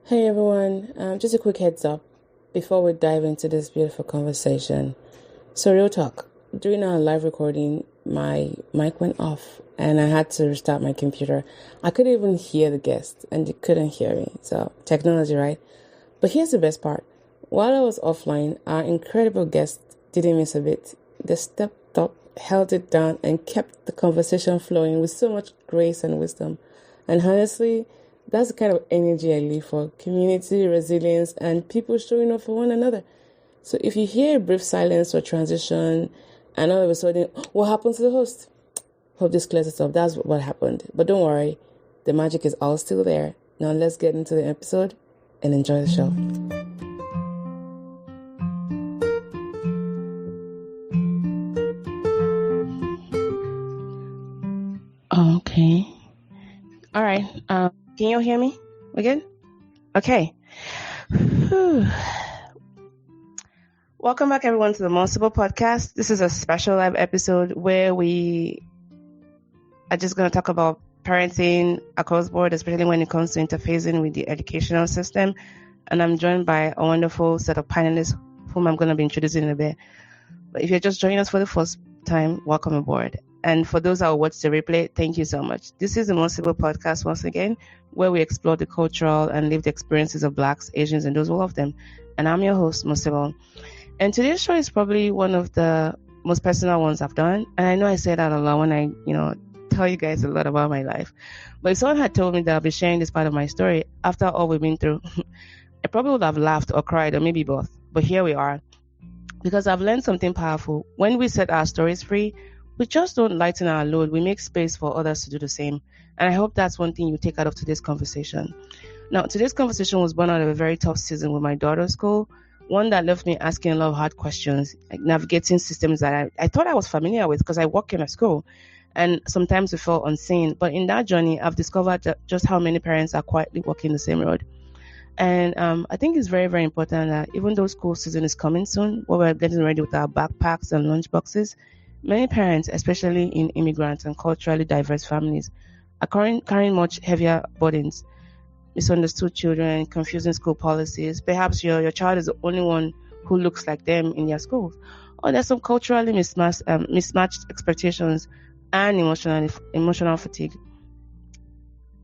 Hey everyone, just a quick heads up before we dive into this beautiful conversation. So, real talk, during our live recording, my mic went off and I had to restart my computer. I couldn't even hear the guests and they couldn't hear me. So, technology, right? But here's the best part. While I was offline, our incredible guests didn't miss a bit. They stepped up, held it down, and kept the conversation flowing with so much grace and wisdom. And honestly, that's the kind of energy I live for: community, resilience, and people showing up for one another. So if you hear a brief silence or transition, and all of a sudden, what happened to the host? Hope this clears it up. That's what happened. But don't worry, the magic is all still there. Now let's get into the episode and enjoy the show. Okay. All right. Can you hear me? We good? Okay. Welcome back, everyone, to the Sibyl podcast. This is a special live episode where we are just going to talk about parenting across board, especially when it comes to interfacing with the educational system. And I'm joined by a wonderful set of panelists whom I'm going to be introducing in a bit. But if you're just joining us for the first time, welcome aboard. And for those that will watch the replay, thank you so much. This is the Sibyl podcast once again, where we explore the cultural and lived experiences of Blacks, Asians, and those who love them. And I'm your host, Sibyl. And today's show is probably one of the most personal ones I've done. And I know I say that a lot when I, tell you guys a lot about my life. But if someone had told me that I'll be sharing this part of my story after all we've been through, I probably would have laughed or cried or maybe both. But here we are. Because I've learned something powerful. When we set our stories free, we just don't lighten our load. We make space for others to do the same. And I hope that's one thing you take out of today's conversation. Now, today's conversation was born out of a very tough season with my daughter's school. One that left me asking a lot of hard questions, like navigating systems that I thought I was familiar with because I work in a school. And sometimes we felt unseen. But in that journey, I've discovered just how many parents are quietly walking the same road. And I think it's very, very important that even though school season is coming soon, where we're getting ready with our backpacks and lunch boxes, many parents, especially in immigrant and culturally diverse families, are carrying much heavier burdens. Misunderstood children, confusing school policies. Perhaps your child is the only one who looks like them in their schools. Or there's some culturally mismatched expectations and emotional fatigue.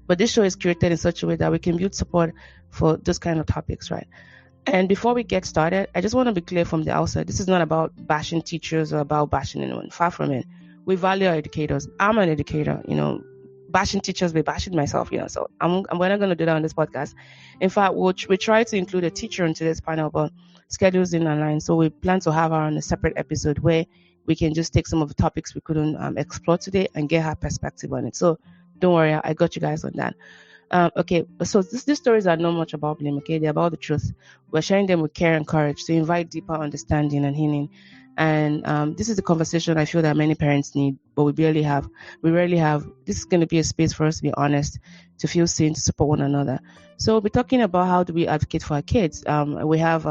But this show is curated in such a way that we can build support for those kind of topics, right? And before we get started, I just want to be clear from the outset. This is not about bashing teachers or about bashing anyone. Far from it. We value our educators. I'm an educator, bashing teachers, but bashing myself, so we're not going to do that on this podcast. In fact, we try to include a teacher into this panel, but schedules in online. So we plan to have her on a separate episode where we can just take some of the topics we couldn't explore today and get her perspective on it. So don't worry, I got you guys on that. Okay, so these stories are not much about blame, okay? They're about the truth. We're sharing them with care and courage to invite deeper understanding and healing. And this is the conversation I feel that many parents need, but we rarely have. This is going to be a space for us to be honest, to feel seen, to support one another. So we'll be talking about how do we advocate for our kids. We have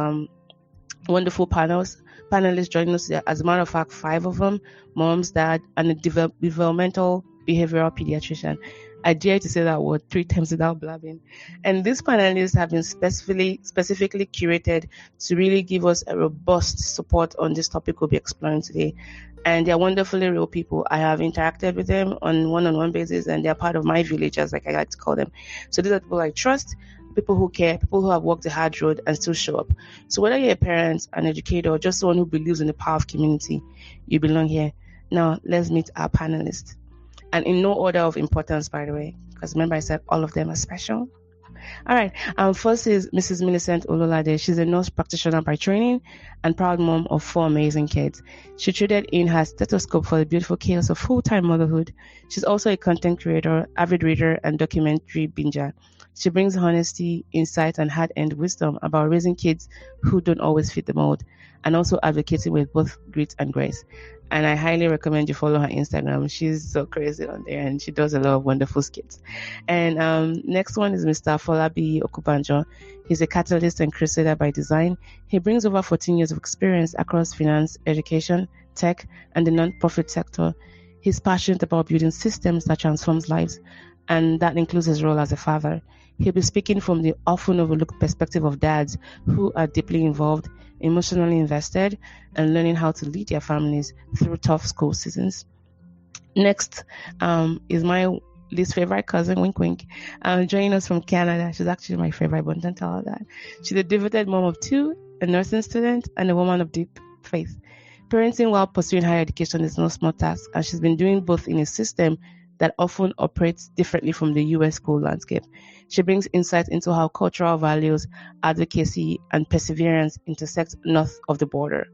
wonderful panelists joining us today. As a matter of fact, 5 of them, moms, dad, and a developmental behavioral pediatrician. I dare to say that word 3 times without blabbing. And these panelists have been specifically curated to really give us a robust support on this topic we'll be exploring today. And they're wonderfully real people. I have interacted with them on one-on-one basis, and they're part of my village, as like I like to call them. So these are people I trust, people who care, people who have walked the hard road and still show up. So whether you're a parent, an educator, or just someone who believes in the power of community, you belong here. Now, let's meet our panelists. And in no order of importance, by the way, because remember I said all of them are special. All right. First is Mrs. Millicent Ololade. She's a nurse practitioner by training and proud mom of 4 amazing kids. She traded in her stethoscope for the beautiful chaos of full-time motherhood. She's also a content creator, avid reader, and documentary binger. She brings honesty, insight, and hard-earned wisdom about raising kids who don't always fit the mold, and also advocating with both grit and grace. And I highly recommend you follow her Instagram. She's so crazy on there, and she does a lot of wonderful skits. And next one is Mr. Folabi Okubanjo. He's a catalyst and crusader by design. He brings over 14 years of experience across finance, education, tech, and the non-profit sector. He's passionate about building systems that transforms lives, and that includes his role as a father. He'll be speaking from the often overlooked perspective of dads who are deeply involved, emotionally invested, and learning how to lead their families through tough school seasons. Next is my least favorite cousin, wink wink, joining us from Canada. She's actually my favorite, but don't tell her that. She's a devoted mom of two, a nursing student, and a woman of deep faith. Parenting while pursuing higher education is no small task, and she's been doing both in a system that often operates differently from the US school landscape. She brings insight into how cultural values, advocacy, and perseverance intersect north of the border.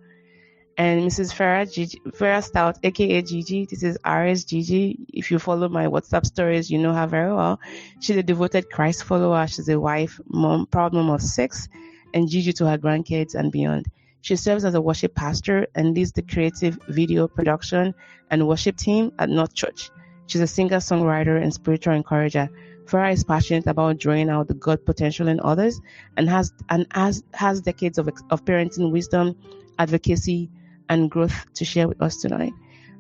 And Mrs. Farah Stout, aka Gigi. This is RS Gigi. If you follow my WhatsApp stories, you know her very well. She's a devoted Christ follower. She's a wife, mom, proud mom of 6, and Gigi to her grandkids and beyond. She serves as a worship pastor and leads the creative video production and worship team at North Church. She's a singer-songwriter and spiritual encourager. Farah is passionate about drawing out the God potential in others and has decades of parenting wisdom, advocacy, and growth to share with us tonight.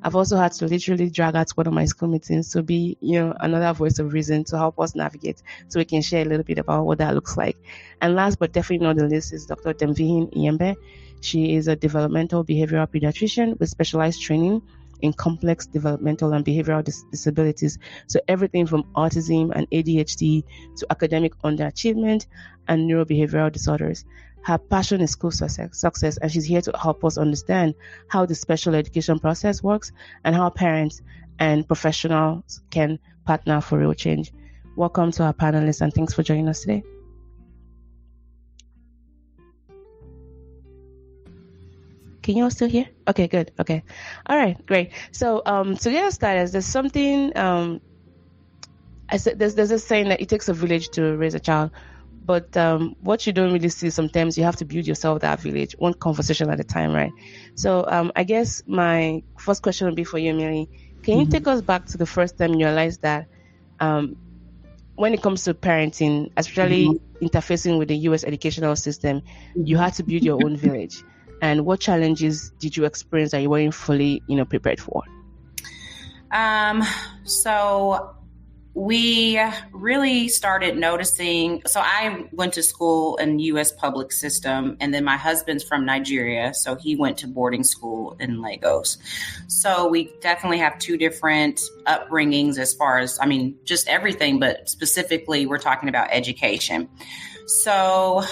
I've also had to literally drag out one of my school meetings to be, another voice of reason to help us navigate so we can share a little bit about what that looks like. And last but definitely not the least is Dr. Demvihin Iyembe. She is a developmental behavioral pediatrician with specialized training in complex developmental and behavioral disabilities. So everything from autism and ADHD to academic underachievement and neurobehavioral disorders. Her passion is school success, and she's here to help us understand how the special education process works and how parents and professionals can partner for real change. Welcome to our panelists, and thanks for joining us today. Can you all still hear? Okay, good. Okay. All right, great. So to get us started, there's something, I said there's a saying that it takes a village to raise a child. But what you don't really see sometimes, you have to build yourself that village, one conversation at a time, right? So I guess my first question would be for you, Millie. Can you take us back to the first time you realized that when it comes to parenting, especially interfacing with the U.S. educational system, you had to build your own village? And what challenges did you experience that you weren't fully, prepared for? So we really started noticing. So I went to school in U.S. public system, and then my husband's from Nigeria, so he went to boarding school in Lagos. So we definitely have two different upbringings as far as, just everything, but specifically we're talking about education. So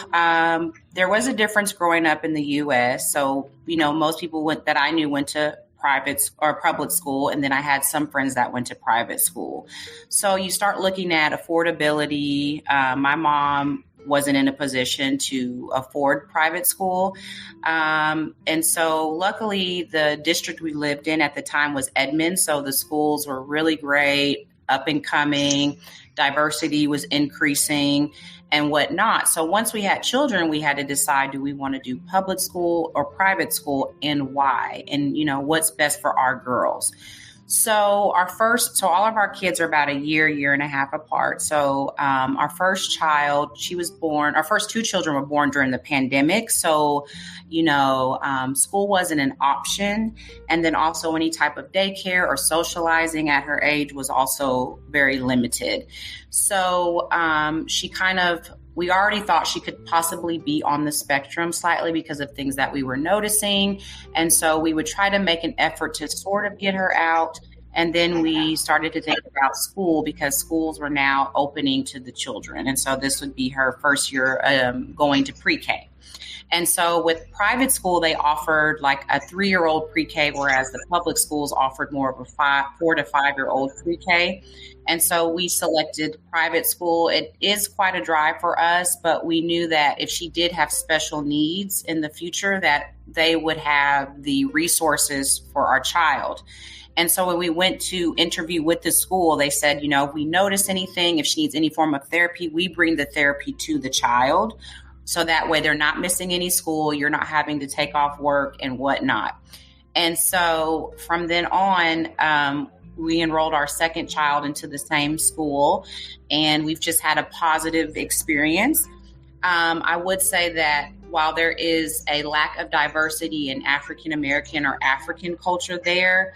there was a difference growing up in the U.S. So, most people that I knew went to private or public school. And then I had some friends that went to private school. So you start looking at affordability. My mom wasn't in a position to afford private school. And so luckily the district we lived in at the time was Edmond. So the schools were really great, up and coming, diversity was increasing and whatnot. So once we had children, we had to decide, do we want to do public school or private school and why? And, what's best for our girls? So all of our kids are about a year and a half apart. So our first child, our first two children were born during the pandemic. So, school wasn't an option. And then also any type of daycare or socializing at her age was also very limited. So we already thought she could possibly be on the spectrum slightly because of things that we were noticing. And so we would try to make an effort to sort of get her out. And then we started to think about school because schools were now opening to the children. And so this would be her first year going to pre-K. And so with private school, they offered like a 3-year-old pre-K, whereas the public schools offered more of a 4 to 5-year-old pre-K. And so we selected private school. It is quite a drive for us, but we knew that if she did have special needs in the future, that they would have the resources for our child. And so when we went to interview with the school, they said, if we notice anything, if she needs any form of therapy, we bring the therapy to the child. So that way they're not missing any school. You're not having to take off work and whatnot. And so from then on, we enrolled our second child into the same school, and we've just had a positive experience. I would say that while there is a lack of diversity in African American or African culture there,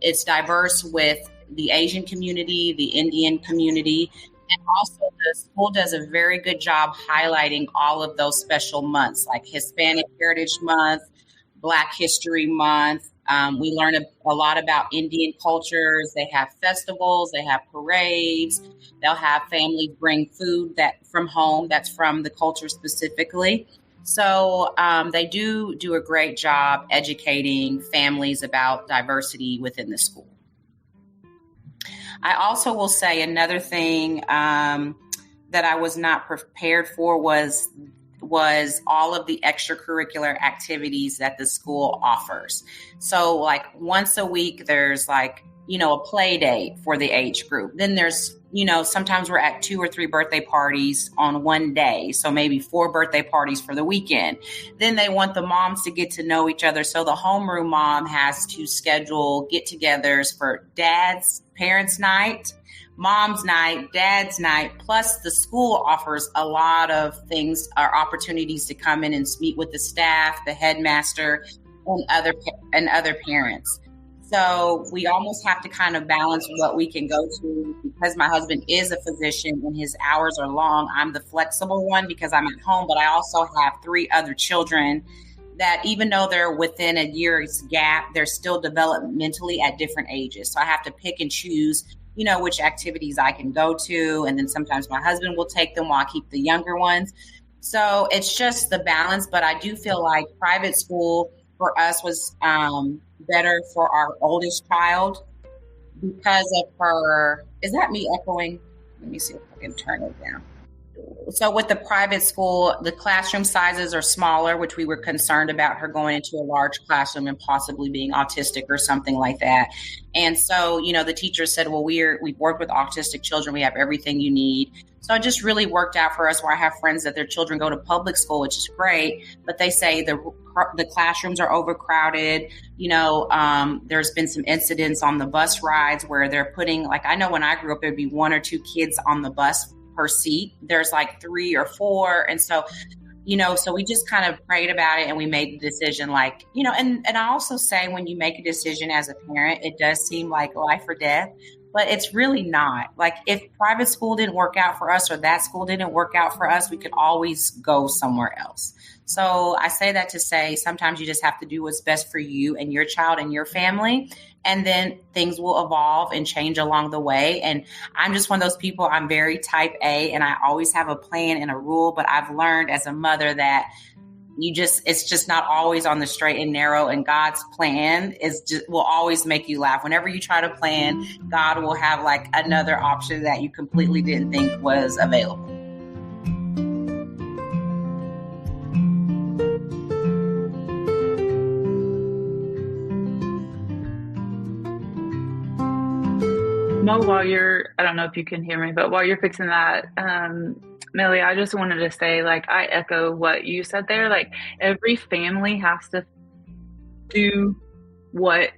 it's diverse with the Asian community, the Indian community, And also the school does a very good job highlighting all of those special months, like Hispanic Heritage Month, Black History Month. We learn a lot about Indian cultures. They have festivals, they have parades. They'll have families bring food that from home that's from the culture specifically. So they do a great job educating families about diversity within the school. I also will say another thing that I was not prepared for was all of the extracurricular activities that the school offers. So like once a week, there's like, a play date for the age group. Then there's, sometimes we're at 2 or 3 birthday parties on one day. So maybe 4 birthday parties for the weekend. Then they want the moms to get to know each other. So the homeroom mom has to schedule get-togethers for dad's parents' night, mom's night, dad's night, plus the school offers a lot of things or opportunities to come in and meet with the staff, the headmaster, and other parents. So we almost have to kind of balance what we can go to. Because my husband is a physician and his hours are long, I'm the flexible one because I'm at home, but I also have 3 other children that even though they're within a year's gap, they're still developmentally at different ages. So I have to pick and choose, which activities I can go to. And then sometimes my husband will take them while I keep the younger ones. So it's just the balance. But I do feel like private school for us was better for our oldest child because of her. Is that me echoing? Let me see if I can turn it down. So with the private school, the classroom sizes are smaller, which we were concerned about her going into a large classroom and possibly being autistic or something like that. And so, the teacher said, well, we've worked with autistic children. We have everything you need. So it just really worked out for us where I have friends that their children go to public school, which is great, but they say the classrooms are overcrowded. There's been some incidents on the bus rides where they're putting, like, I know when I grew up, there'd be 1 or 2 kids on the bus per seat. There's like 3 or 4. And so, so we just kind of prayed about it and we made the decision and I also say when you make a decision as a parent, it does seem like life or death, but it's really not. Like if private school didn't work out for us or that school didn't work out for us, we could always go somewhere else. So I say that to say sometimes you just have to do what's best for you and your child and your family. And then things will evolve and change along the way. And I'm just one of those people, I'm very type A and I always have a plan and a rule. But I've learned as a mother that it's just not always on the straight and narrow. And God's plan will always make you laugh. Whenever you try to plan, God will have like another option that you completely didn't think was available. Mo, I don't know if you can hear me, but while you're fixing that, Millie, I just wanted to say, I echo what you said there. Every family has to do what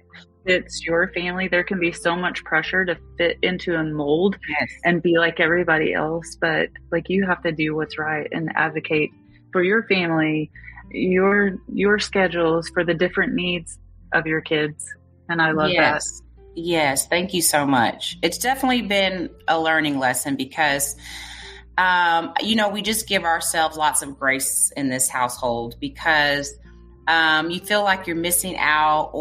fits your family. There can be so much pressure to fit into a mold and be like everybody else, but you have to do what's right and advocate for your family, your schedules for the different needs of your kids. And I love that. Yes, thank you so much. It's definitely been a learning lesson because, we just give ourselves lots of grace in this household because you feel like you're missing out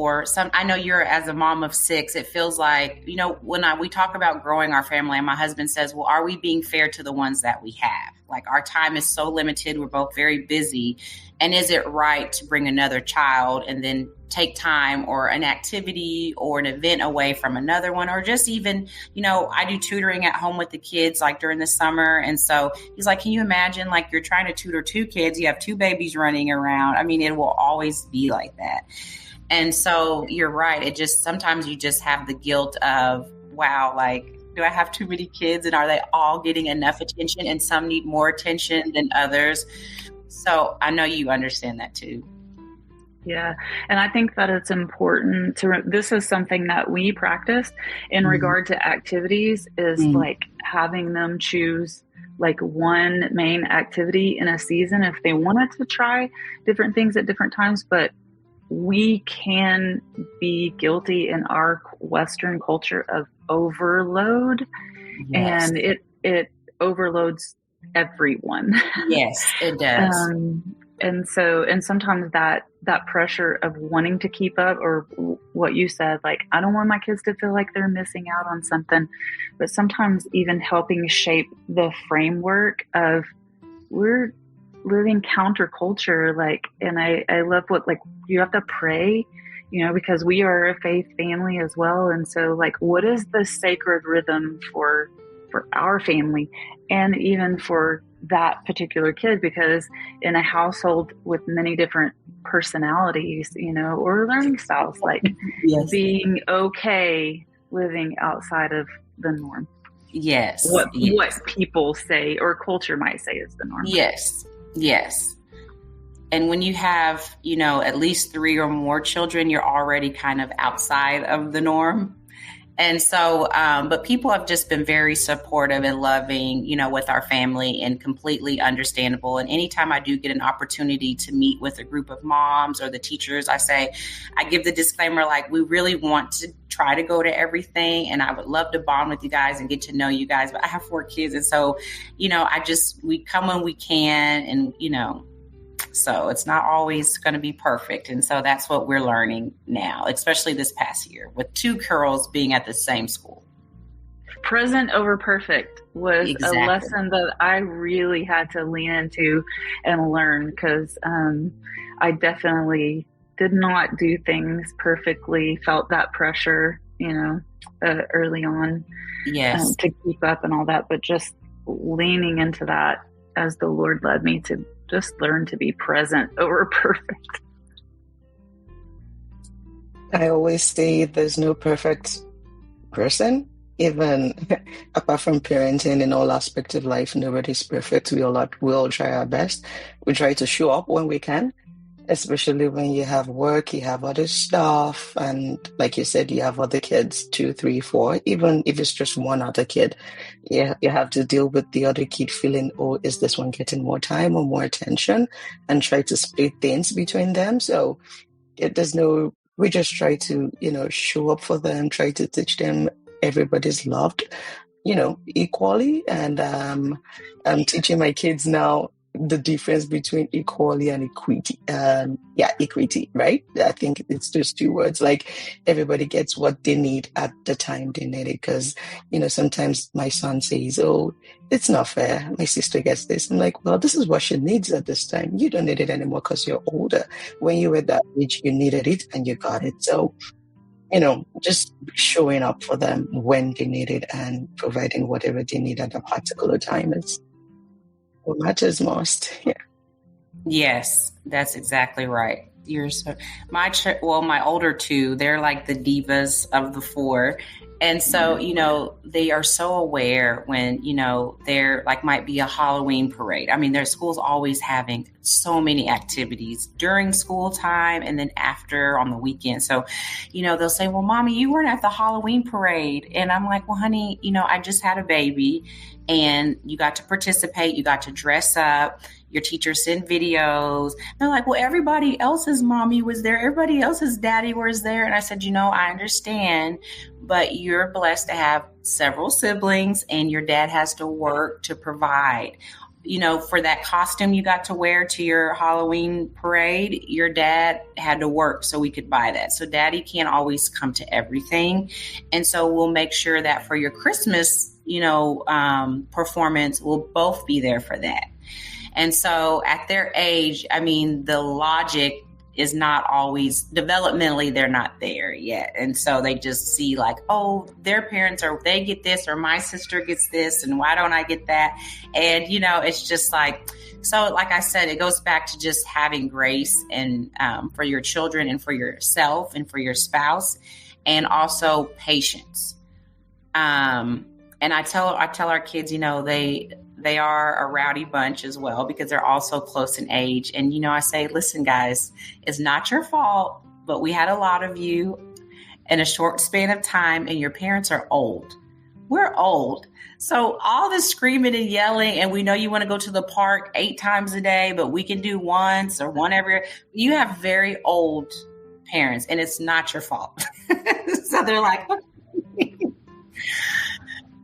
I know you're as a mom of 6, it feels like, when we talk about growing our family and my husband says, well, are we being fair to the ones that we have? Our time is so limited. We're both very busy. And is it right to bring another child and then take time or an activity or an event away from another one? Or just even, I do tutoring at home with the kids during the summer. And so he's like, can you imagine you're trying to tutor 2 kids, you have 2 babies running around. I mean, it will always be like that. And so you're right. Sometimes you just have the guilt of, wow, do I have too many kids and are they all getting enough attention? And some need more attention than others. So I know you understand that too. Yeah. And I think that it's important this is something that we practice in regard to activities is having them choose one main activity in a season if they wanted to try different things at different times. But we can be guilty in our Western culture of overload. Yes. And it overloads everyone. Yes, it does. And sometimes that pressure of wanting to keep up, or what you said, like, I don't want my kids to feel like they're missing out on something, but sometimes even helping shape the framework of, we're living counterculture, like, and I love what, like, you have to pray, because we are a faith family as well. And so, like, what is the sacred rhythm for our family, and even for that particular kid? Because in a household with many different personalities, or learning styles, like, Yes. being okay living outside of the norm. Yes. What people say or culture might say is the norm. Yes. And when you have, at least 3 or more children, you're already kind of outside of the norm. And so, but people have just been very supportive and loving, with our family, and completely understandable. And anytime I do get an opportunity to meet with a group of moms or the teachers, I give the disclaimer, like, we really want to try to go to everything. And I would love to bond with you guys and get to know you guys. But I have 4 kids. And so, we come when we can, and, so it's not always going to be perfect. And so that's what we're learning now, especially this past year, with 2 girls being at the same school. Present over perfect was Exactly. a lesson that I really had to lean into and learn, because I definitely did not do things perfectly, felt that pressure, early on, Yes. to keep up and all that, but just leaning into that as the Lord led me to just learn to be present over perfect. I always say there's no perfect person, even apart from parenting in all aspects of life. Nobody's perfect. We all try our best. We try to show up when we can, especially when you have work, you have other stuff, and like you said, you have other kids, 2, 3, 4, even if it's just one other kid. Yeah, you have to deal with the other kid feeling, oh, is this one getting more time or more attention, and try to split things between them. So we just try to, show up for them, try to teach them everybody's loved, equally. And I'm teaching my kids now the difference between equality and equity. Equity, right? I think it's just 2 words. Like, everybody gets what they need at the time they need it. Because, sometimes my son says, oh, it's not fair, my sister gets this. I'm like, well, this is what she needs at this time. You don't need it anymore because you're older. When you were that age, you needed it and you got it. So, just showing up for them when they need it and providing whatever they need at a particular time is what matters most. Yeah. Yes, that's exactly right. My older 2, they're like the divas of the 4. And so, they are so aware when, there might be a Halloween parade. I mean, their school's always having so many activities during school time and then after on the weekend. So, they'll say, well, Mommy, you weren't at the Halloween parade. And I'm like, well, honey, I just had a baby, and you got to participate. You got to dress up. Your teacher sent videos. They're like, well, everybody else's mommy was there. Everybody else's daddy was there. And I said, I understand, but you're blessed to have several siblings, and your dad has to work to provide. For that costume you got to wear to your Halloween parade, your dad had to work so we could buy that. So daddy can't always come to everything. And so we'll make sure that for your Christmas, performance, we'll both be there for that. And so at their age, I mean, the logic is not always developmentally, they're not there yet. And so they just see like, oh, their parents, or they get this, or my sister gets this, and why don't I get that? And, it's just like, so like I said, it goes back to just having grace and for your children and for yourself and for your spouse, and also patience. And I tell our kids, they are a rowdy bunch as well, because they're also close in age. And, I say, listen, guys, it's not your fault, but we had a lot of you in a short span of time, and your parents are old. We're old. So all this screaming and yelling, and we know you want to go to the park 8 times a day, but we can do once or one every. You have very old parents, and it's not your fault. So they're like,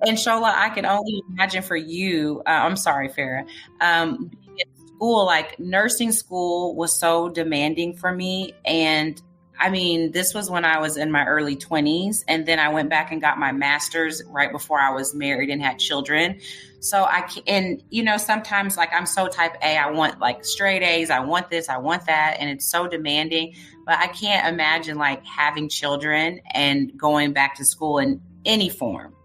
And Shola, I can only imagine for you. I'm sorry, Farah. Being in school, like nursing school, was so demanding for me, and I mean, this was when I was in my early 20s, and then I went back and got my master's right before I was married and had children. So and sometimes like I'm so type A, I want like straight A's, I want this, I want that, and it's so demanding. But I can't imagine like having children and going back to school in any form.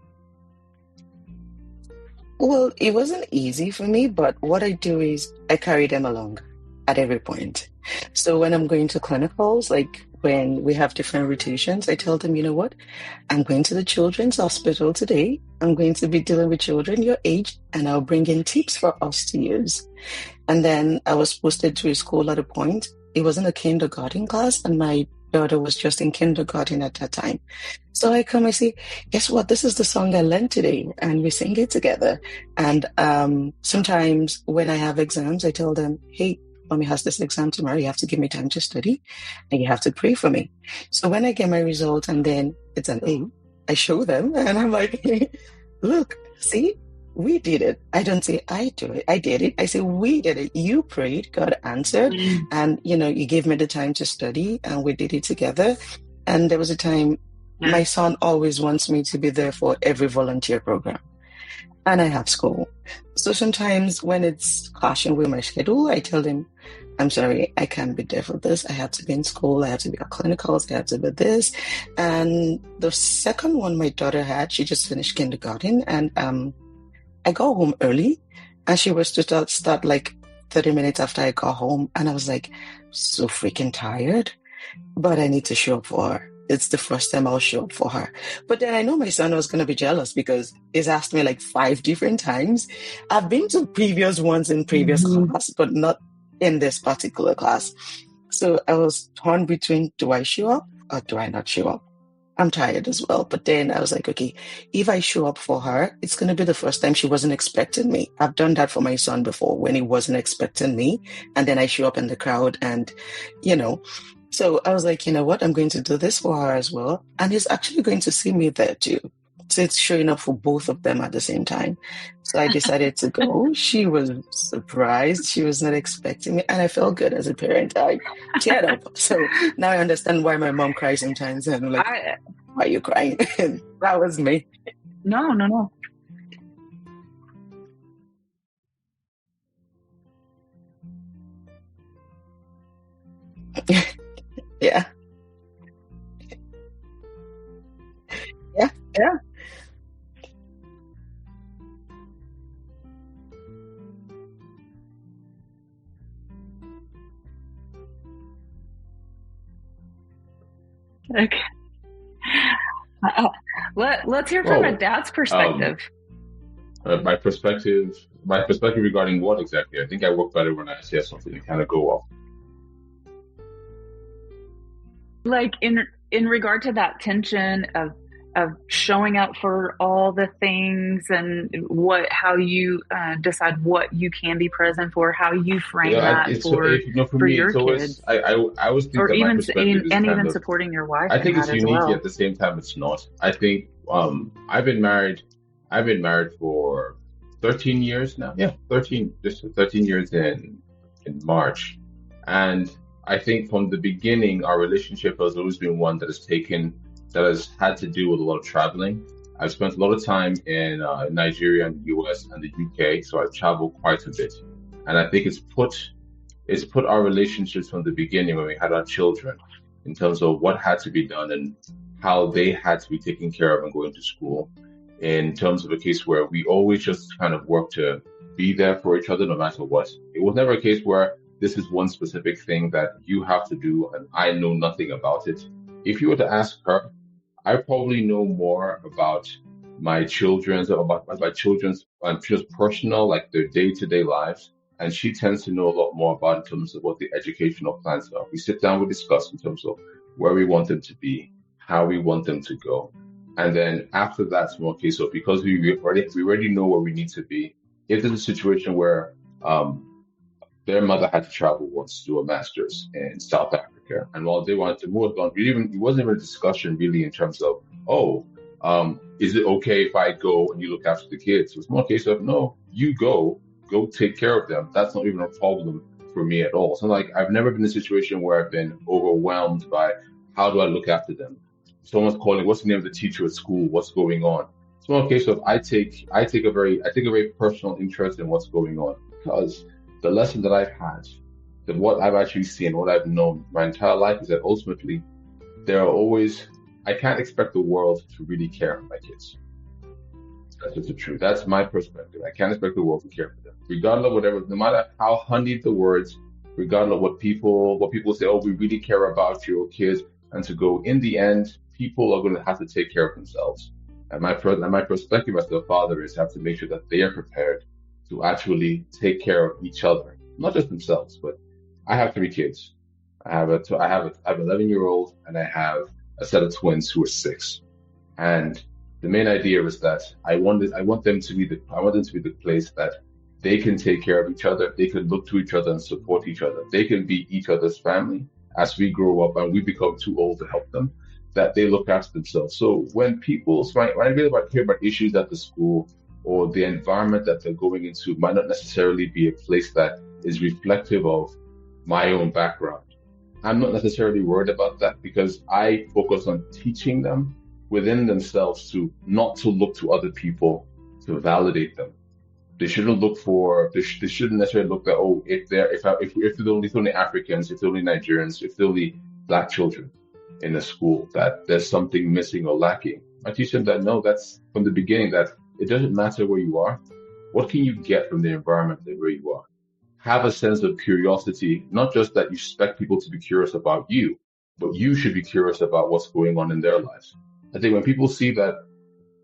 Well, it wasn't easy for me, but what I do is I carry them along at every point. So when I'm going to clinicals, like when we have different rotations, I tell them, you know what? I'm going to the children's hospital today. I'm going to be dealing with children your age, and I'll bring in tips for us to use. And then I was posted to a school at a point. It wasn't a kindergarten class, and my daughter was just in kindergarten at that time. So I come, I say, guess what? This is the song I learned today, and we sing it together. And sometimes when I have exams, I tell them, hey, Mommy has this exam tomorrow. You have to give me time to study, and you have to pray for me. So when I get my result and then it's an A, I show them, and I'm like, look, see, we did it. I don't say I do it. I did it. I say we did it. You prayed, God answered, and you gave me the time to study, and we did it together. And there was a time my son always wants me to be there for every volunteer program, and I have school. So sometimes when it's clashing with my schedule, I tell him, I'm sorry, I can't be there for this. I have to be in school. I have to be at clinicals. I have to be this. And the second one my daughter had, she just finished kindergarten, and I got home early, and she was to start like 30 minutes after I got home. And I was like, so freaking tired, but I need to show up for her. It's the first time I'll show up for her. But then I know my son was going to be jealous because he's asked me like 5 different times. I've been to previous ones in previous class, but not in this particular class. So I was torn between, do I show up or do I not show up? I'm tired as well. But then I was like, okay, if I show up for her, it's going to be the first time she wasn't expecting me. I've done that for my son before when he wasn't expecting me. And then I show up in the crowd and, So I was like, you know what? I'm going to do this for her as well. And he's actually going to see me there too. So it's showing up for both of them at the same time. So I decided to go. She was surprised. She was not expecting me. And I felt good as a parent. I teared up. So now I understand why my mom cries sometimes. And I'm like, why are you crying? That was me. No. Yeah. Okay. Let's hear from a dad's perspective. My perspective regarding what exactly? I think I work better when I say something to kind of go off. Like in regard to that tension of showing up for all the things and how you decide what you can be present for, how you frame that for me, your kids. I always think or that even my perspective and even supporting your wife. I think it's unique, well. At the same time it's not. I think I've been married for 13 years now. Yeah, 13 years in March. And I think from the beginning, our relationship has always been one that has had to do with a lot of traveling. I've spent a lot of time in Nigeria and the US and the UK, so I've traveled quite a bit. And I think it's put our relationships from the beginning when we had our children in terms of what had to be done and how they had to be taken care of and going to school, in terms of a case where we always just kind of work to be there for each other no matter what. It was never a case where this is one specific thing that you have to do and I know nothing about it. If you were to ask her, I probably know more about my children's just personal, like their day-to-day lives. And she tends to know a lot more about in terms of what the educational plans are. We sit down, we discuss in terms of where we want them to be, how we want them to go. And then after that, it's more case of, because we already know where we need to be. If there's a situation where their mother had to travel once to do a master's in South Africa, and while they wanted to move on, it wasn't even a discussion really in terms of, Is it okay if I go and you look after the kids? So it's more a case of, no, you go take care of them. That's not even a problem for me at all. So like, I've never been in a situation where I've been overwhelmed by how do I look after them? Someone's calling, what's the name of the teacher at school? What's going on? It's more a case of I take a very personal interest in what's going on, because the lesson that I've had, that what I've actually seen, what I've known my entire life is that ultimately I can't expect the world to really care for my kids. That's just the truth. That's my perspective. I can't expect the world to care for them, regardless of whatever, no matter how honeyed the words, regardless of what people say, oh, we really care about your kids, and to go in the end, people are going to have to take care of themselves. And my perspective as the father is have to make sure that they are prepared to actually take care of each other, not just themselves. But I have 3 kids. I have an 11-year-old, and I have a set of twins who are 6. And the main idea is that I want them to be the place that they can take care of each other. They can look to each other and support each other. They can be each other's family as we grow up and we become too old to help them, that they look after themselves. So when I really hear about issues at the school or the environment that they're going into might not necessarily be a place that is reflective of my own background, I'm not necessarily worried about that, because I focus on teaching them within themselves to not to look to other people to validate them. They shouldn't necessarily look at, oh, if they're only Africans, if they're only Nigerians, if they're only Black children in a school, that there's something missing or lacking. I teach them that no, that's from the beginning, that it doesn't matter where you are. What can you get from the environment where you are? Have a sense of curiosity, not just that you expect people to be curious about you, but you should be curious about what's going on in their lives. I think when people see that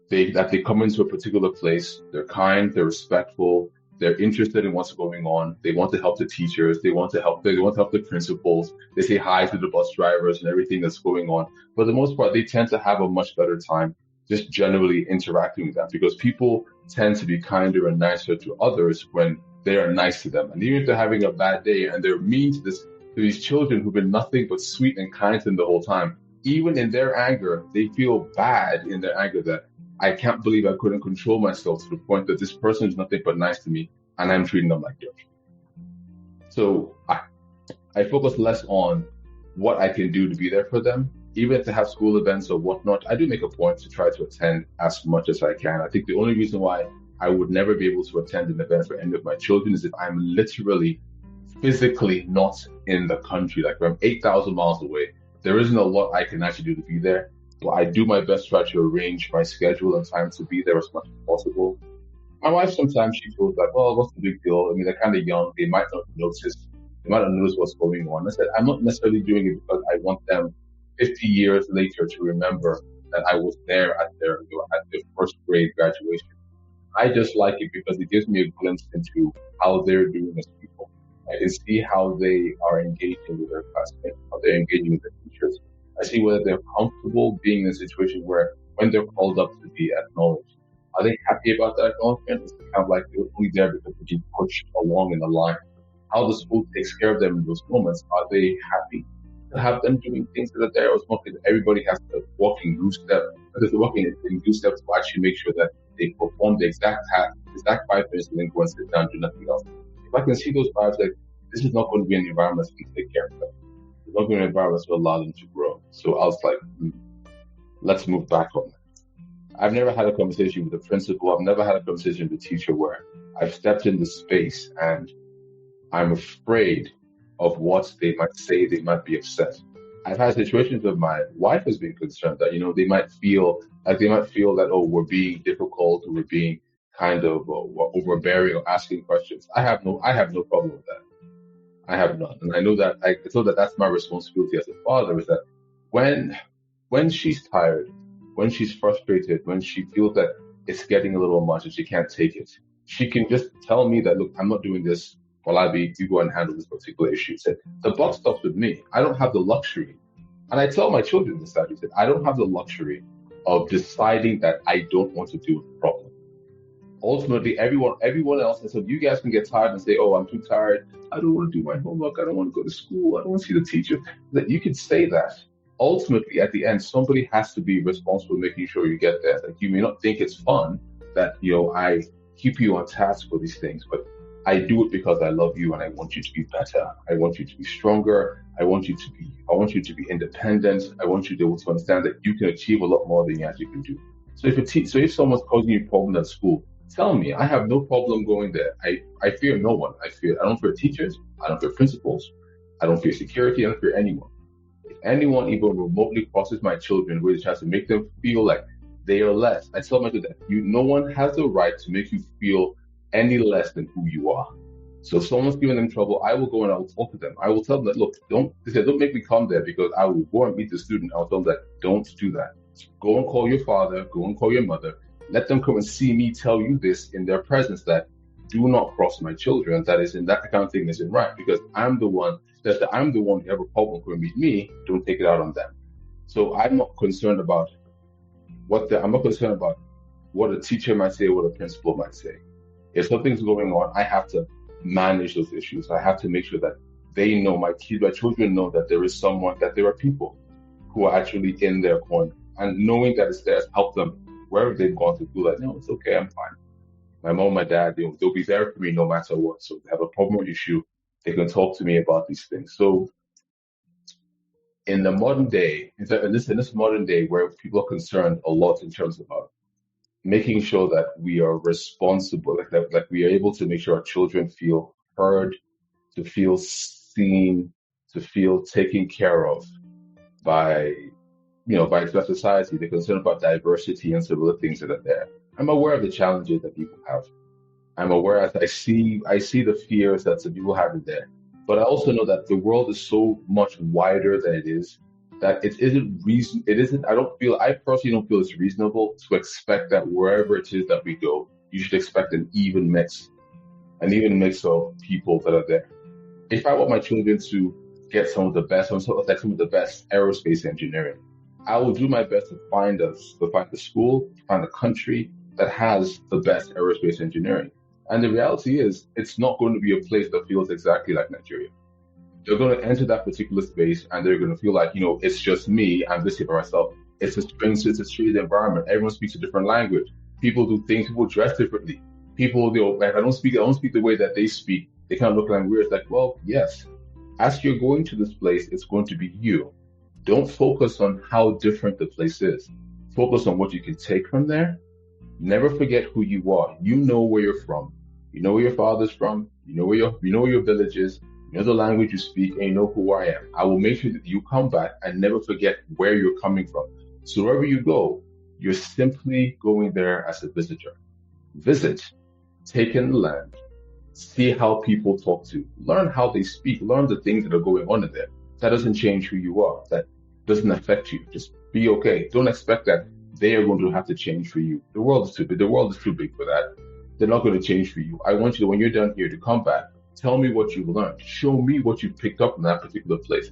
they come into a particular place, they're kind, they're respectful, they're interested in what's going on, they want to help the teachers, they want to help the principals, they say hi to the bus drivers and everything that's going on. For the most part, they tend to have a much better time just generally interacting with them, because people tend to be kinder and nicer to others when they are nice to them. And even if they're having a bad day and they're mean to these children who've been nothing but sweet and kind to them the whole time, even in their anger, they feel bad in their anger that I can't believe I couldn't control myself to the point that this person is nothing but nice to me and I'm treating them like dirt. So I focus less on what I can do to be there for them. Even if they have school events or whatnot, I do make a point to try to attend as much as I can. I think the only reason why I would never be able to attend an event for any of my children is if I'm literally physically not in the country. Like if I'm 8,000 miles away, there isn't a lot I can actually do to be there. But I do my best to try to arrange my schedule and time to be there as much as possible. My wife, sometimes she feels like, well, what's the big deal? I mean, they're kind of young. They might not notice what's going on. I said, I'm not necessarily doing it because I want them 50 years later to remember that I was there at their first grade graduation. I just like it because it gives me a glimpse into how they're doing as people. I can see how they are engaging with their classmates, how they're engaging with their teachers. I see whether they're comfortable being in a situation where when they're called up to be acknowledged, are they happy about that acknowledgement? It's kind of like they're only there because they're being pushed along in the line. How the school takes care of them in those moments. Are they happy to have them doing things that are there? Or smoking? Everybody has to walk in loose step. There's walking in loose steps to actually make sure that they perform the exact task, exact 5 minutes, and then go and sit down and do nothing else. If I can see those vibes, like this is not going to be an environment that's going to take care of them. It's not going to be an environment that's going to allow them to grow. So I was like, let's move back on that. I've never had a conversation with a principal. I've never had a conversation with a teacher where I've stepped in the space and I'm afraid of what they might say. They might be upset. I've had situations where my wife has been concerned that, they might feel that, oh, we're being difficult, or we're being kind of overbearing or asking questions. I have no problem with that. I have none. And I know that that's my responsibility as a father, is that when she's tired, when she's frustrated, when she feels that it's getting a little much and she can't take it, she can just tell me that, look, I'm not doing this while you go and handle this particular issue. Said the buck stops with me. I don't have the luxury. And I tell my children this, that I don't have the luxury of deciding that I don't want to deal with the problem. Ultimately, everyone else, and so you guys can get tired and say, oh, I'm too tired. I don't want to do my homework. I don't want to go to school. I don't want to see the teacher. That you can say that. ultimately, at the end, somebody has to be responsible making sure you get there. Like, you may not think it's fun that, I keep you on task for these things, but I do it because I love you and I want you to be better. I want you to be stronger. I want you to be independent. I want you to be able to understand that you can achieve a lot more than you actually can do. So if someone's causing you problems at school, tell me. I have no problem going there. I fear no one. I don't fear teachers. I don't fear principals. I don't fear security. I don't fear anyone. If anyone even remotely crosses my children with a chance to make them feel like they are less, I tell my children that no one has the right to make you feel any less than who you are. So if someone's giving them trouble, I will go and I will talk to them. I will tell them that, look, don't make me come there, because I will go and meet the student. I'll tell them that, don't do that. Go and call your father, go and call your mother. Let them come and see me tell you this in their presence, that do not cross my children. That kind of thing isn't right, because I'm the one who have a problem when meet me. Don't take it out on them. So I'm not concerned about what a teacher might say, what a principal might say. If something's going on, I have to manage those issues. I have to make sure that they know, my children know, that there are people who are actually in their corner, and knowing that it's there to help them wherever they've gone to feel like, no, it's okay, I'm fine. My mom, my dad, they'll be there for me no matter what. So if they have a problem or issue, they can talk to me about these things. So in the modern day, in this modern day where people are concerned a lot in terms of making sure that we are responsible, like we are able to make sure our children feel heard, to feel seen, to feel taken care of by society. They're concerned about diversity and some of the things that are there. I'm aware of the challenges that people have. I'm aware, as I see the fears that some people have in there. But I also know that the world is so much wider than it is, that I personally don't feel it's reasonable to expect that wherever it is that we go, you should expect an even mix of people that are there. If I want my children to get some of the best aerospace engineering, I will do my best to find the school, find a country that has the best aerospace engineering. And the reality is, it's not going to be a place that feels exactly like Nigeria. They're going to enter that particular space and they're going to feel like, it's just me, I'm this here by myself. It's a strange environment. Everyone speaks a different language. People do things, people dress differently. People, if I don't speak the way that they speak, they kind of look like weird. It's like, well, yes, as you're going to this place, it's going to be you. Don't focus on how different the place is. Focus on what you can take from there. Never forget who you are. You know where you're from. You know where your father's from. You know where your village is. You know the language you speak, and you know who I am. I will make sure that you come back and never forget where you're coming from. So wherever you go, you're simply going there as a visitor. Visit, take in the land, see how people talk to you, learn how they speak, learn the things that are going on in there. That doesn't change who you are. That doesn't affect you. Just be okay. Don't expect that they are going to have to change for you. The world is too big. The world is too big for that. They're not going to change for you. I want you, when you're done here, to come back. Tell me what you've learned. Show me what you picked up in that particular place.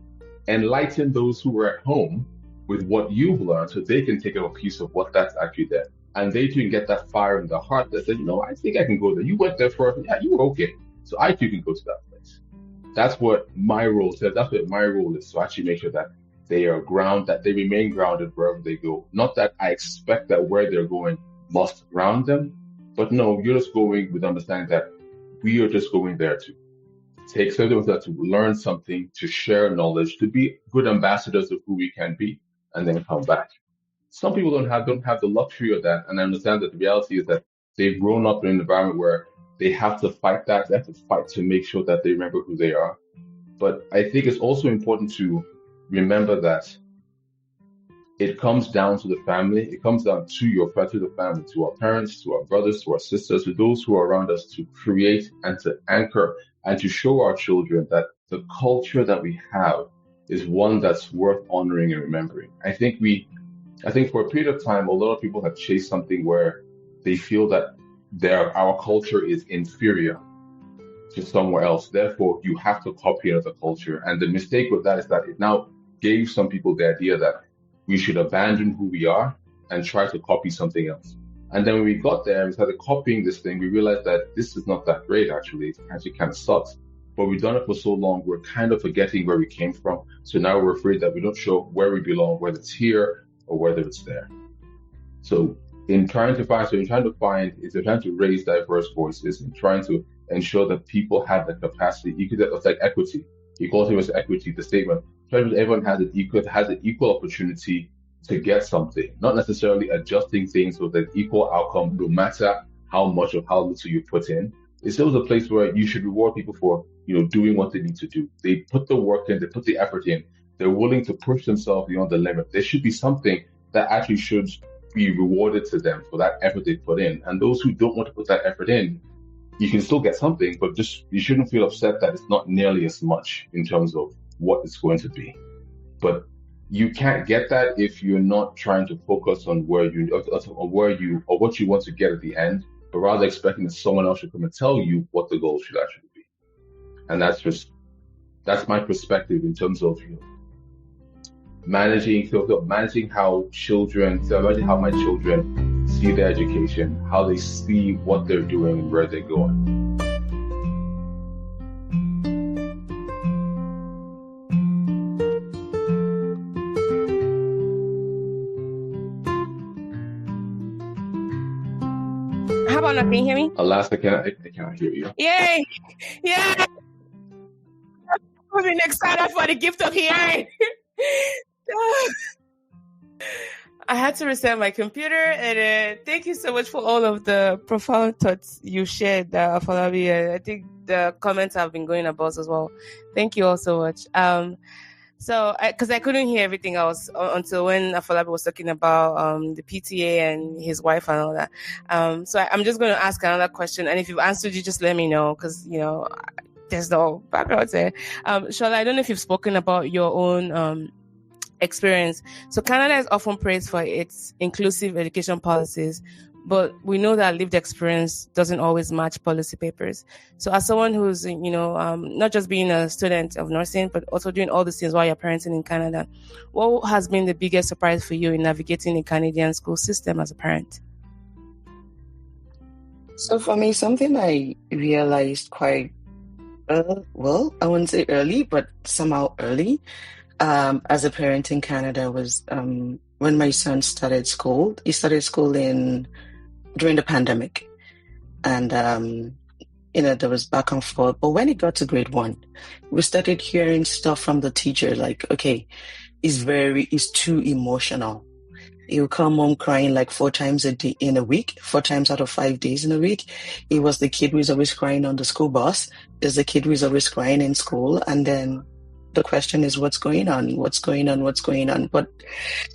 Enlighten those who are at home with what you've learned, so they can take a piece of what that's actually there. And they too can get that fire in their heart that says, I think I can go there. You went there first. Yeah, you were okay. So I too can go to that place. That's what my role says. That's what my role is, to actually make sure that they are grounded, that they remain grounded wherever they go. Not that I expect that where they're going must ground them, but no, you're just going with understanding that we are just going there to take something with us, to learn something, to share knowledge, to be good ambassadors of who we can be, and then come back. Some people don't have the luxury of that, and I understand that the reality is that they've grown up in an environment where they have to fight that. They have to fight to make sure that they remember who they are. But I think it's also important to remember that it comes down to the family. It comes down to the family, to our parents, to our brothers, to our sisters, to those who are around us, to create and to anchor and to show our children that the culture that we have is one that's worth honoring and remembering. I think for a period of time, a lot of people have chased something where they feel that our culture is inferior to somewhere else. Therefore, you have to copy another culture. And the mistake with that is that it now gave some people the idea that we should abandon who we are and try to copy something else. And then when we got there and started copying this thing, we realized that this is not that great, actually. It actually kind of sucks. but we've done it for so long, we're kind of forgetting where we came from. So now we're afraid that we don't show where we belong, whether it's here or whether it's there. So in trying to find, if you're trying to raise diverse voices and trying to ensure that people have the capacity, it's like equity, equality versus equity, the statement, trying to everyone has an equal opportunity to get something, not necessarily adjusting things with an equal outcome, no matter how much or how little you put in. It's still a place where you should reward people for, doing what they need to do. They put the work in, they put the effort in, they're willing to push themselves beyond the limit. There should be something that actually should be rewarded to them for that effort they put in. And those who don't want to put that effort in, you can still get something, but just you shouldn't feel upset that it's not nearly as much in terms of what it's going to be. But you can't get that if you're not trying to focus on what you want to get at the end, but rather expecting that someone else should come and tell you what the goal should actually be. And that's my perspective in terms of managing how my children see their education, how they see what they're doing and where they're going. How about now? Can you hear me? Alas, I cannot hear you. Yay! Yeah! I've been excited for the gift of hearing. I had to reset my computer, and thank you so much for all of the profound thoughts you shared, Afolabi. I think the comments have been going about as well. Thank you all so much. So, because I couldn't hear everything else until when Afolabi was talking about the PTA and his wife and all that. So I'm just going to ask another question, and if you've answered, you just let me know, because there's no background there. Shola, I don't know if you've spoken about your own experience. So Canada is often praised for its inclusive education policies, but we know that lived experience doesn't always match policy papers. So as someone who's, not just being a student of nursing, but also doing all these things while you're parenting in Canada, what has been the biggest surprise for you in navigating the Canadian school system as a parent? So for me, something I realized quite, I wouldn't say early, but somehow early, as a parent in Canada was when my son started school. He started school during the pandemic, and there was back and forth. But when he got to grade 1, we started hearing stuff from the teacher like, okay, he's too emotional. He'll come home crying like 4 times a day in a week, 4 times out of 5 days in a week. He was the kid who's always crying on the school bus. There's the kid who's always crying in school, and then the question is, what's going on? But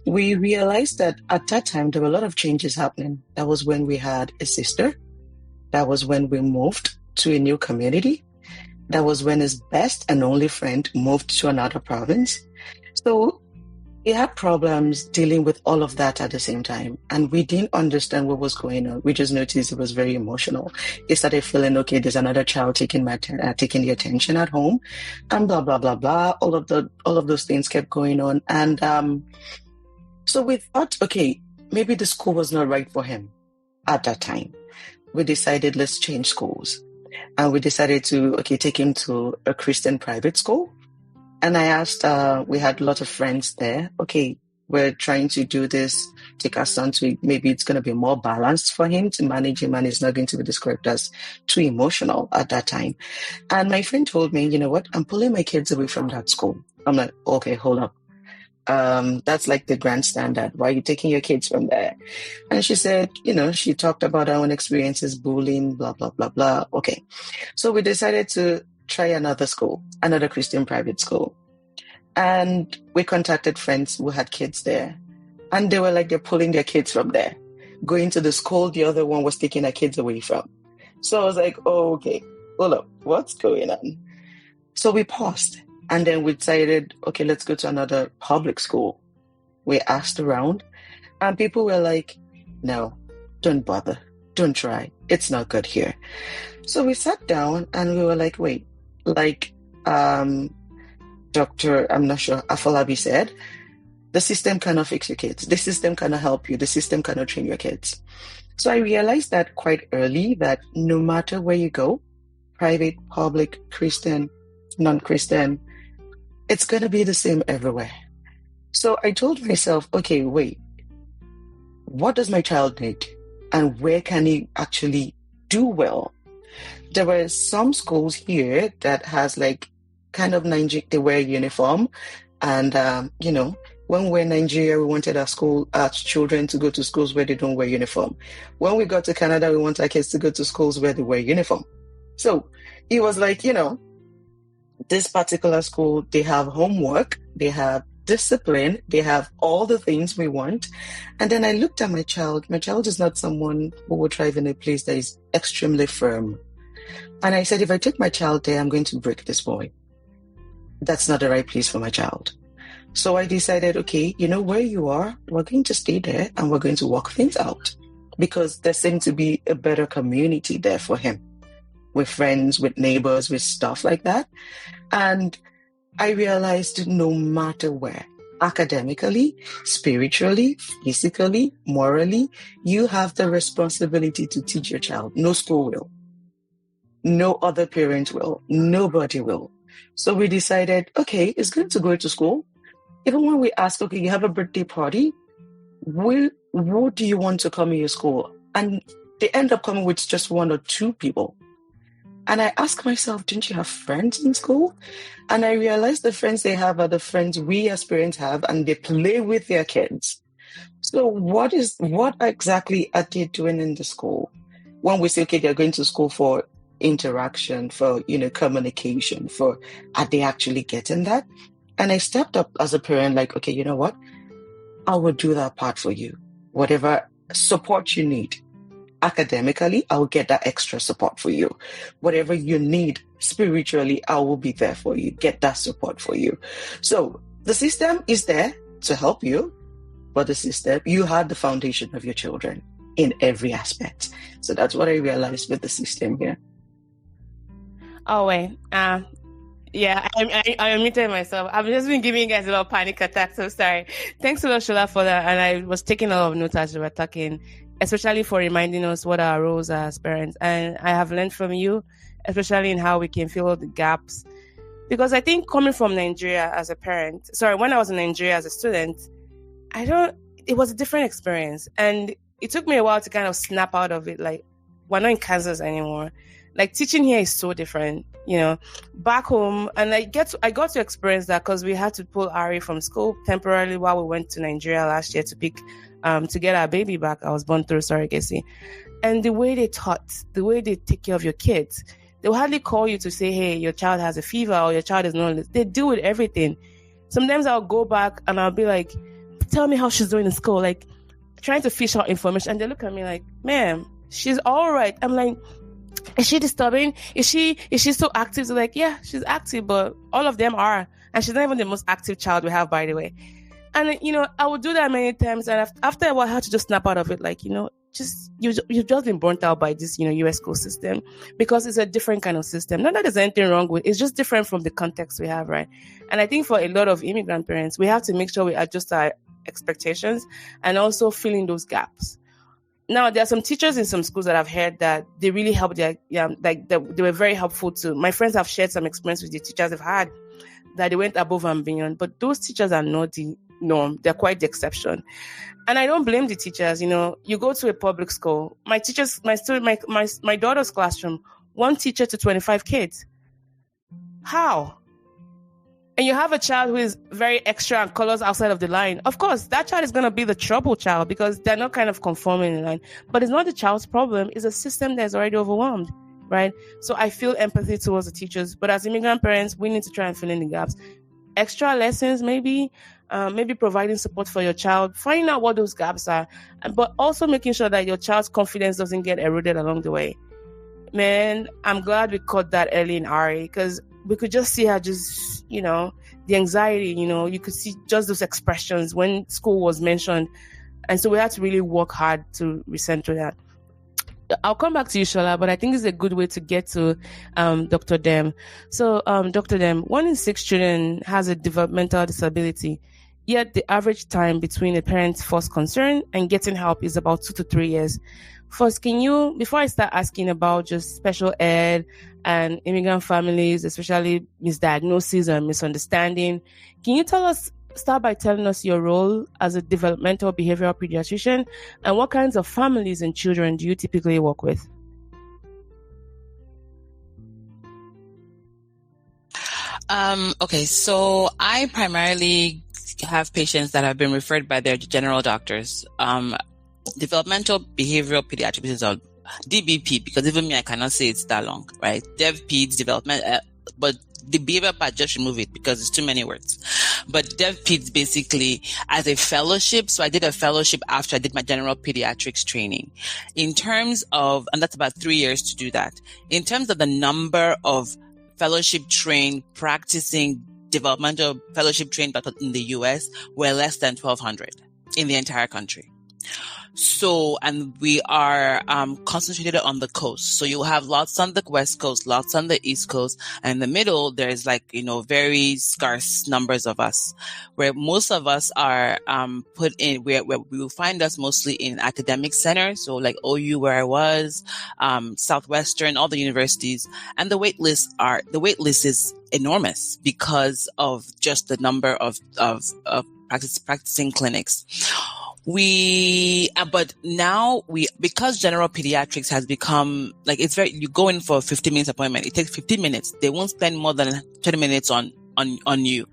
we realized that at that time, there were a lot of changes happening. That was when we had a sister. That was when we moved to a new community. That was when his best and only friend moved to another province. So he had problems dealing with all of that at the same time. And we didn't understand what was going on. We just noticed it was very emotional. He started feeling, okay, there's another child taking the attention at home, and blah, blah, blah, blah. All of those things kept going on. And so we thought, okay, maybe the school was not right for him at that time. We decided, let's change schools. And we decided to, take him to a Christian private school. And I asked, we had a lot of friends there. Okay, we're trying to do this, take our son to, maybe it's going to be more balanced for him to manage him, and it's not going to be described as too emotional at that time. And my friend told me, you know what, I'm pulling my kids away from that school. I'm like, okay, hold up. That's like the grand standard. Why are you taking your kids from there? And she said, she talked about her own experiences, bullying, blah, blah, blah, blah. Okay. So we decided to try another school, another Christian private school. And we contacted friends who had kids there. And they were like, they're pulling their kids from there, going to the school the other one was taking their kids away from. So I was like, oh, okay, hold up, what's going on? So we paused. And then we decided, okay, let's go to another public school. We asked around, and people were like, no, don't bother. Don't try. It's not good here. So we sat down and we were like, wait, like Dr. I'm not sure, Afolabi said, the system cannot fix your kids. The system cannot help you. The system cannot train your kids. So I realized that quite early, that no matter where you go, private, public, Christian, non-Christian, it's going to be the same everywhere. So I told myself, okay, wait, what does my child need? And where can he actually do well? There were some schools here that has like kind of Nigeria, they wear uniform. And, when we're in Nigeria, we wanted our children to go to schools where they don't wear uniform. When we got to Canada, we want our kids to go to schools where they wear uniform. So it was like, this particular school, they have homework, they have discipline, they have all the things we want. And then I looked at my child. My child is not someone who will thrive in a place that is extremely firm. And I said, if I take my child there, I'm going to break this boy. That's not the right place for my child. So I decided, okay, where you are, we're going to stay there and we're going to work things out, because there seemed to be a better community there for him, with friends, with neighbors, with stuff like that. And I realized no matter where, academically, spiritually, physically, morally, you have the responsibility to teach your child. No school will. No other parent will. Nobody will. So we decided, okay, it's going to go to school. Even when we ask, okay, you have a birthday party, who do you want to come in your school? And they end up coming with just one or two people. And I ask myself, didn't you have friends in school? And I realized the friends they have are the friends we as parents have, and they play with their kids. So what exactly are they doing in the school? When we say, okay, they're going to school for interaction, for, communication, are they actually getting that? And I stepped up as a parent, like, okay, you know what? I will do that part for you. Whatever support you need. Academically, I'll get that extra support for you. Whatever you need spiritually, I will be there for you. Get that support for you. So the system is there to help you, but the system, you had the foundation of your children in every aspect. So that's what I realized with the system here. Oh, wait. Yeah, I muted myself. I've just been giving you guys a little panic attack, so sorry. Thanks a lot, Shola, for that. And I was taking a lot of notes as we were talking, especially for reminding us what our roles are as parents. And I have learned from you, especially in how we can fill the gaps. Because I think coming from Nigeria as a parent, when I was in Nigeria as a student, it was a different experience. And it took me a while to kind of snap out of it. Like, we're not in Kansas anymore. Like, teaching here is so different, back home. And I got to experience that because we had to pull Ari from school temporarily while we went to Nigeria last year to get our baby back. I was born through surrogacy. And the way they taught, the way they take care of your kids, they will hardly call you to say, hey, your child has a fever or your child is not. They deal with everything. Sometimes I'll go back and I'll be like, tell me how she's doing in school, like trying to fish out information. And they look at me like, ma'am, she's all right. I'm like, is she disturbing? Is she so active? They're like, yeah, she's active, but all of them are. And she's not even the most active child we have, by the way. And, I would do that many times. And after a while, I had to just snap out of it. Like, you've just been burnt out by this, US school system, because it's a different kind of system. Not that there's anything wrong with it. It's just different from the context we have, right? And I think for a lot of immigrant parents, we have to make sure we adjust our expectations and also fill in those gaps. Now, there are some teachers in some schools that I've heard that they really helped they were very helpful too. My friends have shared some experience with the teachers they've had that they went above and beyond, but those teachers are not the norm. They're quite the exception. And I don't blame the teachers. You go to a public school, my daughter's classroom, one teacher to 25 kids. How? And you have a child who is very extra and colors outside of the line. Of course, that child is going to be the trouble child because they're not kind of conforming in line. But it's not the child's problem. It's a system that's already overwhelmed, right? So I feel empathy towards the teachers. But as immigrant parents, we need to try and fill in the gaps. Extra lessons, maybe providing support for your child, finding out what those gaps are, but also making sure that your child's confidence doesn't get eroded along the way. Man, I'm glad we caught that early in Ari, because we could just see her the anxiety, you could see just those expressions when school was mentioned. And so we had to really work hard to recenter that. I'll come back to you, Shola, but I think it's a good way to get to Dr. Dem. So, Dr. Dem, 1 in 6 children has a developmental disability, yet the average time between a parent's first concern and getting help is about 2 to 3 years. first, before I start asking about just special ed and immigrant families, especially misdiagnosis and misunderstanding, can you start by telling us your role as a developmental behavioral pediatrician and what kinds of families and children do you typically work with? Okay, so I primarily have patients that have been referred by their general doctors. Developmental behavioral pediatrics is called DBP, because even me, I cannot say it's that long, right? Dev Peds development, but the behavior part, just remove it because it's too many words. But Dev Peds basically as a fellowship. So I did a fellowship after I did my general pediatrics training. In terms of, and that's about 3 years to do that. In terms of the number of fellowship trained practicing developmental fellowship trained doctors in the US, we're less than 1,200 in the entire country. So, and we are concentrated on the coast. So you'll have lots on the West Coast, lots on the East Coast, and in the middle, there's very scarce numbers of us, where most of us are put in, where we will find us mostly in academic centers. So like OU, where I was, Southwestern, all the universities, and the wait list is enormous because of just the number of practicing clinics. But now because general pediatrics has become you go in for a 15 minutes appointment. It takes 15 minutes. They won't spend more than 20 minutes on you.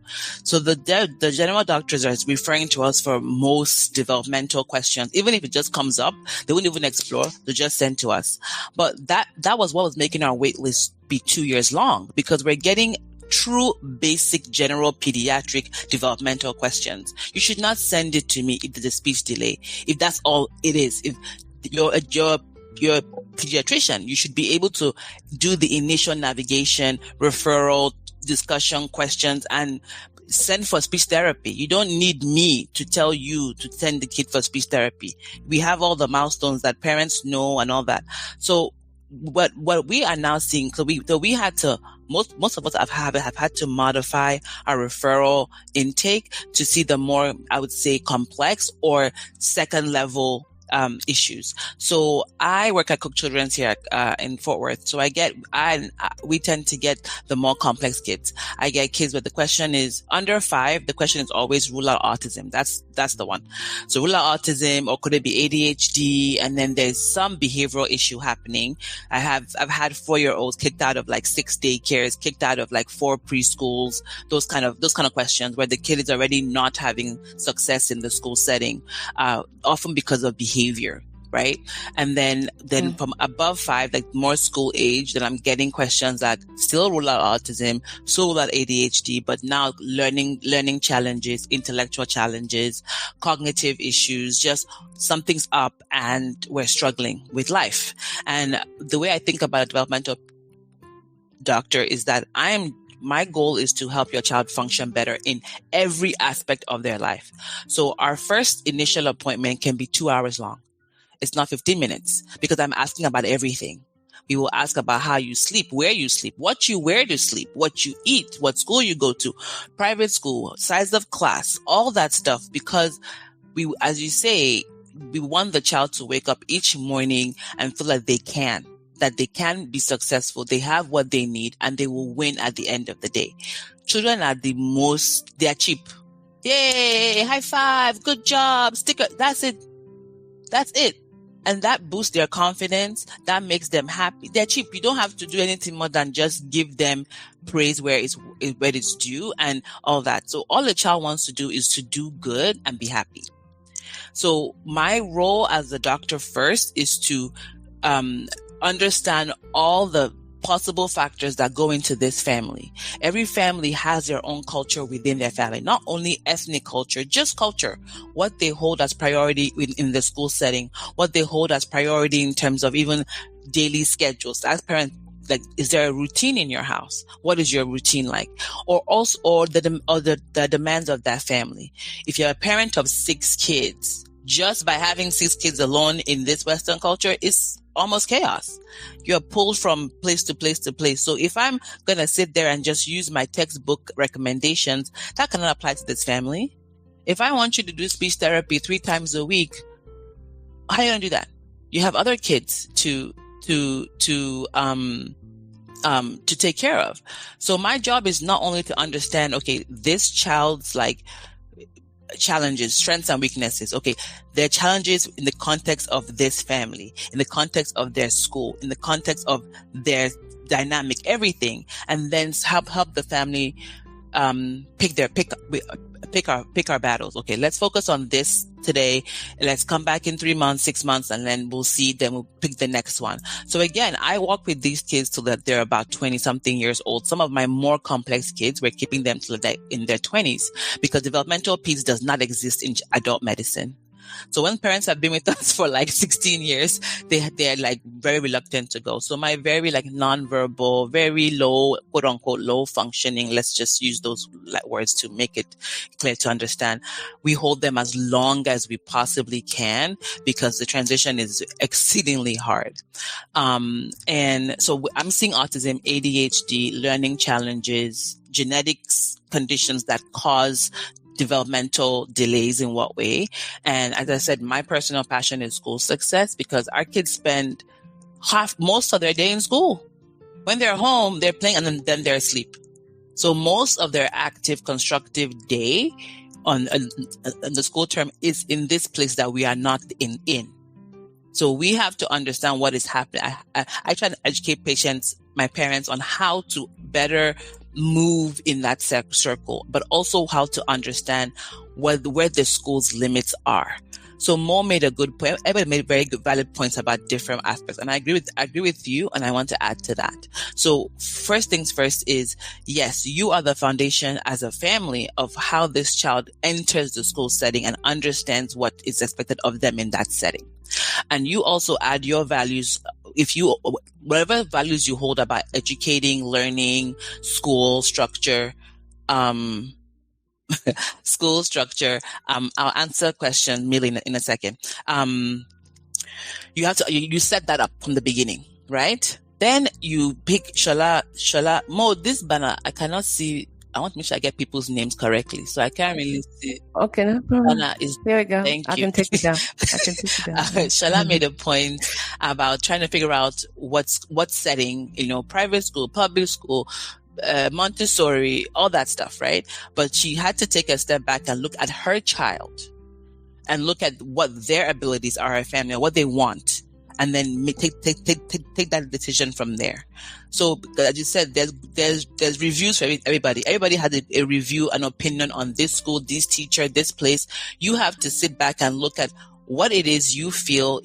So the general doctors are referring to us for most developmental questions. Even if it just comes up, they wouldn't even explore. They just send to us. But that was what was making our wait list be 2 years long, because we're getting true basic general pediatric developmental questions. You should not send it to me if there's a speech delay. If that's all it is, if you're a pediatrician, you should be able to do the initial navigation, referral, discussion, questions, and send for speech therapy. You don't need me to tell you to send the kid for speech therapy. We have all the milestones that parents know and all that. So what we are now seeing, so we had to, most of us have had to modify our referral intake to see the more, I would say, complex or second level issues. So I work at Cook Children's here in Fort Worth. So we tend to get the more complex kids. I get kids where the question is under 5. The question is always rule out autism. That's the one. So rule out autism, or could it be ADHD? And then there's some behavioral issue happening. I've had 4-year-olds kicked out of 6 daycares, kicked out of 4 preschools, those kind of questions where the kid is already not having success in the school setting, often because of behavior, right? And then from above 5, more school age, then I'm getting questions that still rule out autism, still rule out ADHD, but now learning challenges, intellectual challenges, cognitive issues, just something's up and we're struggling with life. And the way I think about a developmental doctor is that my goal is to help your child function better in every aspect of their life. So our first initial appointment can be 2 hours long. It's not 15 minutes because I'm asking about everything. We will ask about how you sleep, where you sleep, what you wear to sleep, what you eat, what school you go to, private school, size of class, all that stuff, because as you say, we want the child to wake up each morning and feel like they can be successful, they have what they need, and they will win at the end of the day. Children are they're cheap. Yay, high five, good job, sticker, that's it. And that boosts their confidence, that makes them happy. They're cheap. You don't have to do anything more than just give them praise where it's due and all that. So all a child wants to do is to do good and be happy. So my role as a doctor first is to understand all the possible factors that go into this family. Every family has their own culture within their family, not only ethnic culture, just culture, what they hold as priority in the school setting, what they hold as priority in terms of even daily schedules. As parents, is there a routine in your house? What is your routine like? Or the demands of that family. If you're a parent of 6 kids, just by having 6 kids alone in this Western culture is almost chaos. You're pulled from place to place to place. So if I'm going to sit there and just use my textbook recommendations, that cannot apply to this family. If I want you to do speech therapy 3 times a week, how are you going to do that? You have other kids to take care of. So my job is not only to understand, okay, this child's like challenges, strengths and weaknesses. Okay, their challenges in the context of this family, in the context of their school, in the context of their dynamic, everything, and then help the family pick our battles. Okay, let's focus on this today. Let's come back in 3 months, 6 months, and then we'll pick the next one. So again, I walk with these kids till that they're about 20 something years old. Some of my more complex kids, we're keeping them till they're in their 20s, because developmental peace does not exist in adult medicine. So when parents have been with us for like 16 years, they're like very reluctant to go. So my very like nonverbal, very low, quote unquote, low functioning, let's just use those like words to make it clear to understand. We hold them as long as we possibly can, because the transition is exceedingly hard. And so I'm seeing autism, ADHD, learning challenges, genetics conditions that cause developmental delays in what way. And as I said, my personal passion is school success, because our kids spend most of their day in school. When they're home, they're playing, and then they're asleep. So most of their active, constructive day on the school term is in this place that we are not in. So we have to understand what is happening. I try to educate my parents on how to better move in that circle, but also how to understand where the school's limits are. So Mo made a good point. Everybody made very good, valid points about different aspects, and I agree with you. And I want to add to that. So first things first is, yes, you are the foundation as a family of how this child enters the school setting and understands what is expected of them in that setting. And you also add your values. Whatever values you hold about educating, learning, school structure, I'll answer question Millie in a second. You set that up from the beginning, right? Then you pick Shala, Mo, this banner, I cannot see. I want to make sure I get people's names correctly, so I can't really see. Okay, no problem. There we go. Thank you. I can take it down. Shala made a point about trying to figure out what setting, private school, public school, Montessori, all that stuff, right? But she had to take a step back and look at her child and look at what their abilities are, her family, what they want, and then take that decision from there. So, as you said, there's reviews for everybody. Everybody has a review, an opinion on this school, this teacher, this place. You have to sit back and look at what it is you feel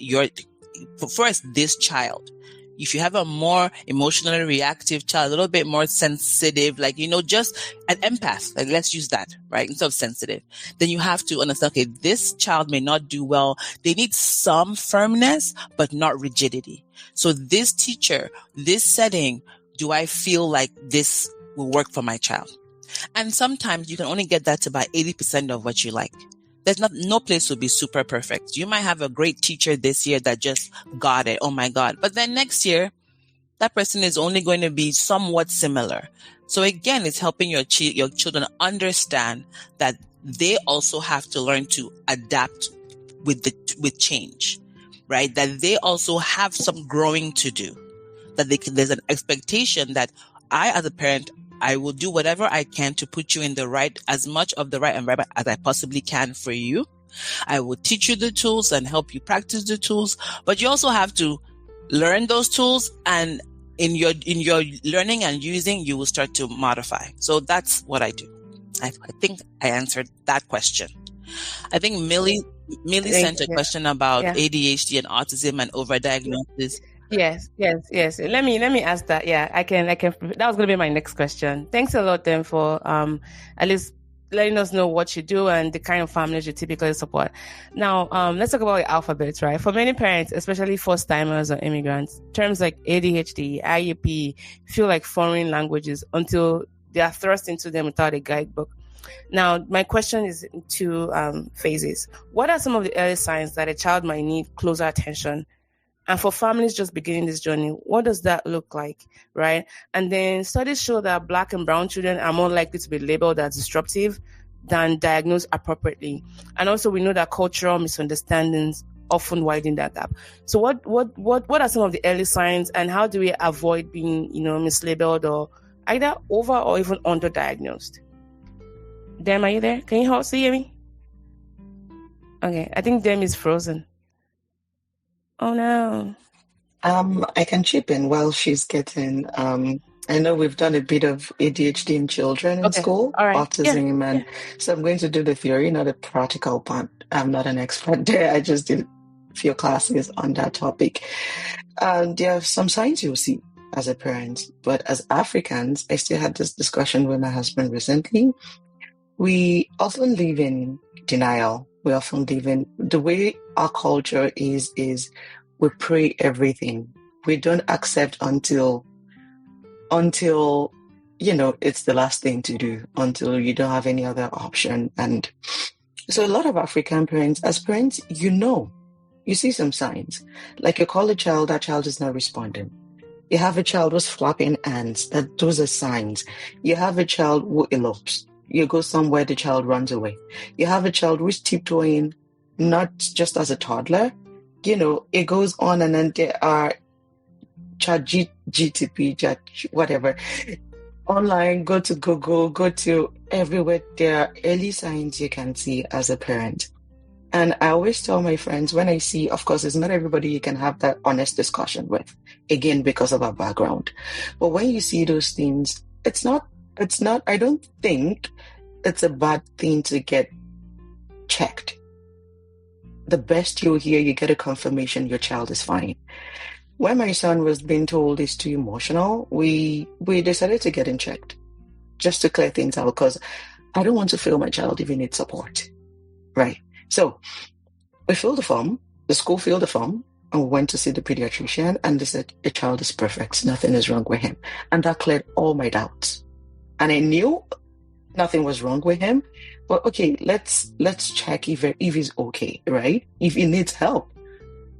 first, this child. If you have a more emotionally reactive child, a little bit more sensitive, just an empath, let's use that, right? Instead of sensitive, then you have to understand, okay, this child may not do well. They need some firmness, but not rigidity. So this teacher, this setting, do I feel like this will work for my child? And sometimes you can only get that to about 80% of what you like. There's no place will be super perfect. You might have a great teacher this year that just got it. Oh my God. But then next year, that person is only going to be somewhat similar. So again, it's helping your children understand that they also have to learn to adapt with change, right? That they also have some growing to do. That there's an expectation that I, as a parent, I will do whatever I can to put you in as much of the right environment as I possibly can for you. I will teach you the tools and help you practice the tools, but you also have to learn those tools, and in your learning and using, you will start to modify. So that's what I do. I think I answered that question. I think Millie sent a question about ADHD and autism and overdiagnosis. Yes. Let me ask that. Yeah, I can. That was going to be my next question. Thanks a lot, then, for at least letting us know what you do and the kind of families you typically support. Now, let's talk about the alphabet, right? For many parents, especially first-timers or immigrants, terms like ADHD, IEP feel like foreign languages until they are thrust into them without a guidebook. Now, my question is in two phases. What are some of the early signs that a child might need closer attention? And for families just beginning this journey, what does that look like, right? And then studies show that Black and brown children are more likely to be labeled as disruptive than diagnosed appropriately. And also we know that cultural misunderstandings often widen that gap. So what are some of the early signs, and how do we avoid being, mislabeled or either over or even underdiagnosed? Dem, are you there? Can you see me? Okay, I think Dem is frozen. Oh no. I can chip in while she's getting. I know we've done a bit of ADHD in children in school, all right. autism, and so I'm going to do the theory, not the practical part. I'm not an expert there. I just did a few classes on that topic. There are some signs you'll see as a parent, but as Africans, I still had this discussion with my husband recently. We often live in denial. We often live in the way our culture is we pray everything. We don't accept until it's the last thing to do, until you don't have any other option. And so a lot of African parents, as parents, you see some signs. Like you call a child, that child is not responding. You have a child who's flapping hands, those are signs. You have a child who elopes. You go somewhere, the child runs away. You have a child who's tiptoeing, not just as a toddler. It goes on, and then there are GTP, whatever. Online, go to Google, go to everywhere. There are early signs you can see as a parent. And I always tell my friends when I see, of course, it's not everybody you can have that honest discussion with, again, because of our background. But when you see those things, it's not, I don't think it's a bad thing to get checked. The best you'll hear, you get a confirmation your child is fine. When my son was being told he's too emotional, we decided to get him checked just to clear things out, because I don't want to feel my child even needs support, right? So we filled the form, the school filled the form, and we went to see the pediatrician, and they said, the child is perfect, nothing is wrong with him. And that cleared all my doubts. And I knew nothing was wrong with him, but okay, let's check if he's okay, right? If he needs help,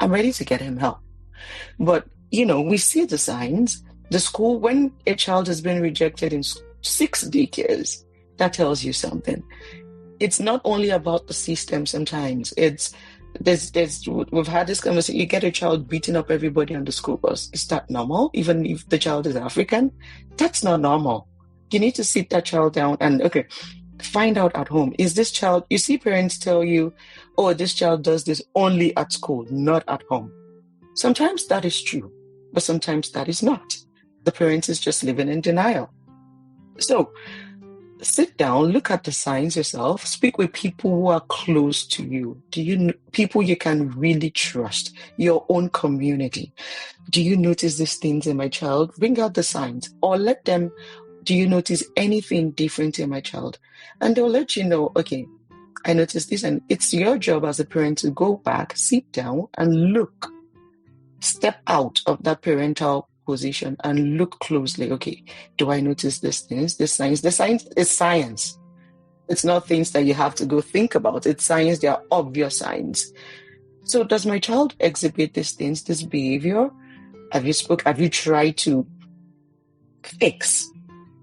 I'm ready to get him help. But, we see the signs. The school, when a child has been rejected in 6 daycares, that tells you something. It's not only about the system sometimes. We've had this conversation. You get a child beating up everybody on the school bus. Is that normal? Even if the child is African? That's not normal. You need to sit that child down and, find out at home. Is this child, you see parents tell you, oh, this child does this only at school, not at home. Sometimes that is true, but sometimes that is not. The parent is just living in denial. So sit down, look at the signs yourself, speak with people who are close to you. People you can really trust, your own community. Do you notice these things in my child? Bring out the signs, or let them, do you notice anything different in my child? And they'll let you know, okay, I noticed this. And it's your job as a parent to go back, sit down and look. Step out of that parental position and look closely. Okay, do I notice these things, the signs? The signs is science. It's not things that you have to go think about. It's science. They are obvious signs. So does my child exhibit these things, this behavior? Have you tried to fix?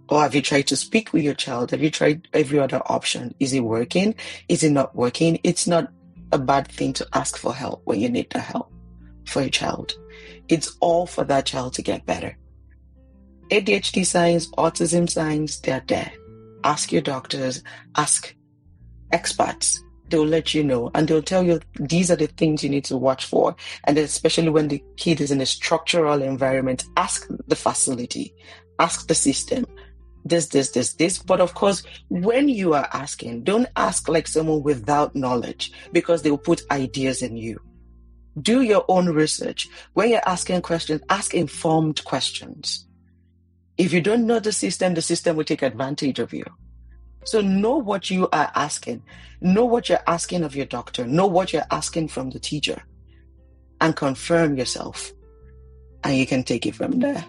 Or have you tried to speak with your child? Have you tried every other option? Is it working? Is it not working? It's not a bad thing to ask for help when you need the help for your child. It's all for that child to get better. ADHD signs, autism signs, they're there. Ask your doctors, ask experts. They'll let you know, and they'll tell you these are the things you need to watch for. And especially when the kid is in a structural environment, ask the facility, ask the system. This. But of course, when you are asking, don't ask like someone without knowledge, because they'll put ideas in you. Do your own research. When you're asking questions, ask informed questions. If you don't know the system will take advantage of you. So know what you are asking. Know what you're asking of your doctor. Know what you're asking from the teacher. And confirm yourself. And you can take it from there.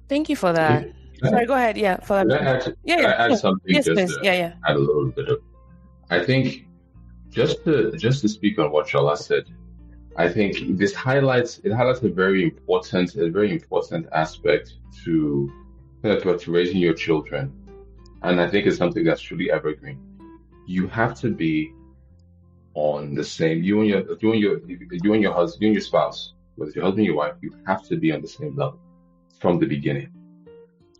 Thank you for that. Sorry, go ahead. Yeah. Can I add something? Yes, just please. Yeah. Add a little bit of. I think just to speak on what Shola said, I think this highlights a very important aspect to raising your children, and I think it's something that's truly evergreen. You have to be on the same, you and your husband, you and your spouse, whether it's your husband or your wife, you have to be on the same level from the beginning.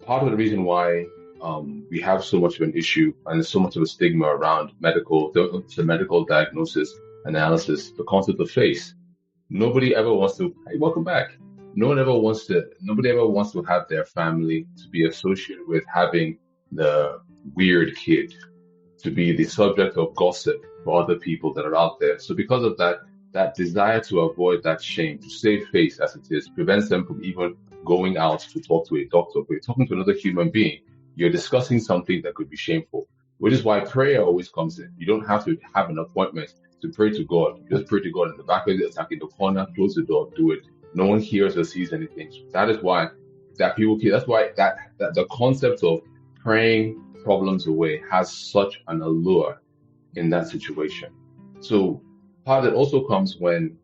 Part of the reason why we have so much of an issue and so much of a stigma around the medical diagnosis, analysis, the concept of face. Nobody ever wants to, hey, welcome back. Nobody ever wants to have their family to be associated with having the weird kid, to be the subject of gossip for other people that are out there. So because of that desire to avoid that shame, to save face as it is, prevents them from even going out to talk to a doctor. If you're talking to another human being, you're discussing something that could be shameful, which is why prayer always comes in. You don't have to have an appointment to pray to God. You just pray to God in the back of the attack, in the corner, close the door, do it. No one hears or sees anything. So that is why that the concept of praying problems away has such an allure in that situation. So part of it also comes when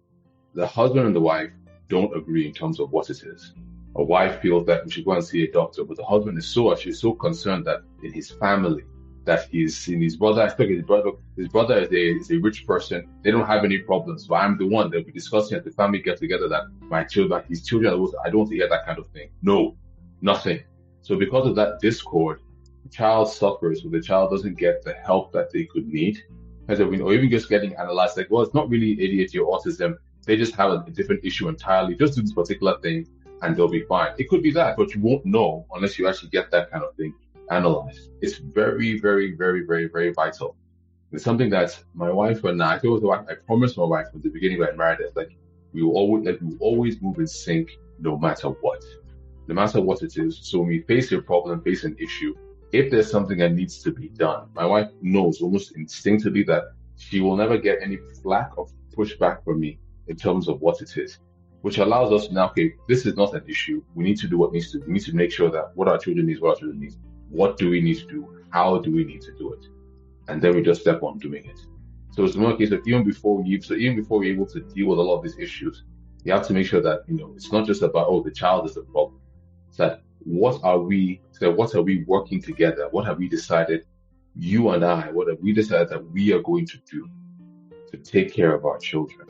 the husband and the wife don't agree in terms of what it is. A wife feels that we should go and see a doctor, but the husband is so concerned that in his family, that he's in his brother, his brother is a rich person. They don't have any problems. But I'm the one they'll be discussing at the family get together that his children, I don't want to hear that kind of thing. No, nothing. So because of that discord, the child suffers, or the child doesn't get the help that they could need. Or even just getting analyzed, like, well, it's not really ADHD or autism. They just have a different issue entirely. Just do this particular thing and they'll be fine. It could be that, but you won't know unless you actually get that kind of thing analyzed. It's very, very, very, very, very vital. It's something that my wife and I promised my wife from the beginning when I married her, like we will always move in sync no matter what it is. So when we face a problem, face an issue, if there's something that needs to be done, my wife knows almost instinctively that she will never get any flack or pushback from me in terms of what it is, which allows us now, okay, this is not an issue. We need to do what needs to. We need to make sure that what our children need. What do we need to do? How do we need to do it? And then we just step on doing it. So it's more a case of even before we're able to deal with a lot of these issues, you have to make sure that, it's not just about, the child is the problem. It's that what are we working together? What have we decided, you and I, what have we decided that we are going to do to take care of our children?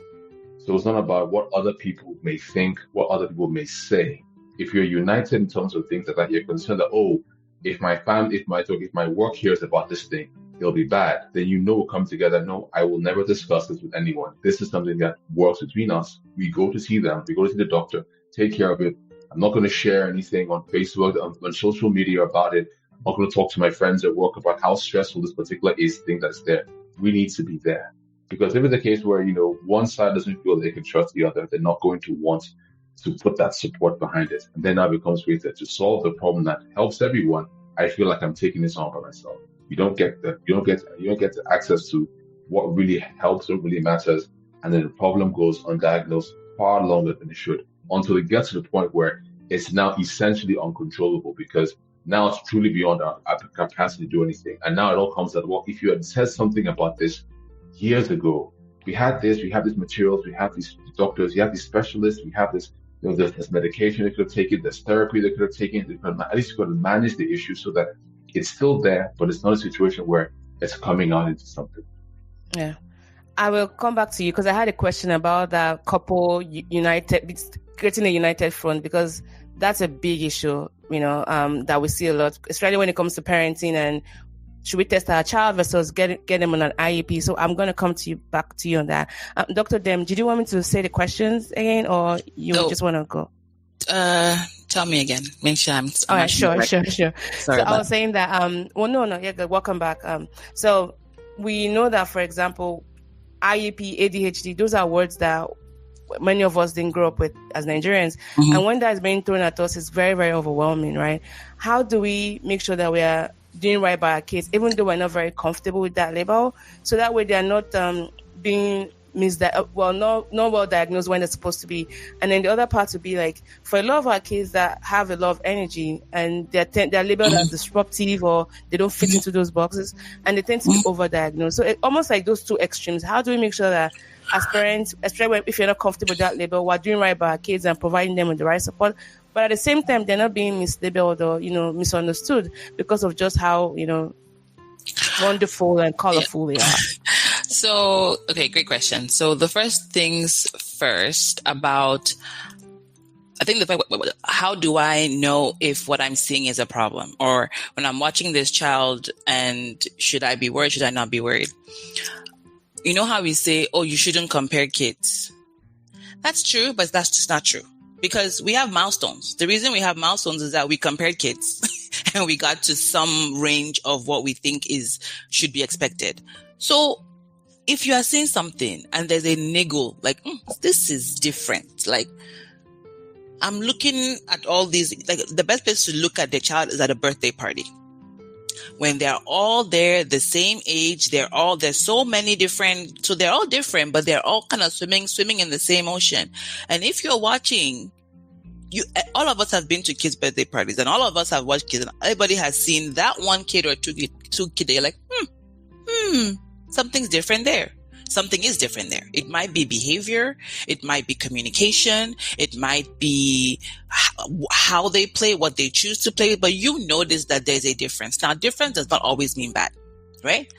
So it's not about what other people may think, what other people may say. If you're united in terms of things that you're concerned that, if my work hears about this thing, it'll be bad, then we'll come together. No, I will never discuss this with anyone. This is something that works between us. We go to see them. We go to see the doctor, take care of it. I'm not going to share anything on Facebook, on social media about it. I'm not going to talk to my friends at work about how stressful this particular thing that's there. We need to be there. Because if it's a case where, one side doesn't feel they can trust the other, they're not going to want to put that support behind it. And then now becomes ways to solve the problem that helps everyone. I feel like I'm taking this on by myself. You don't get the access to what really helps, what really matters. And then the problem goes undiagnosed far longer than it should, until it gets to the point where it's now essentially uncontrollable, because now it's truly beyond our capacity to do anything. And now it all comes that, well, if you had said something about this years ago, we have these materials, we have these doctors, we have these specialists, we have this, there's medication they could have taken, there's therapy they could have taken, at least you could have managed the issue so that it's still there, but it's not a situation where it's coming out into something. Yeah. I will come back to you because I had a question about the couple creating a united front, because that's a big issue, that we see a lot, especially when it comes to parenting and should we test our child versus get them on an IEP. So I'm going to come back to you on that. Dr. Dem, did you want me to say the questions again, or you just want to go? Tell me again. Make sure I'm. All right, sure. Sorry, so I was saying that. Welcome back. So we know that, for example, IEP, ADHD, those are words that many of us didn't grow up with as Nigerians. Mm-hmm. And when that is being thrown at us, it's very, very overwhelming, right? How do we make sure that we are doing right by our kids, even though we're not very comfortable with that label, so that way they are not being not well diagnosed when they're supposed to be? And then the other part would be like, for a lot of our kids that have a lot of energy and they're labeled as disruptive, or they don't fit into those boxes, and they tend to be overdiagnosed. So it's almost like those two extremes. How do we make sure that as parents, especially if you're not comfortable with that label, we're doing right by our kids and providing them with the right support, but at the same time, they're not being mislabeled or, misunderstood because of just how, wonderful and colorful they are? So, okay, great question. So the first things first about, I think how do I know if what I'm seeing is a problem? Or when I'm watching this child, and should I be worried? Should I not be worried? You know how we say, oh, you shouldn't compare kids. That's true, but that's just not true. Because we have milestones. The reason we have milestones is that we compared kids and we got to some range of what we think should be expected. So if you are seeing something and there's a niggle, like, this is different. Like, I'm looking at all these, like, the best place to look at the child is at a birthday party. When they're all there, the same age, there's so many different, so they're all different, but they're all kind of swimming in the same ocean. And if you're watching, all of us have been to kids' birthday parties, and all of us have watched kids, and everybody has seen that one kid or two kids. They're like, something's different there. Something is different there. It might be behavior. It might be communication. It might be how they play, what they choose to play. But you notice that there's a difference. Now, difference does not always mean bad, right?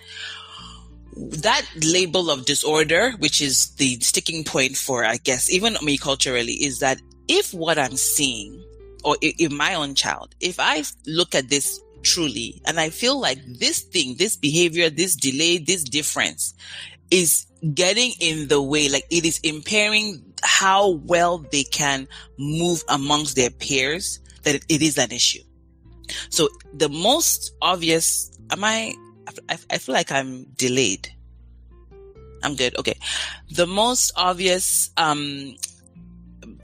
That label of disorder, which is the sticking point for, I guess, even me culturally, is that if what I'm seeing, or if my own child, if I look at this truly, and I feel like this thing, this behavior, this delay, this difference is getting in the way, like it is impairing how well they can move amongst their peers, that it is an issue. So the most obvious, I feel like I'm delayed. I'm good. Okay. The most obvious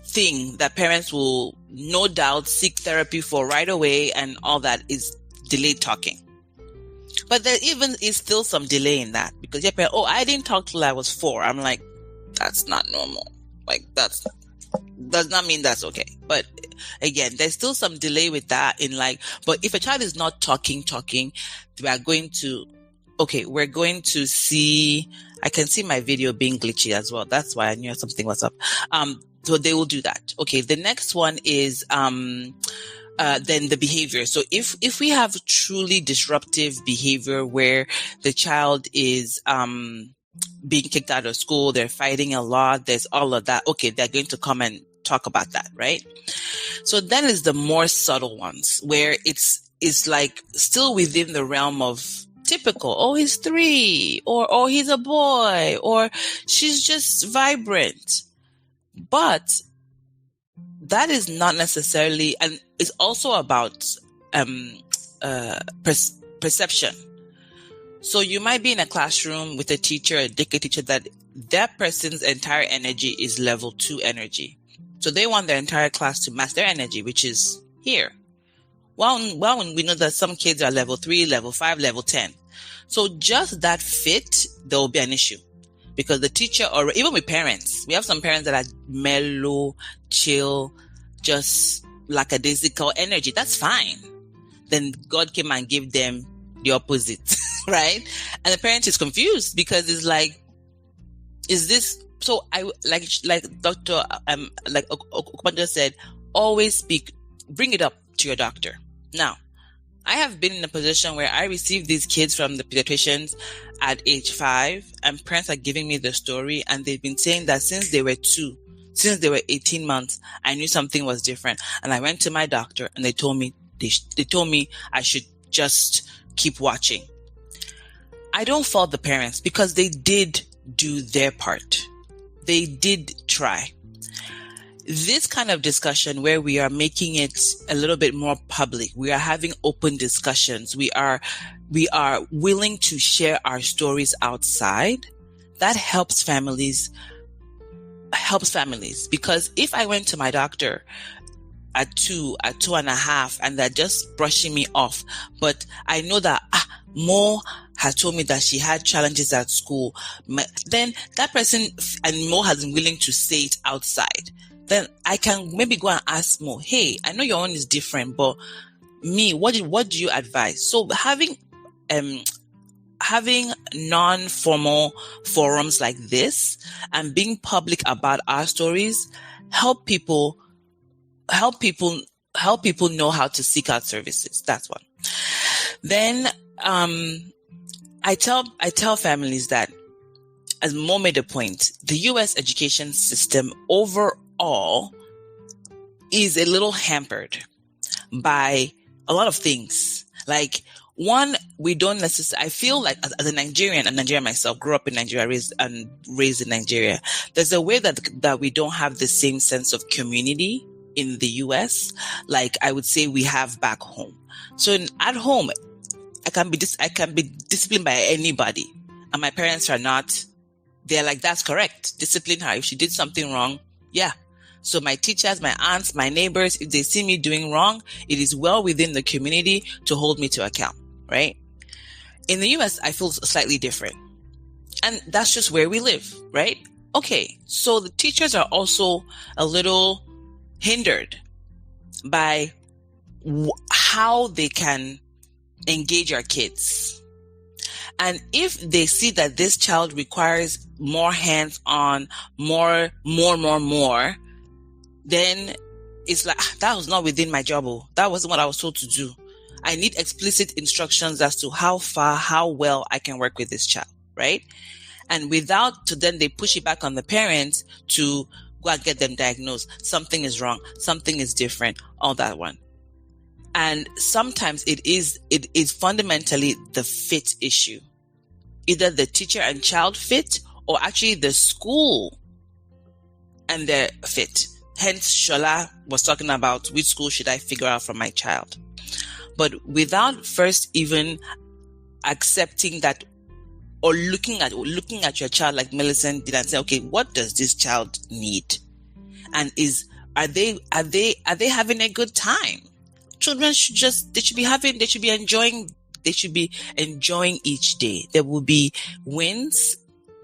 thing that parents will no doubt seek therapy for right away and all that is delayed talking. But there even is still some delay in that, because I didn't talk till I was 4. I'm like, that's not normal. Like, does not mean that's okay. But again, there's still some delay with that but if a child is not talking, we're going to see, I can see my video being glitchy as well. That's why I knew something was up. So they will do that. Okay. The next one is, then the behavior. So if we have truly disruptive behavior where the child is being kicked out of school, they're fighting a lot, there's all of that, okay, they're going to come and talk about that, right? So then is the more subtle ones where it's like still within the realm of typical, oh, he's 3, or oh, he's a boy, or she's just vibrant. But that is not necessarily, and it's also about perception. So you might be in a classroom with a teacher, a decode teacher, that person's entire energy is level 2 energy. So they want their entire class to match their energy, which is here. Well, we know that some kids are level 3, level 5, level 10. So just that fit, there will be an issue. Because the teacher, or even with parents, we have some parents that are mellow, chill, just lackadaisical energy. That's fine. Then God came and gave them the opposite, right? And the parent is confused because it's like, is this, so I, like Dr. Like Okupanjo said, always bring it up to your doctor. Now, I have been in a position where I received these kids from the pediatricians at age 5, and parents are giving me the story, and they've been saying that since they were 2, since they were 18 months, I knew something was different. And I went to my doctor and they told me, they told me I should just keep watching. I don't fault the parents because they did do their part. They did try. This kind of discussion where we are making it a little bit more public, we are having open discussions, we are willing to share our stories outside, that helps families. Because if I went to my doctor at 2, at 2.5, and they're just brushing me off, but I know that Mo has told me that she had challenges at school, then that person, and Mo has been willing to say it outside, then I can maybe go and ask Mo, hey, I know your own is different, but me, what do you advise? So having non-formal forums like this and being public about our stories help people know how to seek out services. That's one. Then I tell families that as Mo made a point, the U.S. education system overall is a little hampered by a lot of things. Like, one, we don't necessarily, I feel like as a Nigerian, and Nigerian myself, grew up in Nigeria, raised in Nigeria, there's a way that we don't have the same sense of community in the US, like I would say we have back home. So at home, I can be disciplined by anybody, and my parents are not. They're like, that's correct. Discipline her if she did something wrong. Yeah. So my teachers, my aunts, my neighbors, if they see me doing wrong, it is well within the community to hold me to account, right? In the US, I feel slightly different, and that's just where we live, right? Okay. So the teachers are also a little hindered by how they can engage our kids. And if they see that this child requires more hands-on, more, then it's like, that was not within my job. That wasn't what I was told to do. I need explicit instructions as to how well I can work with this child, right? And then they push it back on the parents to go and get them diagnosed. Something is wrong. Something is different. All that one. And sometimes it is fundamentally the fit issue. Either the teacher and child fit, or actually the school and their fit. Hence, Shola was talking about which school should I figure out for my child. But without first even accepting that, or looking at your child like Millicent did and say, okay, what does this child need? And are they having a good time? Children should be enjoying each day. There will be wins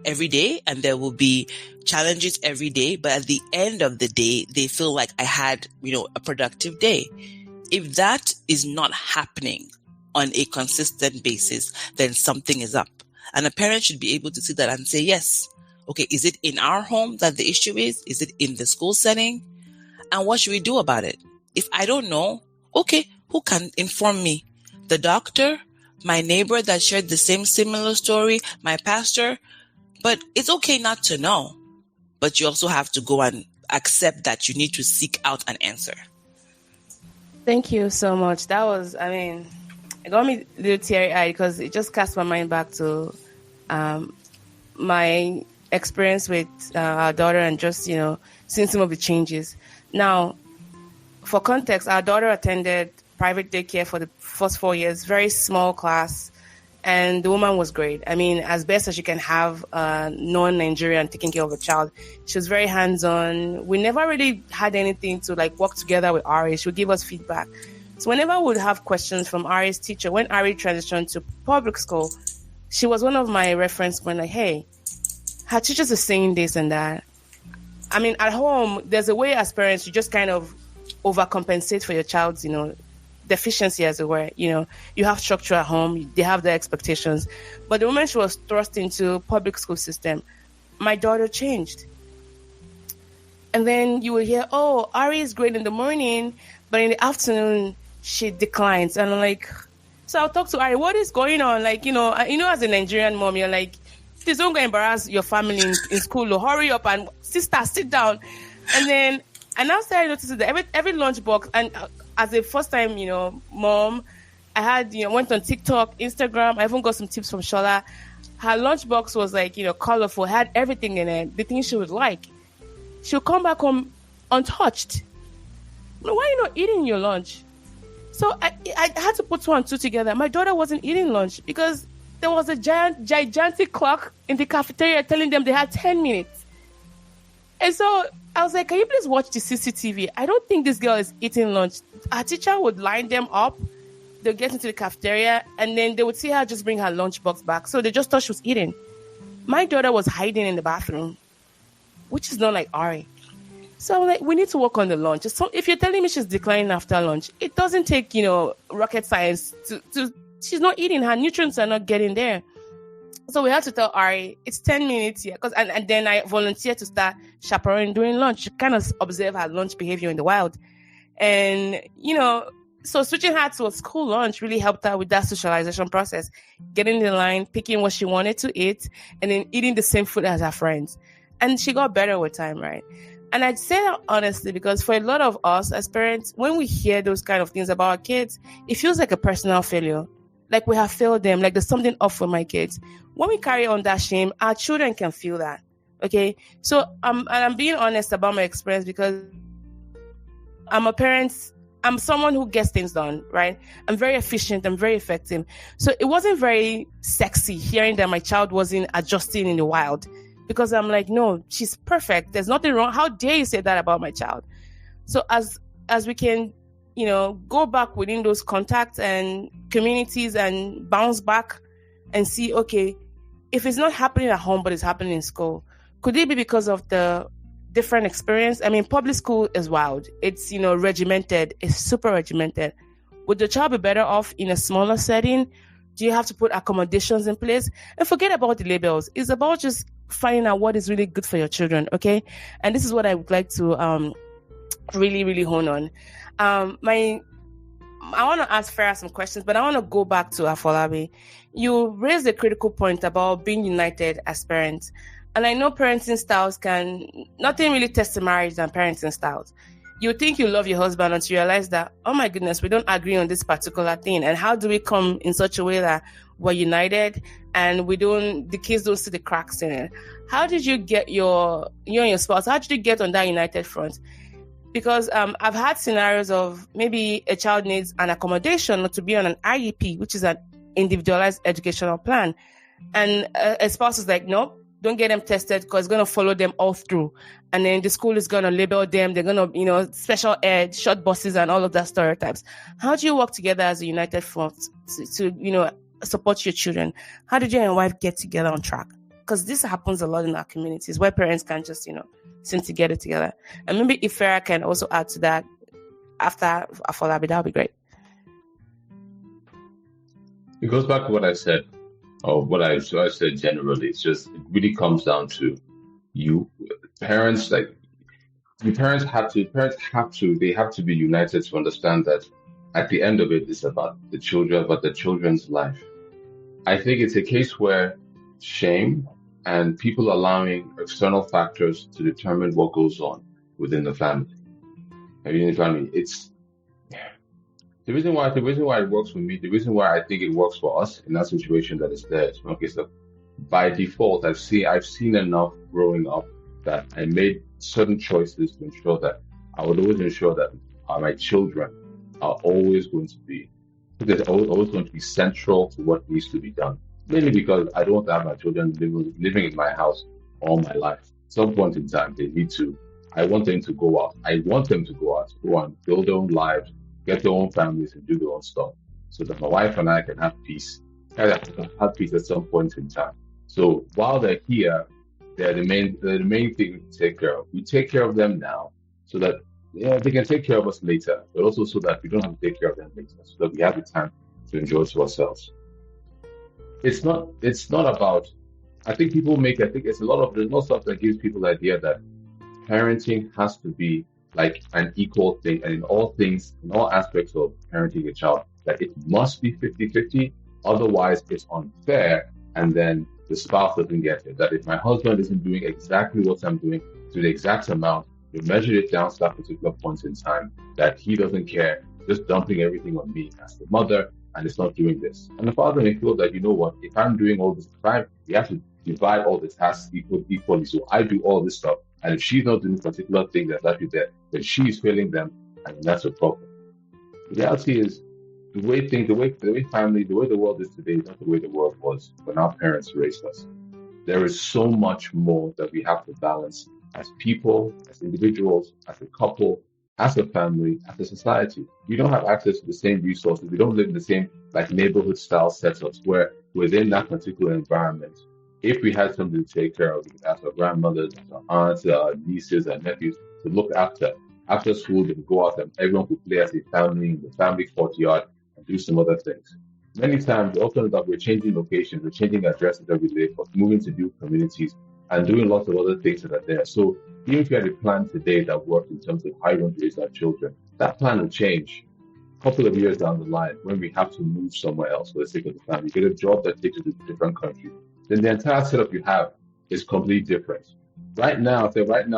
every day and there will be challenges every day. But at the end of the day, they feel like I had, a productive day. If that is not happening on a consistent basis, then something is up. And a parent should be able to see that and say, yes, okay, is it in our home that the issue is? Is it in the school setting? And what should we do about it? If I don't know, okay, who can inform me? The doctor, my neighbor that shared the similar story, my pastor. But it's okay not to know. But you also have to go and accept that you need to seek out an answer. Thank you so much. That was, it got me a little teary-eyed because it just cast my mind back to my experience with our daughter and just, seeing some of the changes. Now, for context, our daughter attended private daycare for the first 4 years, very small class, and the woman was great. As best as you can have a non-Nigerian taking care of a child. She was very hands-on. We never really had anything to work together with Ari. She would give us feedback. So whenever we would have questions from Ari's teacher, when Ari transitioned to public school, she was one of my reference when hey, her teachers are saying this and that. At home, there's a way as parents, you just kind of overcompensate for your child's, deficiency, as it were. You have structure at home, they have their expectations. But the moment she was thrust into public school system, my daughter changed. And then you will hear, oh, Ari is great in the morning, but in the afternoon, she declines. And I'm like, so I'll talk to Ari, what is going on? As a Nigerian mom, you're like, please don't go embarrass your family in school. Or hurry up and sister, sit down. And then I now started noticing that every lunchbox, and as a first time, mom, I had, went on TikTok, Instagram. I even got some tips from Shola. Her lunchbox was colorful, had everything in it, the things she would like. She'll come back home untouched. Why are you not eating your lunch? So I had to put 2 and 2 together. My daughter wasn't eating lunch because there was a gigantic clock in the cafeteria telling them they had 10 minutes. And so I was like, can you please watch the CCTV? I don't think this girl is eating lunch. Our teacher would line them up. They'll get into the cafeteria and then they would see her just bring her lunchbox back. So they just thought she was eating. My daughter was hiding in the bathroom, which is not like Ari. So I'm like, we need to work on the lunch. So if you're telling me she's declining after lunch, it doesn't take, rocket science to she's not eating. Her nutrients are not getting there. So we had to tell Ari, it's 10 minutes here. And then I volunteered to start chaperoning during lunch, to kind of observe her lunch behavior in the wild. And, So switching her to a school lunch really helped her with that socialization process, getting in line, picking what she wanted to eat, and then eating the same food as her friends. And she got better with time, right? And I'd say that honestly, because for a lot of us as parents, when we hear those kind of things about our kids, it feels like a personal failure. Like we have failed them, like there's something off with my kids. When we carry on that shame, our children can feel that. Okay. So and I'm being honest about my experience because I'm a parent. I'm someone who gets things done, right? I'm very efficient. I'm very effective. So it wasn't very sexy hearing that my child wasn't adjusting in the wild, because I'm like, no, she's perfect. There's nothing wrong. How dare you say that about my child? So as we can, go back within those contacts and communities and bounce back and see, okay, if it's not happening at home, but it's happening in school, could it be because of the different experience? I mean, public school is wild. It's, regimented. It's super regimented. Would the child be better off in a smaller setting? Do you have to put accommodations in place? And forget about the labels. It's about just finding out what is really good for your children, okay? And this is what I would like to really, really hone on. I want to ask Farah some questions, but I want to go back to Afolabi. You raised a critical point about being united as parents. And I know parenting styles nothing really tests the marriage than parenting styles. You think you love your husband until you realize that, oh my goodness, we don't agree on this particular thing. And how do we come in such a way that we're united and the kids don't see the cracks in it? How did you get you and your spouse, how did you get on that united front? Because I've had scenarios of maybe a child needs an accommodation to be on an IEP, which is an individualized educational plan. And a spouse is like, nope, don't get them tested because it's going to follow them all through. And then the school is going to label them. They're going to, special ed, short buses and all of that stereotypes. How do you work together as a united front to support your children? How did you and your wife get together on track? Because this happens a lot in our communities where parents can just, seem to get it together. And maybe if Farah can also add to that after Afolabi, that would be great. It goes back to what I said, or what I said generally. It's just, it really comes down to you, parents. Like, parents have to be united to understand that at the end of it, it's about the children, about the children's life. I think it's a case where shame and people allowing external factors to determine what goes on within the family. It's the reason why it works for me, the reason why I think it works for us in that situation that is there. Okay, so by default, I've seen enough growing up that I made certain choices to ensure that I would always ensure that my children are always going to be central to what needs to be done. Mainly because I don't want to have my children living in my house all my life. At some point in time, I want them to go out. I want them to go out, go and build their own lives, get their own families, and do their own stuff, so that my wife and I can have peace. Have peace at some point in time. So while they're here, they're the main thing to take care of. We take care of them now, so that they can take care of us later, but also so that we don't have to take care of them later, so that we have the time to enjoy to ourselves. It's not about, I think it's there's no stuff that gives people the idea that parenting has to be like an equal thing, and in all aspects of parenting a child, that it must be 50-50, otherwise it's unfair, and then the spouse doesn't get it. That if my husband isn't doing exactly what I'm doing to the exact amount, we measure it down to that particular point in time, that he doesn't care, just dumping everything on me as the mother, and it's not doing this. And the father may feel that, if I'm doing all this time, we have to divide all the tasks equally. So I do all this stuff, and if she's not doing a particular thing that's actually there, then she's failing them, and that's a problem. The reality is, the way the world is today is not the way the world was when our parents raised us. There is so much more that we have to balance as people, as individuals, as a couple, as a family, as a society. We don't have access to the same resources. We don't live in the same neighborhood style setups where within that particular environment, if we had something to take care of, we could ask our grandmothers, our aunts, our nieces, our nephews to look after. After school, they could go out and everyone could play as a family in the family courtyard and do some other things. Many times, we also end up, we're changing locations, we're changing addresses every day, for moving to new communities and doing lots of other things that are there. So even if you had a plan today that worked in terms of how you want to raise our children, that plan will change. couple of years down the line, when we have to move somewhere else for the sake of the family, get a job that takes you to a different country, then the entire setup you have is completely different. Right now,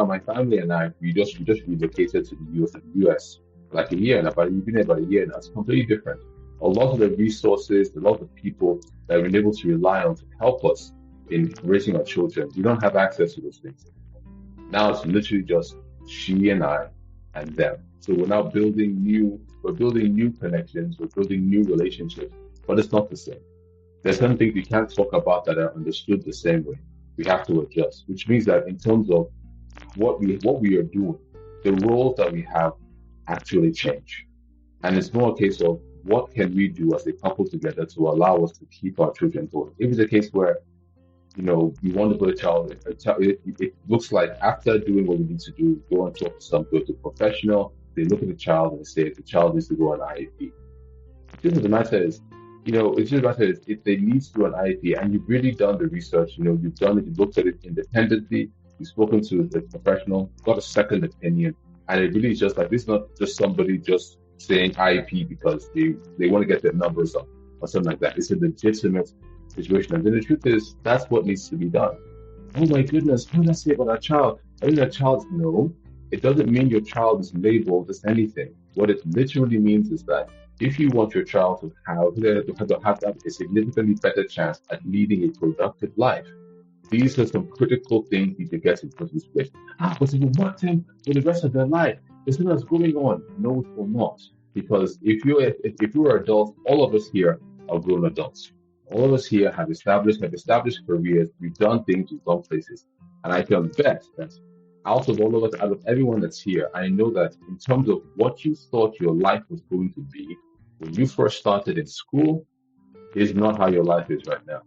my family and I, we just relocated to the US like a year, and we've been there about a year now. It's completely different. A lot of the resources, a lot of people that we've been able to rely on to help us in raising our children, we don't have access to those things. Now it's literally just she and I and them. So we're now building new connections, we're building new relationships, but it's not the same. There's some things we can't talk about that are understood the same way. We have to adjust, which means that in terms of what we are doing, the roles that we have actually change. And it's more a case of what can we do as a couple together to allow us to keep our children going. If it's a case where, we want to put a child, it looks like after doing what we need to do, go and talk to go to a professional, they look at the child and say the child needs to go on IEP. The matter is, if they need to do an IEP and you've really done the research, you've done it, you've looked at it independently, you've spoken to the professional, got a second opinion, and it really is just like, this is not just somebody just saying IEP because they want to get their numbers up or something like that. It's a legitimate situation. And then the truth is, that's what needs to be done. Oh my goodness, what did I say about our child? No, it doesn't mean your child is labeled as anything. What it literally means is that if you want your child to have a significantly better chance at leading a productive life, these are some critical things you need to get into this place. But if you want them for the rest of their life, isn't what's going on? No, it will not. Because if you're adults, all of us here are grown adults. All of us here have established careers. We've done things, we've gone places. And I can bet that out of everyone that's here, I know that in terms of what you thought your life was going to be when you first started in school is not how your life is right now.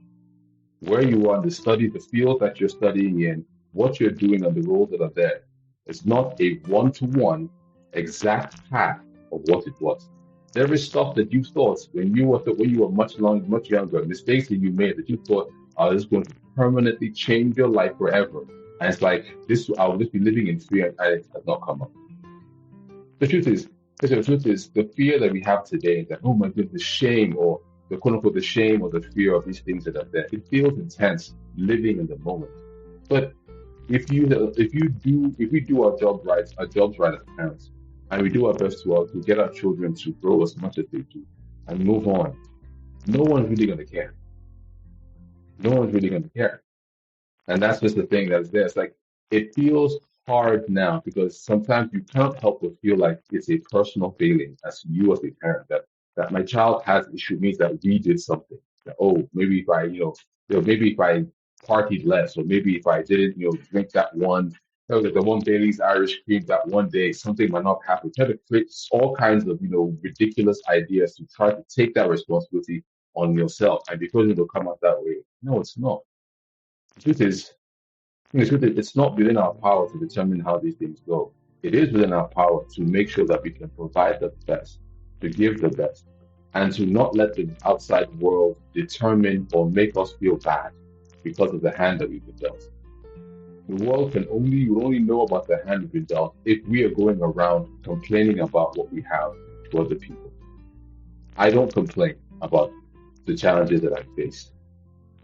Where you are in the field that you're studying in, what you're doing and the roles that are there, it's not a one-to-one exact path of what it was. There is stuff that you thought when you were much younger, mistakes that you made that you thought are just going to permanently change your life forever. And it's like, I'll just be living in fear, and it has not come up. The truth is, the fear that we have today, that, oh my goodness, the shame, or the quote unquote, the shame or the fear of these things that are there, it feels intense living in the moment. But if we do our jobs right as parents, and we do our best to get our children to grow as much as they do and move on, no one's really going to care. No one's really going to care. And that's just the thing that's there. It's like, it feels hard now because sometimes you can't help but feel like it's a personal failing as you as a parent, that my child has issue means that we did something. That, maybe if I partied less, or maybe if I didn't, drink that one, the one Bailey's Irish cream that one day, something might not happen. Try to create all kinds of, ridiculous ideas to try to take that responsibility on yourself. And because it'll come out that way. No, it's not. The truth is, it's not within our power to determine how these things go. It is within our power to make sure that we can provide the best, to give the best, and to not let the outside world determine or make us feel bad because of the hand that we've been dealt. The world will only know about the hand we've been dealt if we are going around complaining about what we have to other people. I don't complain about the challenges that I face.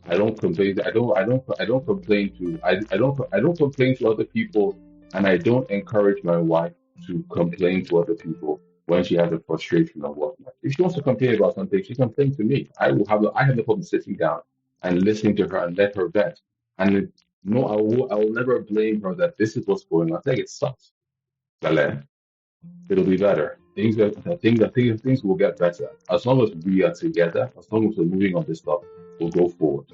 I don't complain. I don't complain to other people, and I don't encourage my wife to complain to other people when she has a frustration or whatnot. If she wants to complain about something, she can complain to me. I have no problem sitting down and listening to her and let her vent. And no, I will never blame her that this is what's going on. I think it sucks. It'll be better. Things will get better. As long as we are together, as long as we're moving on this stuff, we'll go forward.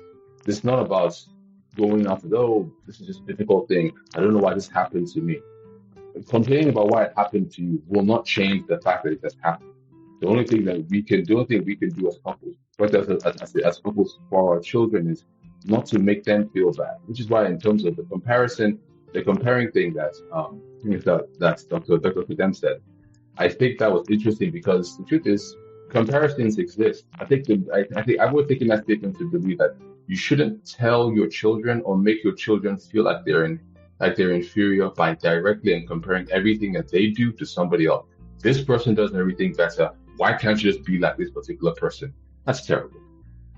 It's not about going after, this is just a difficult thing. I don't know why this happened to me. Complaining about why it happened to you will not change the fact that it has happened. The only thing we can do as couples, but as couples for our children, is not to make them feel bad. Which is why, in terms of the comparing thing that Dr. Kadem said, I think that was interesting because the truth is, comparisons exist. I think I've always taken that statement to believe that you shouldn't tell your children or make your children feel like they're inferior by directly and comparing everything that they do to somebody else. This person does everything better. why can't you just be like this particular person? That's terrible.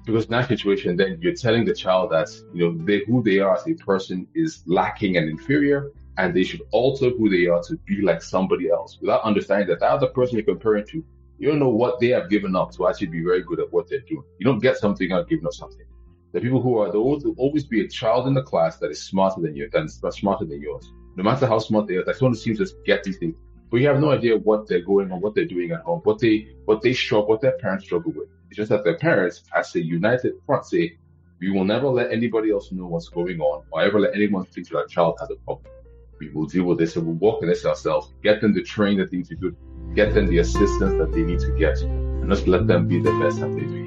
Because in that situation, then you're telling the child that, who they are as a person is lacking and inferior, and they should alter who they are to be like somebody else, without understanding that other person you're comparing to, you don't know what they have given up to actually be very good at what they're doing. You don't get something out of giving up something. The people who are, there will always be a child in the class that is smarter than you, smarter than yours. No matter how smart they are, that someone seems to just get these things. But you have no idea what they're going on, what they're doing at home, what their parents struggle with. It's just that their parents, as a united front, say, we will never let anybody else know what's going on, or ever let anyone think that our child has a problem. We will deal with this, and we'll work on this ourselves, get them the training that they need to do, get them the assistance that they need to get, and just let them be the best that they be.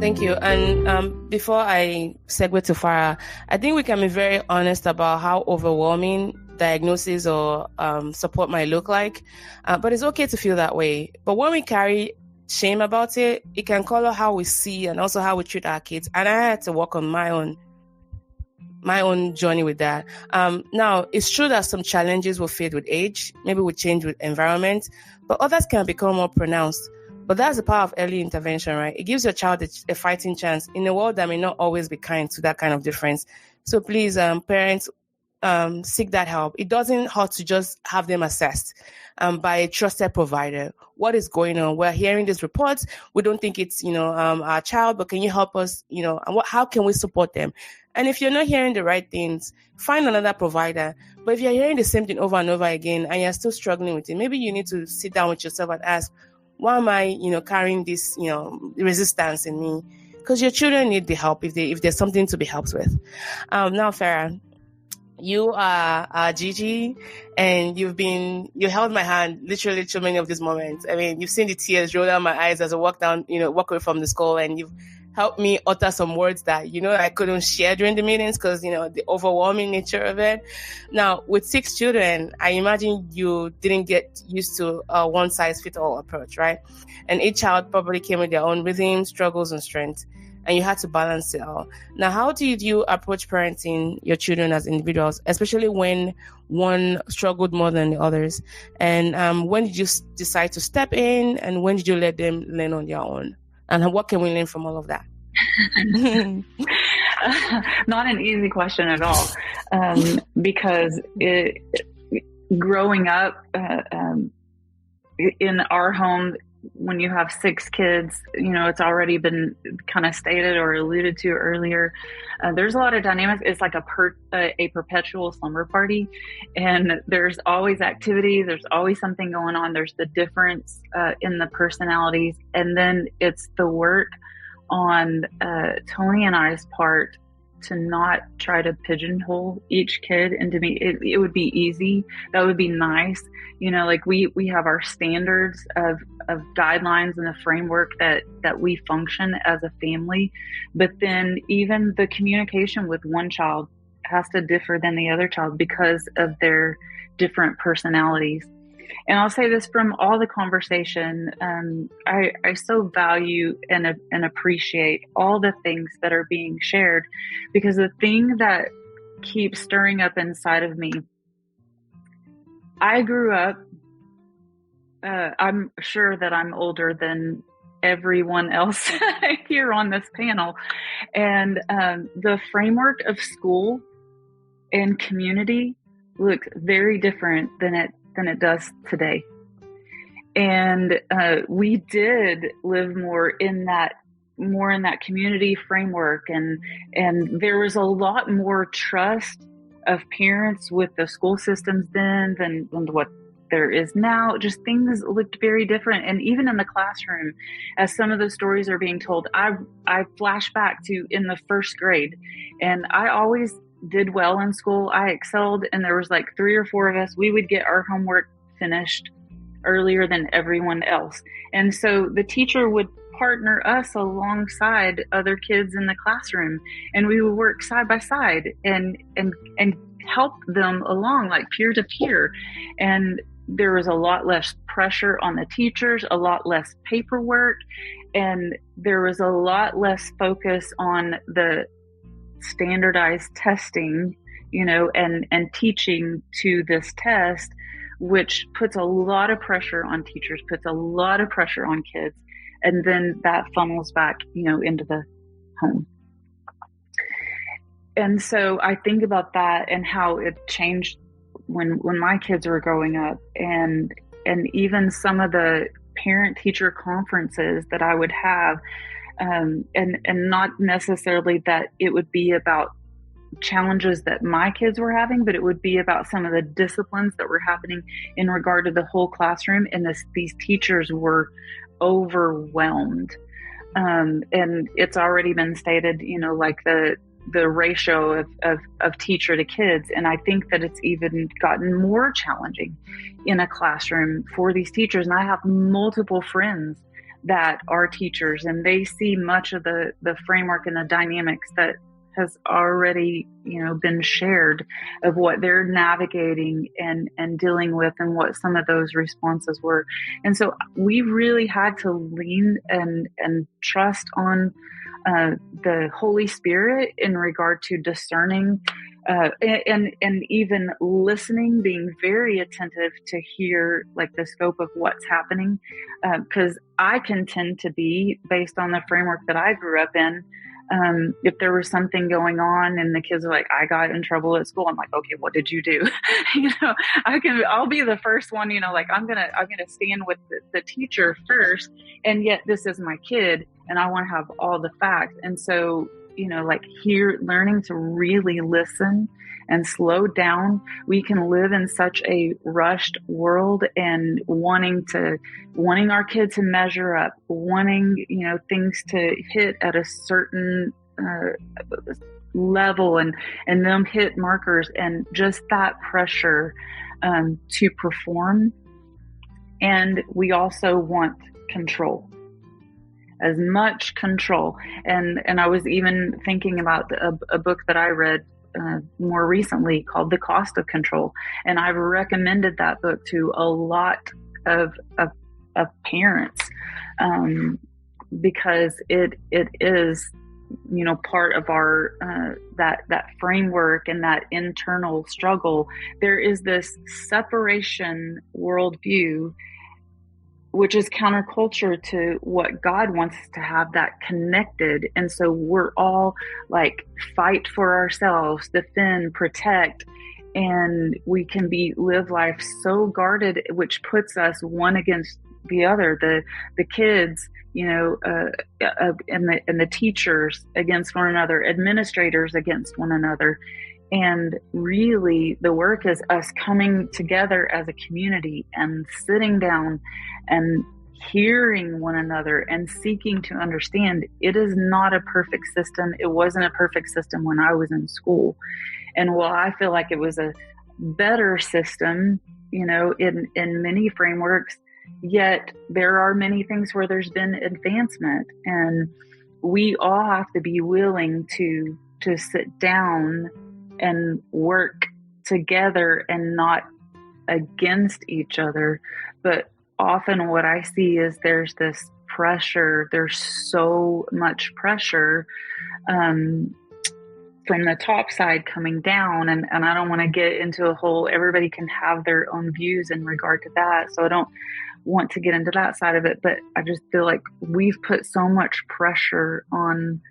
Thank you. And before I segue to Farah, I think we can be very honest about how overwhelming diagnosis or support might look like. But it's okay to feel that way. But when we carry shame about it, it can color how we see and also how we treat our kids. And I had to work on my own journey with that. Now, it's true that some challenges will fade with age, maybe will change with environment, but others can become more pronounced. But that's the power of early intervention, right? It gives your child a fighting chance in a world that may not always be kind to that kind of difference. So please, parents, seek that help. It doesn't hurt to just have them assessed by a trusted provider. What is going on? We're hearing these reports. We don't think it's, our child, but can you help us, and how can we support them? And if you're not hearing the right things, find another provider. But if you're hearing the same thing over and over again and you're still struggling with it, maybe you need to sit down with yourself and ask, why am I, carrying this, resistance in me? Because your children need the help if there's something to be helped with. Now, Farah, you are Gigi, and you held my hand literally through many of these moments. I mean, you've seen the tears roll down my eyes as I walk away from the school, and you've helped me utter some words that, I couldn't share during the meetings because, the overwhelming nature of it. Now, with 6 children, I imagine you didn't get used to a one-size-fits-all approach, right? And each child probably came with their own rhythms, struggles, and strengths, and you had to balance it all. Now, how did you approach parenting your children as individuals, especially when one struggled more than the others? And when did you decide to step in, and when did you let them learn on their own? And what can we learn from all of that? Not an easy question at all, because growing up in our home, when you have 6 kids, it's already been kind of stated or alluded to earlier. There's a lot of dynamics. It's like a perpetual slumber party, and there's always activity. There's always something going on. There's the difference in the personalities, and then it's the work on Tony and I's part to not try to pigeonhole each kid into me. It would be easy. That would be nice. Like we have our standards of guidelines and the framework that we function as a family. But then even the communication with one child has to differ than the other child because of their different personalities. And I'll say this from all the conversation, I so value and appreciate all the things that are being shared, because the thing that keeps stirring up inside of me, I grew up, I'm sure that I'm older than everyone else here on this panel, and the framework of school and community looks very different than it does today. And we did live more in that community framework, and there was a lot more trust of parents with the school systems then than what there is now. Just things looked very different. And even in the classroom, as some of the stories are being told, I flash back to in the 1st grade, and I always did well in school. I excelled, and there was like 3 or 4 of us. We would get our homework finished earlier than everyone else. And so the teacher would partner us alongside other kids in the classroom, and we would work side by side and help them along, like peer to peer. And there was a lot less pressure on the teachers, a lot less paperwork. And there was a lot less focus on the standardized testing, and teaching to this test, which puts a lot of pressure on teachers, puts a lot of pressure on kids. And then that funnels back, into the home. And so I think about that and how it changed when my kids were growing up, and even some of the parent teacher conferences that I would have, and not necessarily that it would be about challenges that my kids were having, but it would be about some of the disciplines that were happening in regard to the whole classroom. And these teachers were overwhelmed. And it's already been stated, like the ratio of teacher to kids. And I think that it's even gotten more challenging in a classroom for these teachers. And I have multiple friends that are teachers, and they see much of the framework and the dynamics that has already, been shared of what they're navigating and dealing with, and what some of those responses were. And so we really had to lean and trust on the Holy Spirit in regard to discerning and even listening, being very attentive to hear like the scope of what's happening. Because I can tend to be, based on the framework that I grew up in, if there was something going on and the kids are like, I got in trouble at school, I'm like, okay, what did you do? I'll be the first one, like I'm going to stand with the teacher first. And yet this is my kid and I want to have all the facts. And so, learning to really listen and slow down. We can live in such a rushed world and wanting our kids to measure up, wanting, things to hit at a certain level and them hit markers, and just that pressure to perform. And we also want control. As much control. And I was even thinking about a book that I read more recently called The Cost of Control. And I've recommended that book to a lot of parents because it is, part of our that framework and that internal struggle. There is this separation worldview, which is counterculture to what God wants us to have, that connected. And so we're all like fight for ourselves, defend, protect, and we can live life so guarded, which puts us one against the other, the kids, and the teachers against one another, administrators against one another. And really the work is us coming together as a community and sitting down and hearing one another and seeking to understand. It is not a perfect system. It wasn't a perfect system when I was in school. And while I feel like it was a better system, in many frameworks, yet there are many things where there's been advancement. And we all have to be willing to sit down and work together and not against each other. But often what I see is there's this pressure, there's so much pressure from the top side coming down. And I don't want to get into a whole, everybody can have their own views in regard to that. So I don't want to get into that side of it, but I just feel like we've put so much pressure on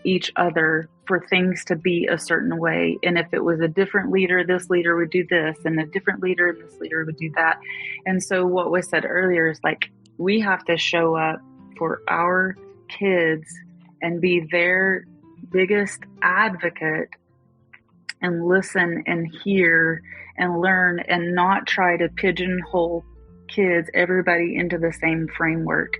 each other for things to be a certain way. And if it was a different leader, this leader would do this, and a different leader, this leader would do that. And so what was said earlier is like, we have to show up for our kids and be their biggest advocate and listen and hear and learn, and not try to pigeonhole kids, everybody into the same framework.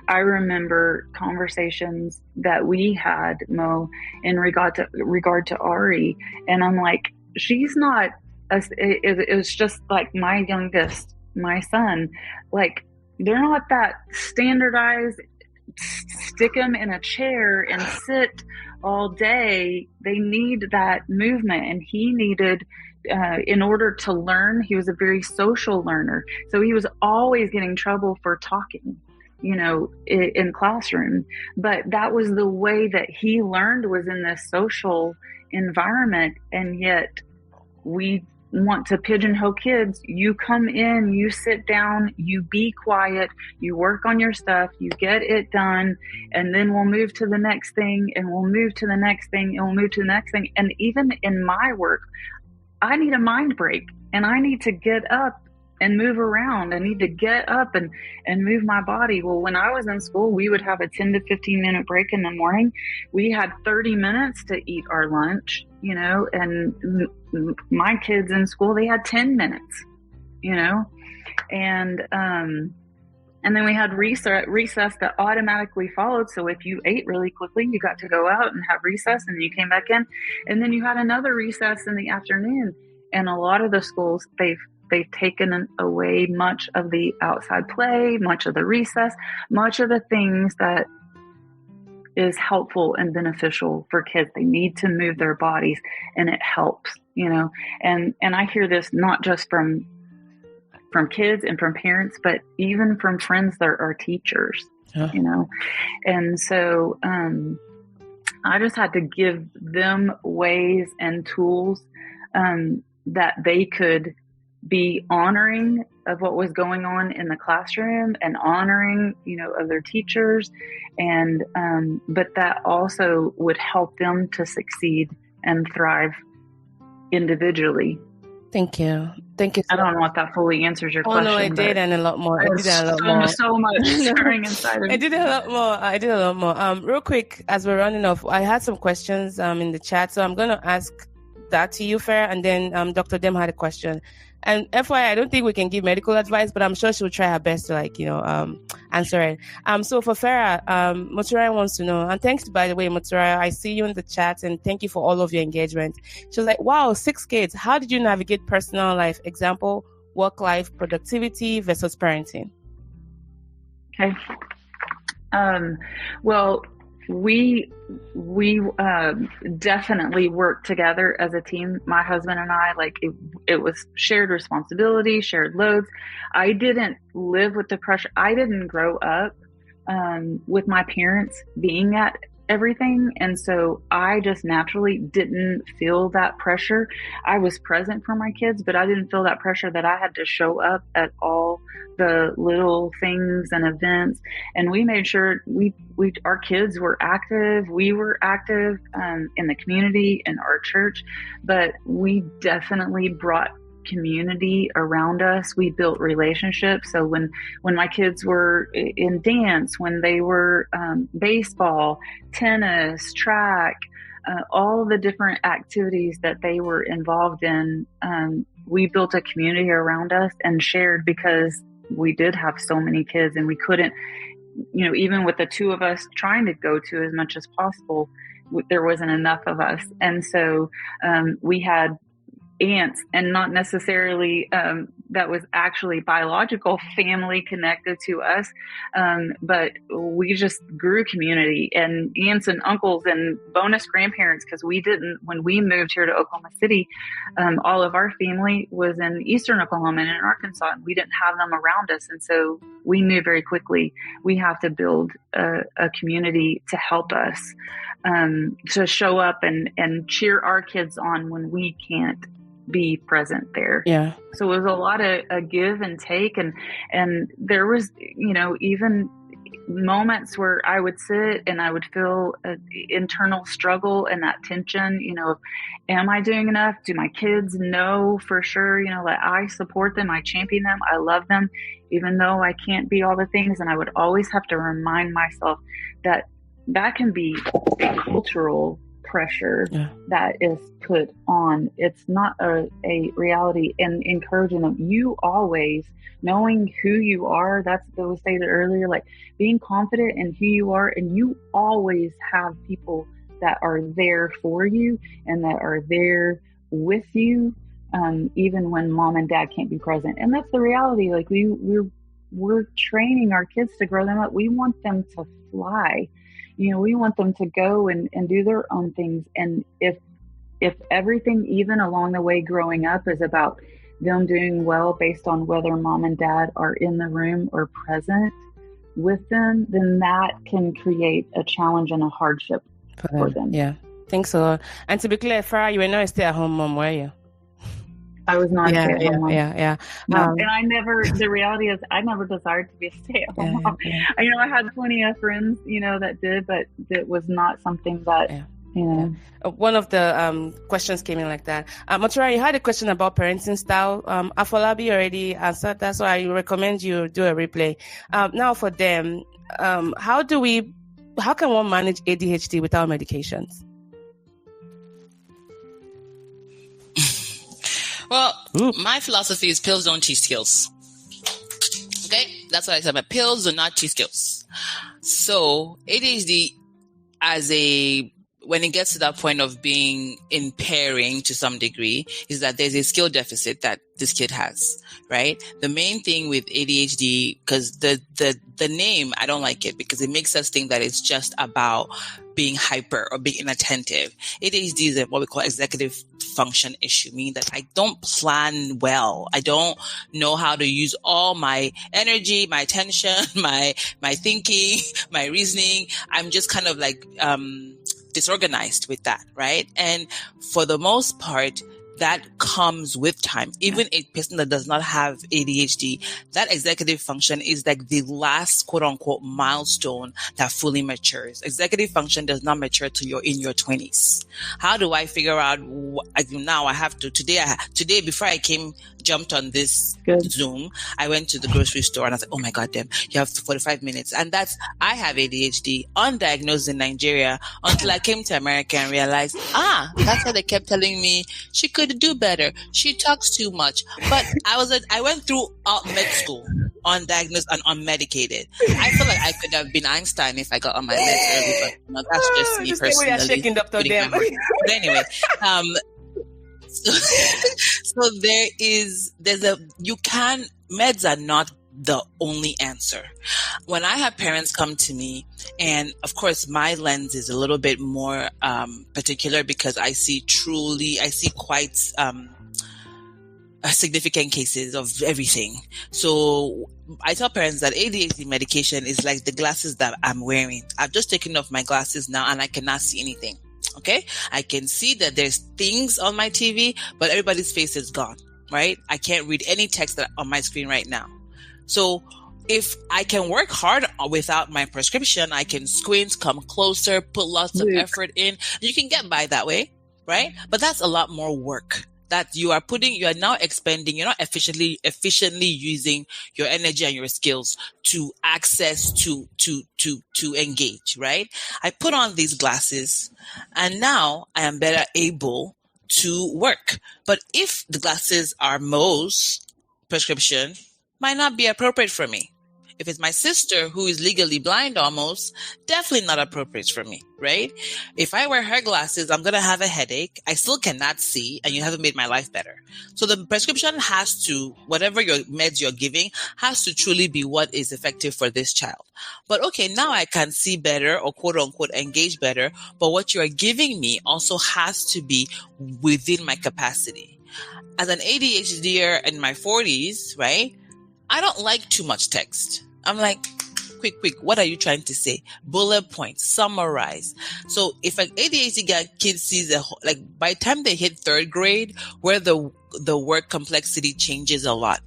I remember conversations that we had, Mo, in regard to Ari, and I'm like, she's not. It was just like my youngest, my son. Like, they're not that standardized. Stick them in a chair and sit all day. They need that movement, and he needed. In order to learn, he was a very social learner. So he was always getting in trouble for talking, in classroom. But that was the way that he learned, was in this social environment. And yet we want to pigeonhole kids. You come in, you sit down, you be quiet, you work on your stuff, you get it done, and then we'll move to the next thing, and we'll move to the next thing, and we'll move to the next thing. And even in my work, I need a mind break, and I need to get up and move around. I need to get up and move my body. Well, when I was in school, we would have a 10 to 15 minute break in the morning. We had 30 minutes to eat our lunch, and my kids in school, they had 10 minutes, and then we had recess that automatically followed. So if you ate really quickly, you got to go out and have recess, and then you came back in, and then you had another recess in the afternoon. And a lot of the schools, they've taken away much of the outside play, much of the recess, much of the things that is helpful and beneficial for kids. They need to move their bodies, and it helps, and I hear this not just from kids and from parents, but even from friends that are teachers, and so I just had to give them ways and tools that they could be honoring of what was going on in the classroom, and honoring, of their teachers, and but that also would help them to succeed and thrive individually. Thank you. I don't know if that fully answers your question. Oh no, I did, and a lot more. So much stirring inside of me. I did a lot more. Real quick, as we're running off, I had some questions in the chat, so I'm gonna ask that to you, Farah, and then Dr. Dem had a question. And FYI, I don't think we can give medical advice, but I'm sure she'll try her best to answer it. So for Farah, Motsurai wants to know, and thanks, by the way, Motsurai, I see you in the chat, and thank you for all of your engagement. She was like, wow, 6 kids. How did you navigate personal life? Example, work-life productivity versus parenting. Okay. Well, we definitely worked together as a team. My husband and I, it was shared responsibility, shared loads. I didn't live with the pressure. I didn't grow up with my parents being at everything, and so I just naturally didn't feel that pressure. I was present for my kids, but I didn't feel that pressure that I had to show up at all the little things and events. And we made sure our kids were active. We were active in the community, in our church, but we definitely brought community around us. We built relationships. So when my kids were in dance, when they were baseball, tennis, track, all the different activities that they were involved in, we built a community around us and shared, because we did have so many kids, and we couldn't, even with the 2 of us trying to go to as much as possible, there wasn't enough of us. And so we had aunts, and not necessarily that was actually biological family connected to us, but we just grew community, and aunts and uncles and bonus grandparents, because when we moved here to Oklahoma City, all of our family was in eastern Oklahoma and in Arkansas, and we didn't have them around us. And so we knew very quickly we have to build a community to help us to show up and cheer our kids on when we can't be present there. Yeah. So it was a lot of a give and take, and there was, even moments where I would sit and I would feel an internal struggle and that tension, am I doing enough? Do my kids know for sure, that I support them, I champion them, I love them, even though I can't be all the things. And I would always have to remind myself that can be a cultural pressure that is put on. It's not a reality. And encouraging them, you always, knowing who you are, that's what was stated earlier, being confident in who you are, and you always have people that are there for you and that are there with you, even when mom and dad can't be present. And that's the reality. We're training our kids to grow them up. We want them to fly. We want them to go and do their own things. And if everything, even along the way growing up, is about them doing well based on whether mom and dad are in the room or present, with them, then that can create a challenge and a hardship for them. Yeah. Thanks a lot. And to be clear, Farah, you were not a stay-at-home mom, were you? I was not a stay-at-home mom. Yeah. No. And the reality is I never desired to be a stay-at-home mom. Yeah. I had plenty of friends, that did, but it was not something that, One of the questions came in like that. Matura, you had a question about parenting style. Afolabi already answered that, so I recommend you do a replay. Now for them, how can one manage ADHD without medications? Well, my philosophy is pills don't teach skills. Okay? That's what I said. But pills do not teach skills. So ADHD when it gets to that point of being impairing to some degree, is that there's a skill deficit that this kid has, right? The main thing with ADHD, because the name, I don't like it because it makes us think that it's just about being hyper or being inattentive. ADHD is what we call executive function issue, meaning that I don't plan well. I don't know how to use all my energy, my attention, my thinking, my reasoning. I'm just kind of like, disorganized with that, right? And for the most part, that comes with time. Even a person that does not have ADHD, that executive function is like the last quote unquote milestone that fully matures. Executive function does not mature till you're in your 20s. How do I figure out now I have to, today before I jumped on this Zoom, I went to the grocery store and I was like, oh my God, damn, you have 45 minutes. And I have ADHD, undiagnosed in Nigeria, until I came to America and realized, that's why they kept telling me she could do better. She talks too much. But I went through med school, undiagnosed and unmedicated. I feel like I could have been Einstein if I got on my meds early, but that's just me personally. Shaking up to them. But anyway, so meds are not the only answer. When I have parents come to me, and of course my lens is a little bit more particular because I see quite significant cases of everything. So I tell parents that ADHD medication is like the glasses that I'm wearing. I've just taken off my glasses now and I cannot see anything. Okay? I can see that there's things on my TV, but everybody's face is gone, right? I can't read any text on my screen right now. So if I can work hard without my prescription, I can squint, come closer, put lots of effort in. You can get by that way, right? But that's a lot more work that you are now expending. You're not efficiently using your energy and your skills to access, to engage, right? I put on these glasses and now I am better able to work. But if the glasses are Mo's prescription, might not be appropriate for me. If it's my sister who is legally blind almost, definitely not appropriate for me, right? If I wear her glasses, I'm going to have a headache. I still cannot see, and you haven't made my life better. So the prescription has to, whatever your meds you're giving, has to truly be what is effective for this child. But okay, now I can see better or quote unquote engage better, but what you're giving me also has to be within my capacity. As an ADHDer in my 40s, right? I don't like too much text. I'm like, quick, what are you trying to say? Bullet points, summarize. So if an ADHD kid sees by the time they hit third grade, where the word complexity changes a lot.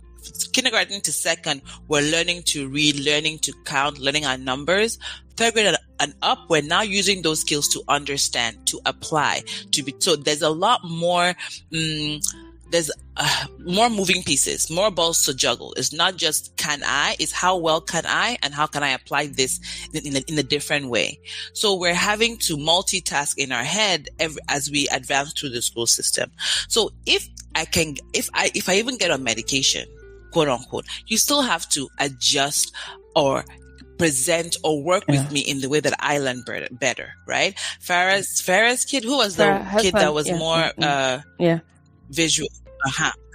Kindergarten to second, we're learning to read, learning to count, learning our numbers. Third grade and up, we're now using those skills to understand, to apply, so there's a lot more, there's more moving pieces, more balls to juggle. It's not just it's how well can I, and how can I apply this in a different way. So we're having to multitask in our head as we advance through the school system. So if I even get on medication, quote unquote, you still have to adjust or present or work with me in the way that I learn better, right? Farah's kid, who was the kid that was more visual.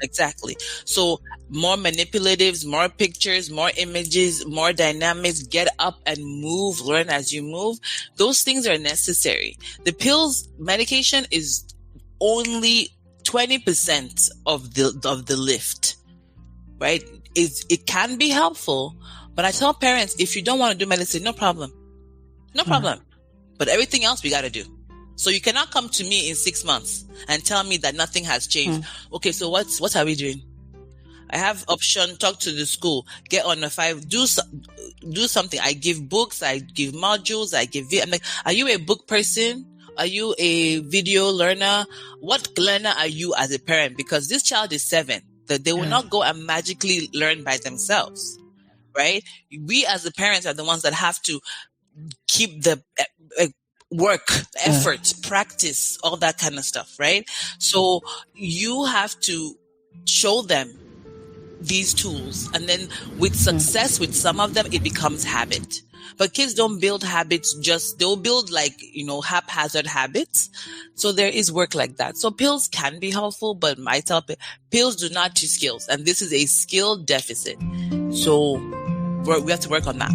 Exactly. So more manipulatives, more pictures, more images, more dynamics, get up and move, learn as you move. Those things are necessary. The pills medication is only 20% of the lift, right? It can be helpful, But I tell parents, if you don't want to do medicine, no problem. No problem. But everything else we got to do. So you cannot come to me in 6 months and tell me that nothing has changed. Okay, so what are we doing? I have option, talk to the school, get on a 5, do something. I give books, I give modules, I'm like, are you a book person? Are you a video learner? What learner are you as a parent? Because this child is 7, that they will not go and magically learn by themselves, right? We as the parents are the ones that have to keep the work, effort, practice, all that kind of stuff, right? So you have to show them these tools, and then with success with some of them, it becomes habit. But kids don't build habits, they'll build haphazard habits. So there is work like that. So pills can be helpful, but I tell pills do not teach skills, and this is a skill deficit. So we have to work on that.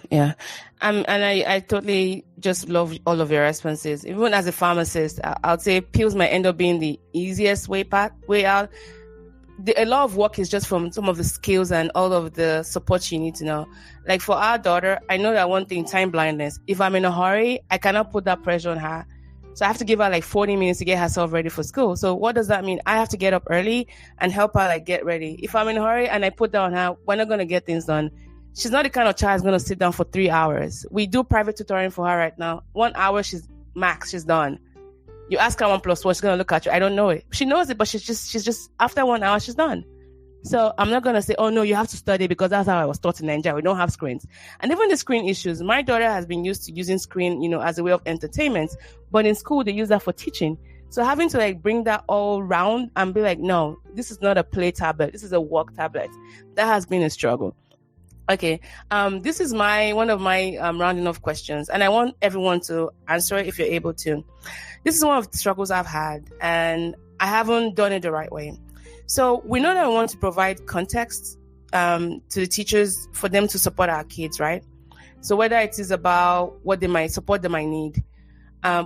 Yeah. And I totally just love all of your responses. Even as a pharmacist, I'll say pills might end up being the easiest way out. A lot of work is just from some of the skills and all of the support you need to know. Like for our daughter, I know that one thing, time blindness. If I'm in a hurry, I cannot put that pressure on her. So I have to give her like 40 minutes to get herself ready for school. So what does that mean? I have to get up early and help her get ready. If I'm in a hurry and I put that on her, we're not going to get things done. She's not the kind of child who's going to sit down for 3 hours. We do private tutoring for her right now. 1 hour, she's done. You ask her 1 + 1, she's going to look at you. I don't know it. She knows it, but she's just after 1 hour, she's done. So I'm not going to say, oh no, you have to study, because that's how I was taught in Nigeria. We don't have screens. And even the screen issues, my daughter has been used to using screen, as a way of entertainment, but in school they use that for teaching. So having to bring that all round and be like, no, this is not a play tablet. This is a work tablet. That has been a struggle. Okay, this is one of my rounding off questions, and I want everyone to answer it if you're able to. This is one of the struggles I've had, and I haven't done it the right way. So we know that we want to provide context to the teachers for them to support our kids, right? So whether it is about what they might need,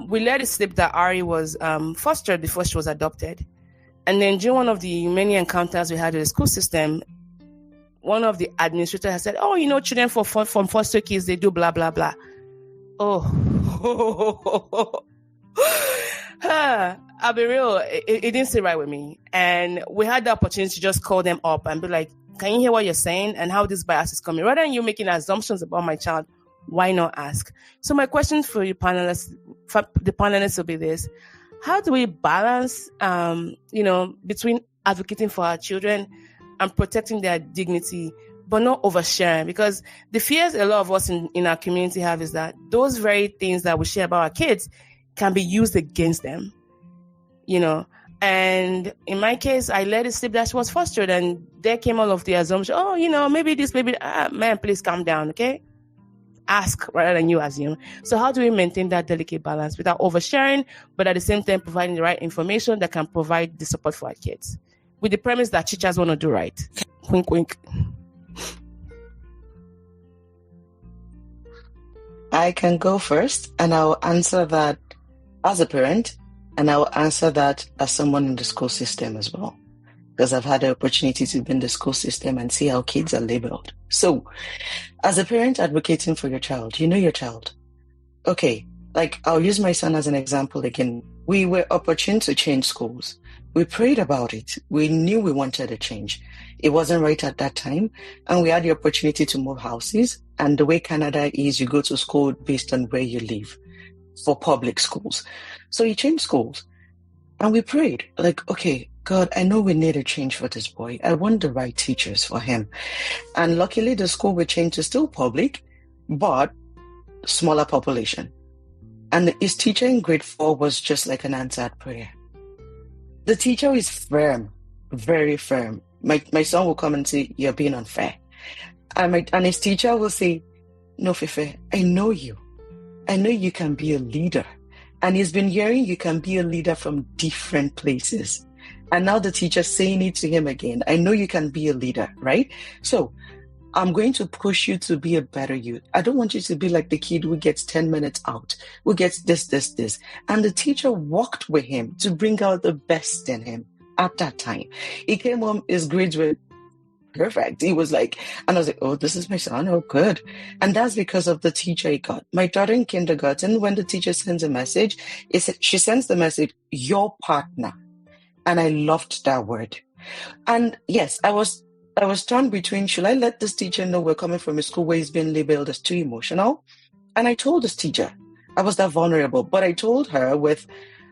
we let it slip that Ari was fostered before she was adopted, and then during one of the many encounters we had in the school system, one of the administrators has said, oh, children from foster kids, they do blah, blah, blah. Oh, I'll be real. It didn't sit right with me. And we had the opportunity to just call them up and be like, can you hear what you're saying and how this bias is coming? Rather than you making assumptions about my child, why not ask? So my question for the panelists will be this. How do we balance, between advocating for our children and protecting their dignity, but not oversharing? Because the fears a lot of us in our community have is that those very things that we share about our kids can be used against them, And in my case, I let it slip that she was fostered, and there came all of the assumption, maybe this, maybe man, please calm down, okay? Ask rather than you assume. So how do we maintain that delicate balance without oversharing, but at the same time providing the right information that can provide the support for our kids? With the premise that teachers want to do right. Wink, wink. I can go first, and I'll answer that as a parent, and I'll answer that as someone in the school system as well, because I've had the opportunity to be in the school system and see how kids are labeled. So, as a parent advocating for your child, you know your child. Okay, I'll use my son as an example again. We were opportune to change schools. We prayed about it. We knew we wanted a change. It wasn't right at that time. And we had the opportunity to move houses. And the way Canada is, you go to school based on where you live for public schools. So you change schools. And we prayed, okay, God, I know we need a change for this boy. I want the right teachers for him. And luckily, the school we changed to still public, but smaller population. And his teacher in grade 4 was just like an answered prayer. The teacher is firm, very firm. My son will come and say, you're being unfair. And his teacher will say, no, Fefe, I know you. I know you can be a leader. And he's been hearing you can be a leader from different places. And now the teacher's saying it to him again. I know you can be a leader, right? So I'm going to push you to be a better you. I don't want you to be like the kid who gets 10 minutes out, who gets this. And the teacher walked with him to bring out the best in him at that time. He came home, his grades were perfect. He was like, and I was like, oh, this is my son. Oh, good. And that's because of the teacher he got. My daughter in kindergarten, when the teacher sends a message, she sends the message, your partner. And I loved that word. And yes, I was torn between, should I let this teacher know we're coming from a school where he's been labeled as too emotional? And I told this teacher, I was that vulnerable, but I told her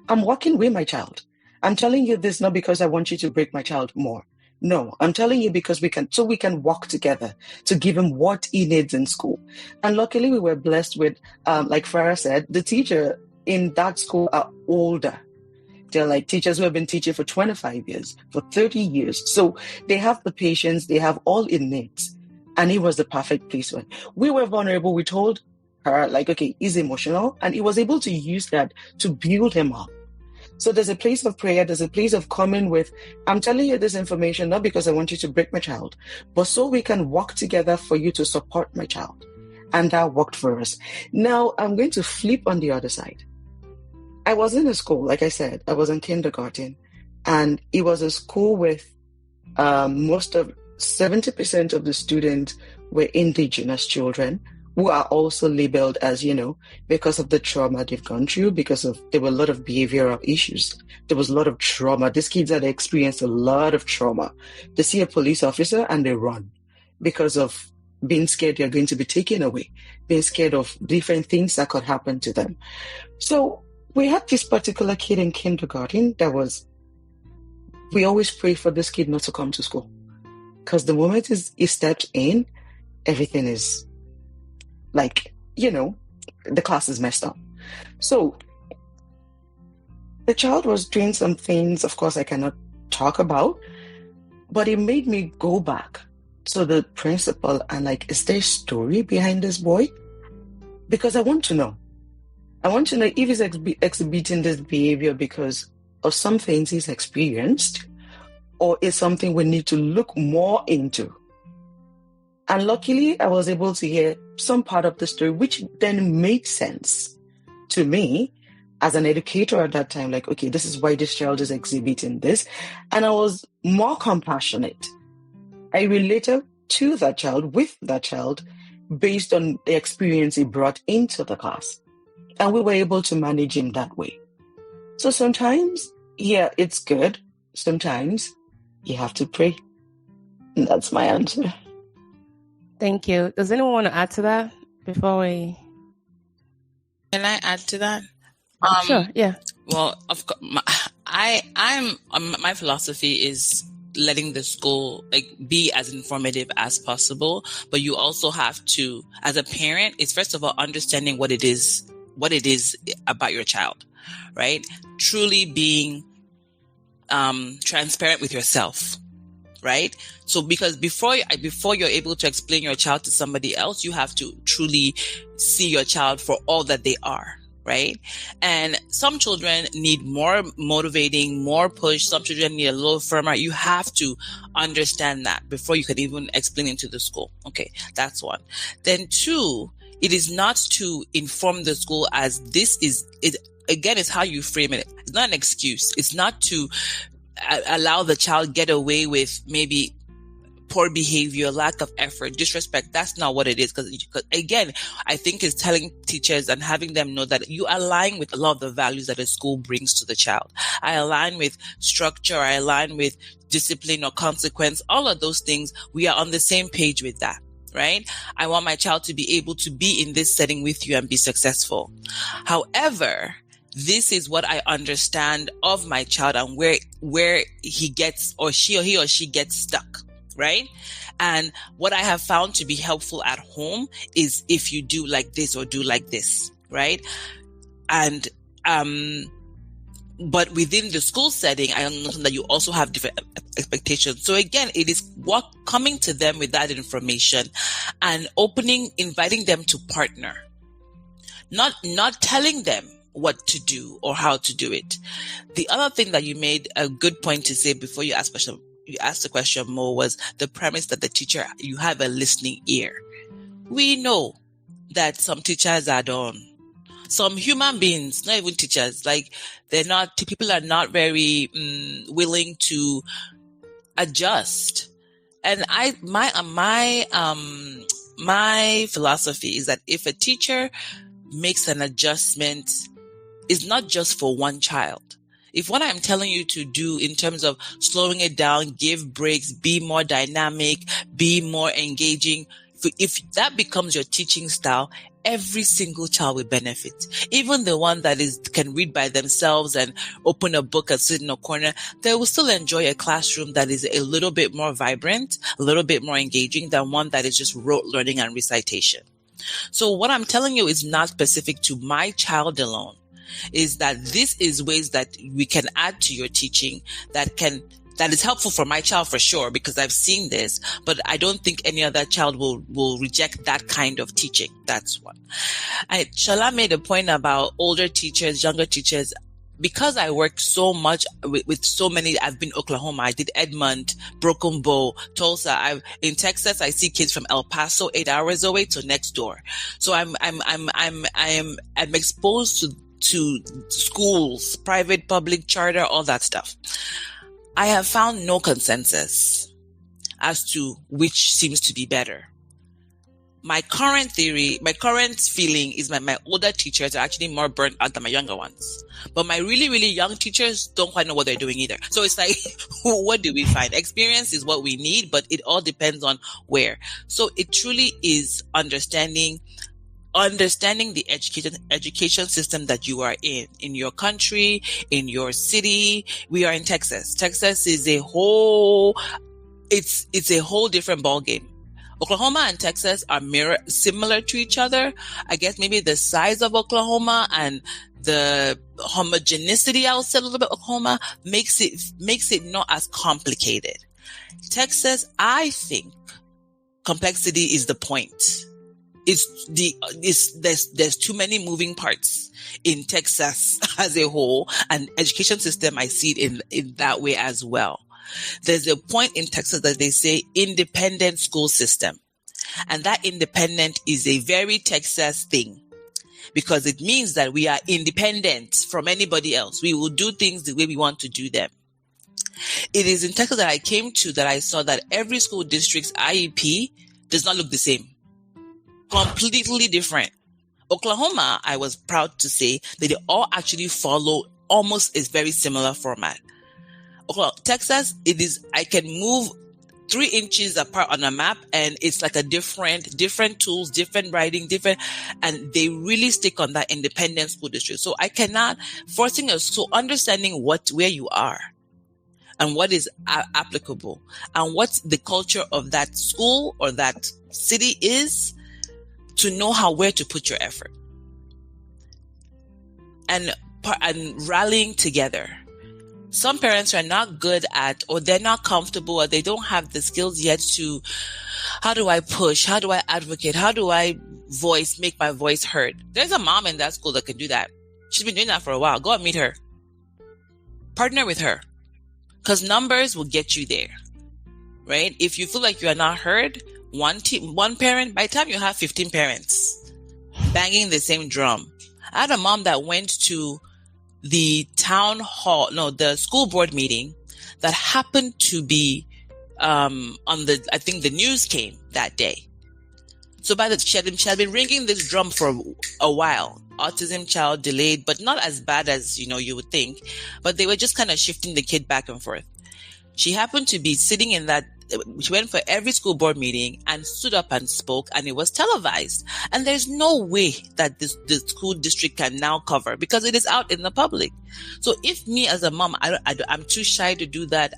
I'm working with my child. I'm telling you this not because I want you to break my child more. No, I'm telling you because we can work together to give him what he needs in school. And luckily we were blessed with, like Farah said, the teacher in that school are older. They're like teachers who have been teaching for 25 years, for 30 years. So they have the patience, they have all it needs. And it was the perfect placement. We were vulnerable. We told her, like, okay, he's emotional. And he was able to use that to build him up. So there's a place of prayer. There's a place of coming with, I'm telling you this information, not because I want you to break my child, but so we can work together for you to support my child. And that worked for us. Now I'm going to flip on the other side. I was in a school, like I said, I was in kindergarten, and it was a school with 70% of the students were indigenous children who are also labeled as, because of the trauma they've gone through, there were a lot of behavioral issues. There was a lot of trauma. These kids had experienced a lot of trauma. They see a police officer and they run because of being scared they're going to be taken away, being scared of different things that could happen to them. So we had this particular kid in kindergarten we always pray for this kid not to come to school. Because the moment he stepped in, everything is like, the class is messed up. So the child was doing some things, of course, I cannot talk about, but it made me go back to the principal and like, is there a story behind this boy? Because I want to know. I want to know if he's exhibiting this behavior because of some things he's experienced, or is something we need to look more into. And luckily, I was able to hear some part of the story, which then made sense to me as an educator at that time. Like, okay, this is why this child is exhibiting this. And I was more compassionate. I related to that child, with that child, based on the experience he brought into the class. And we were able to manage him that way. So sometimes, yeah, it's good. Sometimes you have to pray. And that's my answer. Thank you. Does anyone want to add to that before we? Can I add to that? Sure. Yeah. Well, of course, my philosophy is letting the school be as informative as possible, but you also have to, as a parent, it's first of all understanding what it is about your child, right? Truly being transparent with yourself, right? So because before you're able to explain your child to somebody else, you have to truly see your child for all that they are, right? And some children need more motivating, more push. Some children need a little firmer. You have to understand that before you can even explain it to the school. Okay, that's one. Then two, it is not to inform the school as this is it. Again, it's how you frame it. It's not an excuse. It's not to allow the child get away with maybe poor behavior, lack of effort, disrespect. That's not what it is. Because again, I think it's telling teachers and having them know that you align with a lot of the values that a school brings to the child. I align with structure. I align with discipline or consequence. All of those things, we are on the same page with that. Right? I want my child to be able to be in this setting with you and be successful. However, this is what I understand of my child and where he gets or he or she gets stuck. Right? And what I have found to be helpful at home is if you do like this or do like this. Right? And, but within the school setting, I understand that you also have different expectations. So again, it is coming to them with that information and inviting them to partner, not telling them what to do or how to do it. The other thing that you made a good point to say before you ask question you asked the question, Mo, was the premise that the teacher, you have a listening ear. We know that some teachers are done. Some human beings, not even teachers, like people are not very willing to adjust. And my philosophy is that if a teacher makes an adjustment, it's not just for one child. If what I'm telling you to do in terms of slowing it down, give breaks, be more dynamic, be more engaging, if that becomes your teaching style, every single child will benefit. Even the one that can read by themselves and open a book and sit in a corner, they will still enjoy a classroom that is a little bit more vibrant, a little bit more engaging than one that is just rote learning and recitation. So what I'm telling you is not specific to my child alone, is that this is ways that we can add to your teaching that is helpful for my child for sure, because I've seen this, but I don't think any other child will reject that kind of teaching. That's one. Shala made a point about older teachers, younger teachers. Because I worked so much with so many, I've been Oklahoma, I did Edmond, Broken Bow, Tulsa. In Texas, I see kids from El Paso, 8 hours away to next door. So I'm exposed to schools, private, public, charter, all that stuff. I have found no consensus as to which seems to be better. My current feeling is my older teachers are actually more burnt out than my younger ones. But my really, really young teachers don't quite know what they're doing either. So it's like, what do we find? Experience is what we need, but it all depends on where. So it truly is understanding the education system that you are in your country, in your city. We are in Texas. Texas is it's a whole different ballgame. Oklahoma and Texas are similar to each other. I guess maybe the size of Oklahoma and the homogeneity, I would say a little bit, Oklahoma makes it not as complicated. Texas, I think complexity is the point. There's too many moving parts in Texas as a whole, and education system, I see it in that way as well. There's a point in Texas that they say independent school system. And that independent is a very Texas thing, because it means that we are independent from anybody else. We will do things the way we want to do them. It is in Texas that I came to that I saw that every school district's IEP does not look the same. Completely different. Oklahoma, I was proud to say that they all actually follow almost a very similar format. Texas, I can move 3 inches apart on a map and it's like a different tools, different writing, and they really stick on that independent school district. So I cannot forcing us. So understanding where you are and what is applicable and what the culture of that school or that city is, to know where to put your effort and rallying together. Some parents are not good at, or they're not comfortable, or they don't have the skills yet to, how do I push? How do I advocate? How do I make my voice heard? There's a mom in that school that can do that. She's been doing that for a while. Go and meet her. Partner with her. Because numbers will get you there, right? If you feel like you are not heard, one parent, by the time you have 15 parents banging the same drum. I had a mom that went to the the school board meeting that happened to be I think the news came that day. So she had been ringing this drum for a while. Autism child delayed, but not as bad as you would think. But they were just kind of shifting the kid back and forth. She happened to be sitting in that. She went for every school board meeting and stood up and spoke, and it was televised. And there's no way that the school district can now cover, because it is out in the public. So if me as a mom, I'm too shy to do that,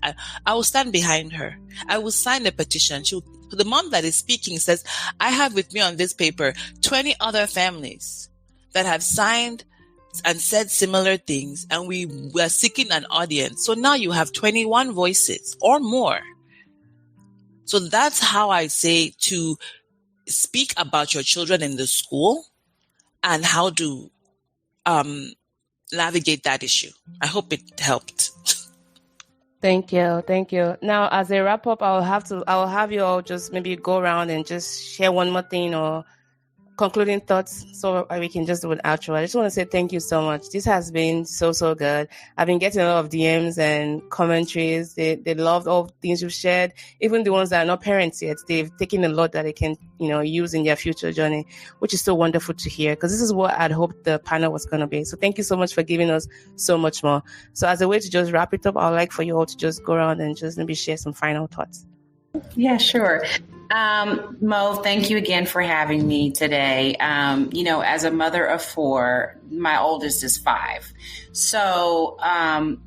I will stand behind her. I will sign a petition. The mom that is speaking says, I have with me on this paper 20 other families that have signed and said similar things, and we were seeking an audience. So now you have 21 voices or more. So that's how I say to speak about your children in the school and how to navigate that issue. I hope it helped. Thank you. Thank you. Now, as a wrap up, I'll have you all just maybe go around and just share one more thing or concluding thoughts so we can just do an outro. I just want to say thank you so much. This has been so good. I've been getting a lot of DMs and commentaries. They loved all the things you've shared. Even the ones that are not parents yet, they've taken a lot that they can, use in their future journey, which is so wonderful to hear, because this is what I'd hoped the panel was going to be. So thank you so much for giving us so much more. So as a way to just wrap it up, I'd like for you all to just go around and just maybe share some final thoughts. Yeah, sure. Mo, thank you again for having me today. As a mother of 4, my oldest is 5. So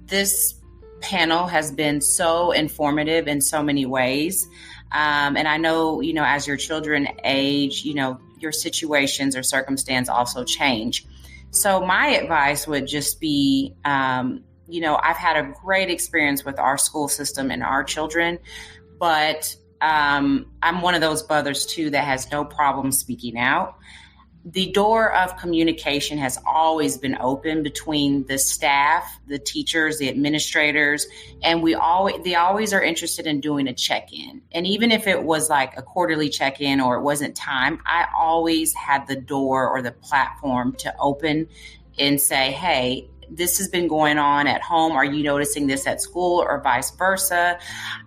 this panel has been so informative in so many ways. And I know, as your children age, your situations or circumstance also change. So my advice would just be, I've had a great experience with our school system and our children, but I'm one of those mothers too that has no problem speaking out. The door of communication has always been open between the staff, the teachers, the administrators, and they always are interested in doing a check-in. And even if it was like a quarterly check-in or it wasn't time, I always had the door or the platform to open and say, hey, this has been going on at home. Are you noticing this at school or vice versa?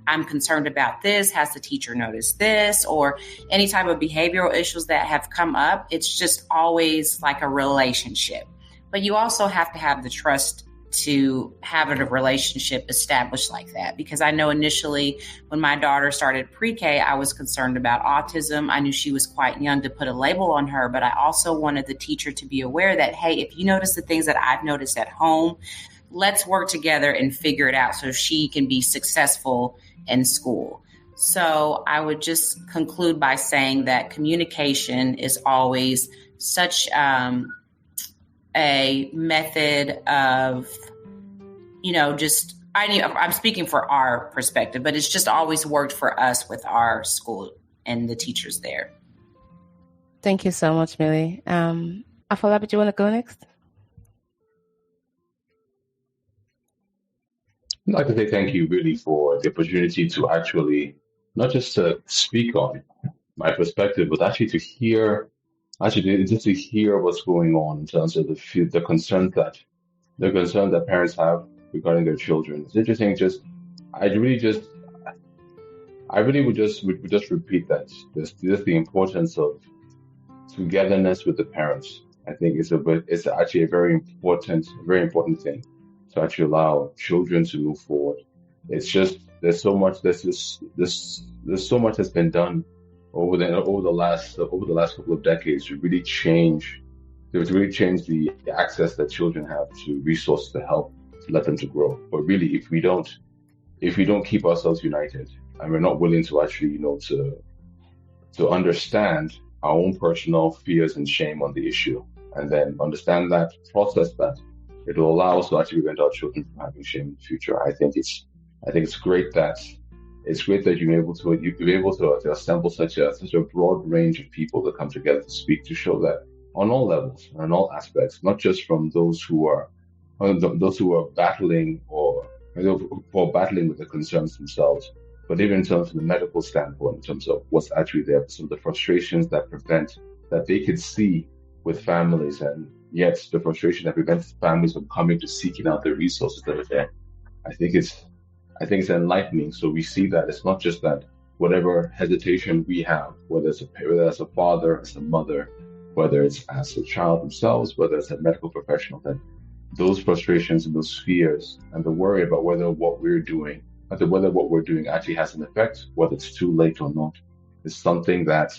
I'm concerned about this. Has the teacher noticed this? Or any type of behavioral issues that have come up. It's just always like a relationship. But you also have to have the trust to have a relationship established like that. Because I know initially when my daughter started pre-K, I was concerned about autism. I knew she was quite young to put a label on her, but I also wanted the teacher to be aware that, hey, if you notice the things that I've noticed at home, let's work together and figure it out so she can be successful in school. So I would just conclude by saying that communication is always such a method of, I'm speaking for our perspective, but it's just always worked for us with our school and the teachers there. Thank you so much, Millie. Afolabi, do you want to go next? I'd like to say thank you really for the opportunity to actually, not just to speak on my perspective, but actually to hear what's going on in terms of the concerns that parents have regarding their children. It's interesting. I really would just repeat that. Just the importance of togetherness with the parents. I think it's actually a very important thing to actually allow children to move forward. It's just there's so much that's been done over the last couple of decades to really change the access that children have to resources to help to let them to grow. But really, if we don't keep ourselves united and we're not willing to actually to understand our own personal fears and shame on the issue, and then understand that, process that, it will allow us to actually prevent our children from having shame in the future. I think it's great that you're able to assemble such a broad range of people that come together to speak, to show that on all levels and on all aspects, not just from those who are battling or battling with the concerns themselves, but even in terms of the medical standpoint, in terms of what's actually there, some of the frustrations that they could see with families, and yet the frustration that prevents families from coming to seeking out the resources that are there. I think it's enlightening. So we see that it's not just that whatever hesitation we have, whether it's a father, as a mother, whether it's as a child themselves, whether it's a medical professional, that those frustrations and those fears and the worry about whether what we're doing actually has an effect, whether it's too late or not, is something that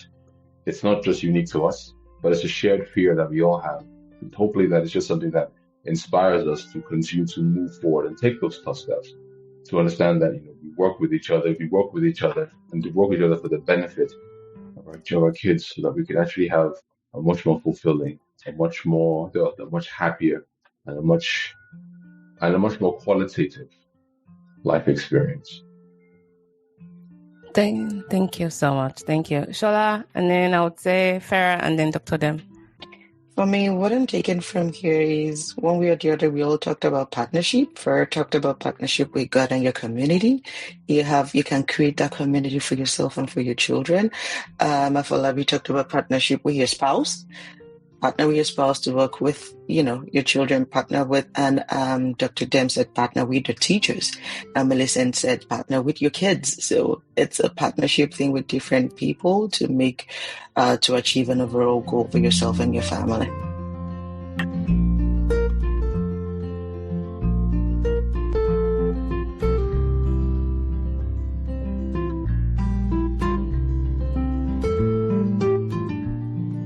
it's not just unique to us, but it's a shared fear that we all have. And hopefully that is just something that inspires us to continue to move forward and take those tough steps, to understand that we work with each other and to work with each other for the benefit of our kids, so that we can actually have a much more fulfilling, a much happier, and a much more qualitative life experience. Thank you so much. Thank you. Shola, and then I would say Farah, and then Dr. Dem. For me, what I'm taking from here is one way or the other, we all talked about partnership. Farah talked about partnership with God and your community. You can create that community for yourself and for your children. Afolabi talked about partnership with your spouse. Partner with your spouse to work with, your children, partner with, and Dr. Dem said partner with your teachers. And Millicent said partner with your kids. So it's a partnership thing with different people to make, to achieve an overall goal for yourself and your family.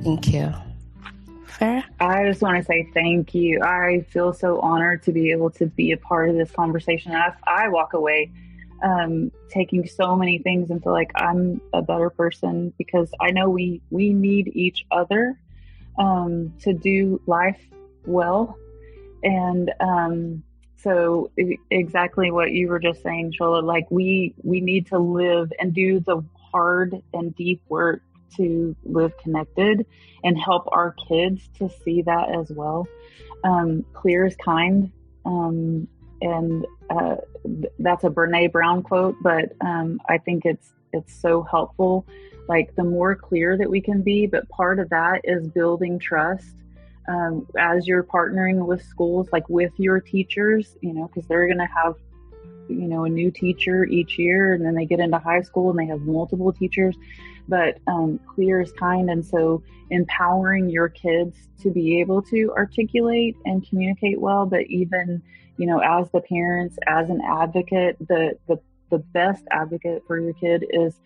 Thank you. Farah? I just want to say thank you. I feel so honored to be able to be a part of this conversation. I walk away taking so many things and feel like I'm a better person because I know we need each other to do life well. And so exactly what you were just saying, Shola, like we need to live and do the hard and deep work to live connected and help our kids to see that as well. Clear is kind. And that's a Brene Brown quote, but I think it's so helpful. Like the more clear that we can be, but part of that is building trust as you're partnering with schools, like with your teachers, because they're going to have, a new teacher each year, and then they get into high school and they have multiple teachers. But clear is kind. And so empowering your kids to be able to articulate and communicate well, but even, as the parents, as an advocate, the best advocate for your kid is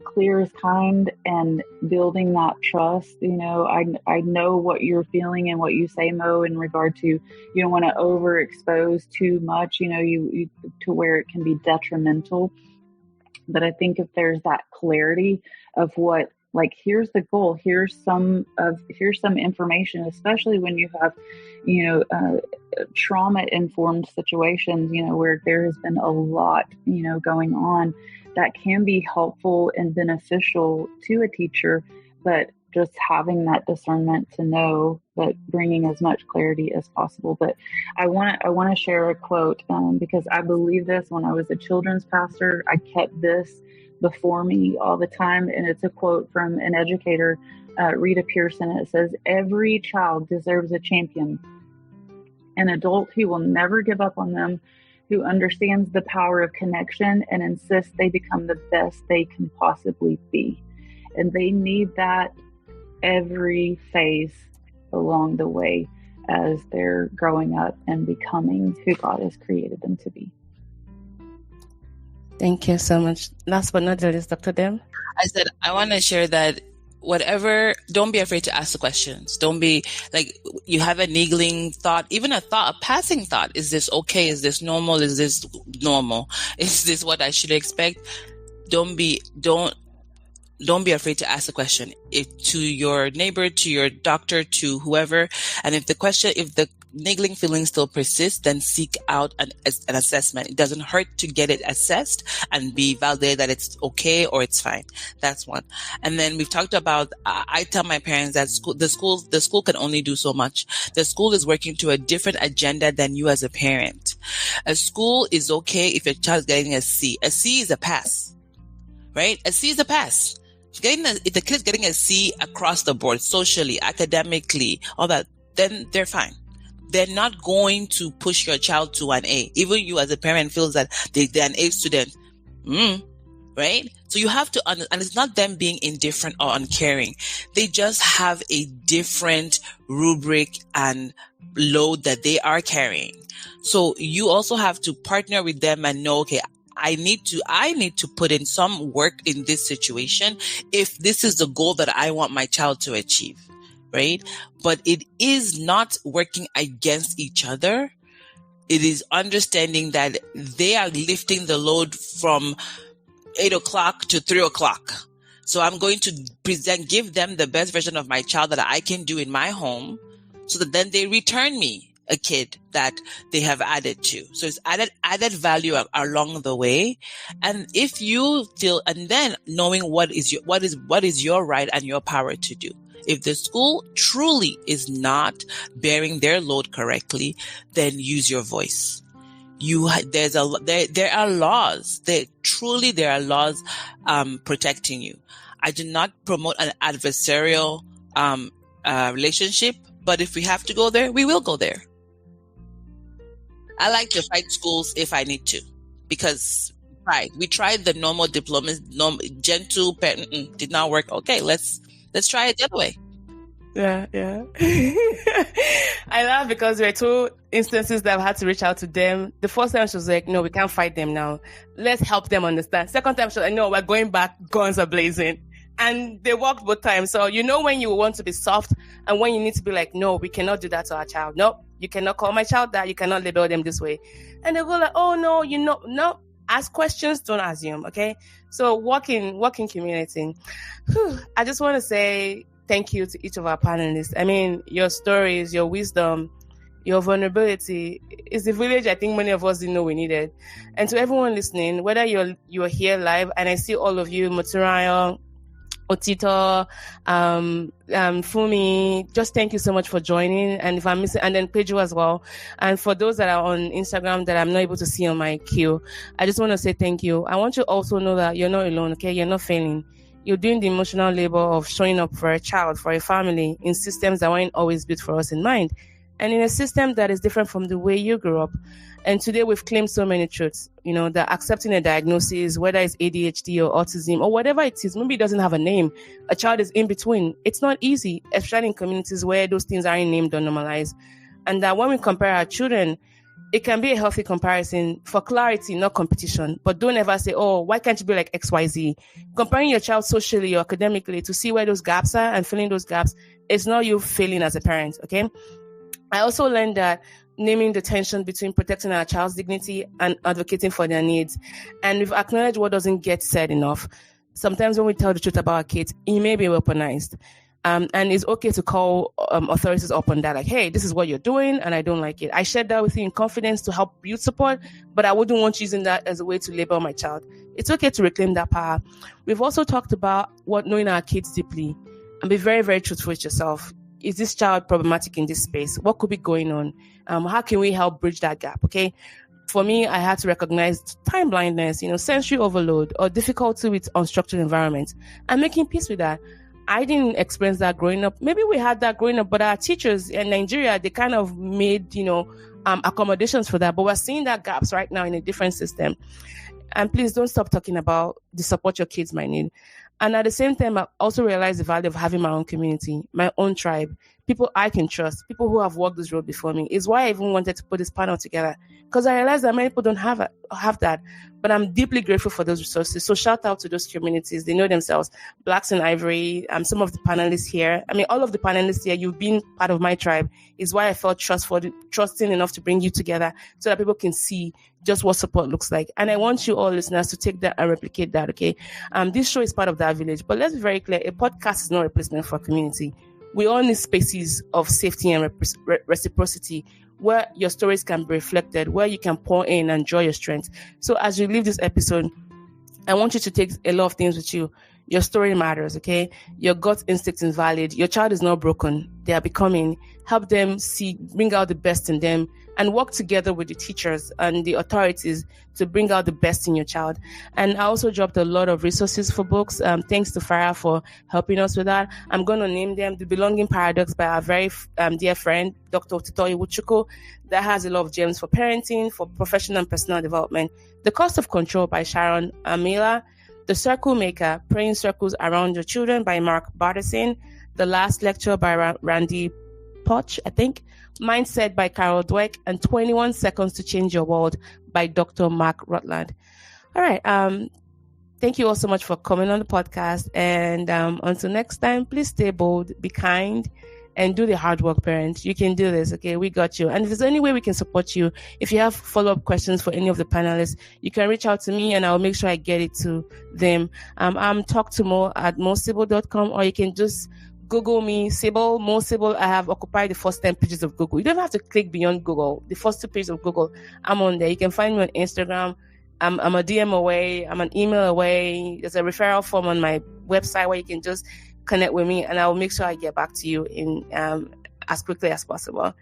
clear is kind and building that trust. I know what you're feeling and what you say, Mo, in regard to, you don't want to overexpose too much, you to where it can be detrimental. But I think if there's that clarity of what, like, here's the goal, here's some information, especially when you have, trauma-informed situations, where there has been a lot, going on, that can be helpful and beneficial to a teacher, but just having that discernment to know, but bringing as much clarity as possible. But I want to share a quote because I believe this. When I was a children's pastor, I kept this before me all the time, and it's a quote from an educator, Rita Pearson. It says, "Every child deserves a champion, an adult who will never give up on them, who understands the power of connection and insists they become the best they can possibly be." And they need that every phase along the way as they're growing up and becoming who God has created them to be. Thank you so much. Last but not least, Dr. Dem. I said, I want to share that don't be afraid to ask the questions. Don't be like, you have a niggling thought, even a passing thought. Is this okay? Is this normal? Is this normal? Is this what I should expect? Don't be afraid to ask the question to your neighbor, to your doctor, to whoever. And if the niggling feeling still persists, then seek out an assessment. It doesn't hurt to get it assessed and be validated that it's okay or it's fine. That's one. And then we've talked about, I tell my parents that the school can only do so much. The school is working to a different agenda than you as a parent. A school is okay if your child is getting a C. A C is a pass, right? A C is a pass. If the kid's getting a C across the board, socially, academically, all that, then they're fine. They're not going to push your child to an A. Even you as a parent feels that they're an A student. Right? So you have to, and it's not them being indifferent or uncaring. They just have a different rubric and load that they are carrying. So you also have to partner with them and know, okay, I need to put in some work in this situation if this is the goal that I want my child to achieve, right? But it is not working against each other. It is understanding that they are lifting the load from 8 o'clock to 3 o'clock. So I'm going to give them the best version of my child that I can do in my home so that then they return me a kid that they have added to. So it's added value along the way. And if you feel, and then knowing what is your right and your power to do. If the school truly is not bearing their load correctly, then use your voice. There are laws. There are laws protecting you. I do not promote an adversarial relationship, but if we have to go there, we will go there. I like to fight schools if I need to, because we tried the normal diplomas, gentle, did not work. Okay, let's try it the other way. Yeah. I laugh because there are two instances that I've had to reach out to them. The first time she was like, no, we can't fight them now. Let's help them understand. Second time she was like, no, we're going back, guns are blazing. And they worked both times. So you know when you want to be soft and when you need to be like, no, we cannot do that to our child. No, you cannot call my child that. You cannot label them this way. And they go like, oh, no, no. Ask questions, don't assume, okay? So working community. I just want to say thank you to each of our panelists. I mean, your stories, your wisdom, your vulnerability is the village I think many of us didn't know we needed. And to everyone listening, whether you're here live, and I see all of you, Muturayo, Otito, Fumi, just thank you so much for joining. And if I'm missing, and then Pedro as well. And for those that are on Instagram that I'm not able to see on my queue, I just want to say thank you. I want you to also know that you're not alone, okay? You're not failing. You're doing the emotional labor of showing up for a child, for a family, in systems that weren't always built for us in mind, and in a system that is different from the way you grew up. And today we've claimed so many truths, that accepting a diagnosis, whether it's ADHD or autism or whatever it is, maybe it doesn't have a name. A child is in between. It's not easy, especially in communities where those things aren't named or normalized. And that when we compare our children, it can be a healthy comparison for clarity, not competition. But don't ever say, oh, why can't you be like XYZ? Comparing your child socially or academically to see where those gaps are and filling those gaps, it's not you failing as a parent, okay? I also learned that naming the tension between protecting our child's dignity and advocating for their needs. And we've acknowledged what doesn't get said enough. Sometimes when we tell the truth about our kids, it may be weaponized. And it's okay to call authorities up on that, like, hey, this is what you're doing, and I don't like it. I shared that with you in confidence to help build support, but I wouldn't want using that as a way to label my child. It's okay to reclaim that power. We've also talked about knowing our kids deeply and be very, very truthful with yourself. Is this child problematic in this space? What could be going on? How can we help bridge that gap? Okay. For me, I had to recognize time blindness, sensory overload or difficulty with unstructured environments and making peace with that. I didn't experience that growing up. Maybe we had that growing up, but our teachers in Nigeria, they kind of made, accommodations for that. But we're seeing that gaps right now in a different system. And please don't stop talking about the support your kids might need. And at the same time, I also realized the value of having my own community, my own tribe, people I can trust, people who have walked this road before me. Is why I even wanted to put this panel together, because I realized that many people don't have that. But I'm deeply grateful for those resources. So shout out to those communities. They know themselves. Blacks in Ivory, some of the panelists here. I mean, all of the panelists here, you've been part of my tribe. Is why I felt trusting enough to bring you together so that people can see just what support looks like. And I want you all listeners to take that and replicate that, okay? This show is part of that village. But let's be very clear, a podcast is not a replacement for a community. We all need spaces of safety and reciprocity where your stories can be reflected, where you can pour in and draw your strength. So as you leave this episode, I want you to take a lot of things with you. Your story matters, okay? Your gut instinct is valid. Your child is not broken. They are becoming. Help them bring out the best in them, and work together with the teachers and the authorities to bring out the best in your child. And I also dropped a lot of resources for books. Thanks to Farah for helping us with that. I'm going to name them The Belonging Paradox by our very dear friend, Dr. Otito Iwuchukwu. That has a lot of gems for parenting, for professional and personal development. The Cost of Control by Sharon Amila. The Circle Maker, Praying Circles Around Your Children by Mark Barterson. The Last Lecture by Randy Poch, I think. Mindset by Carol Dweck, and 21 Seconds to Change Your World by Dr. Mark Rutland. All right. Thank you all so much for coming on the podcast. And until next time, please stay bold, be kind, and do the hard work, parents. You can do this, okay? We got you. And if there's any way we can support you, if you have follow-up questions for any of the panelists, you can reach out to me and I'll make sure I get it to them. I'm talk to Mo at mosibyl.com, or you can just Google me, Sibyl, Mo Sibyl. I have occupied the first 10 pages of Google. You don't have to click beyond Google. The first 2 pages of Google, I'm on there. You can find me on Instagram. I'm a DM away. I'm an email away. There's a referral form on my website where you can just connect with me, and I will make sure I get back to you in as quickly as possible.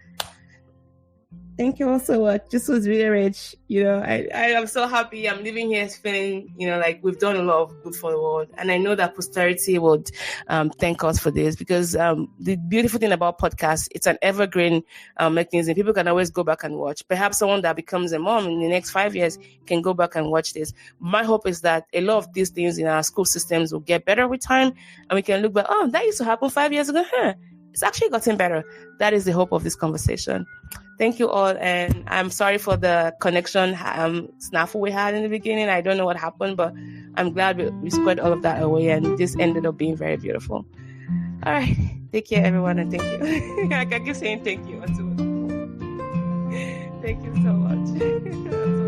Thank you all so much. This was really rich. I am so happy. I'm living here feeling, like we've done a lot of good for the world. And I know that posterity would thank us for this, because the beautiful thing about podcasts, it's an evergreen mechanism. People can always go back and watch. Perhaps someone that becomes a mom in the next 5 years can go back and watch this. My hope is that a lot of these things in our school systems will get better with time, and we can look back, that used to happen 5 years ago. It's actually gotten better. That is the hope of this conversation. Thank you all, and I'm sorry for the connection snafu we had in the beginning. I don't know what happened, but I'm glad we squared all of that away, and this ended up being very beautiful. All right, take care, everyone, and thank you. I can keep saying thank you. Thank you so much.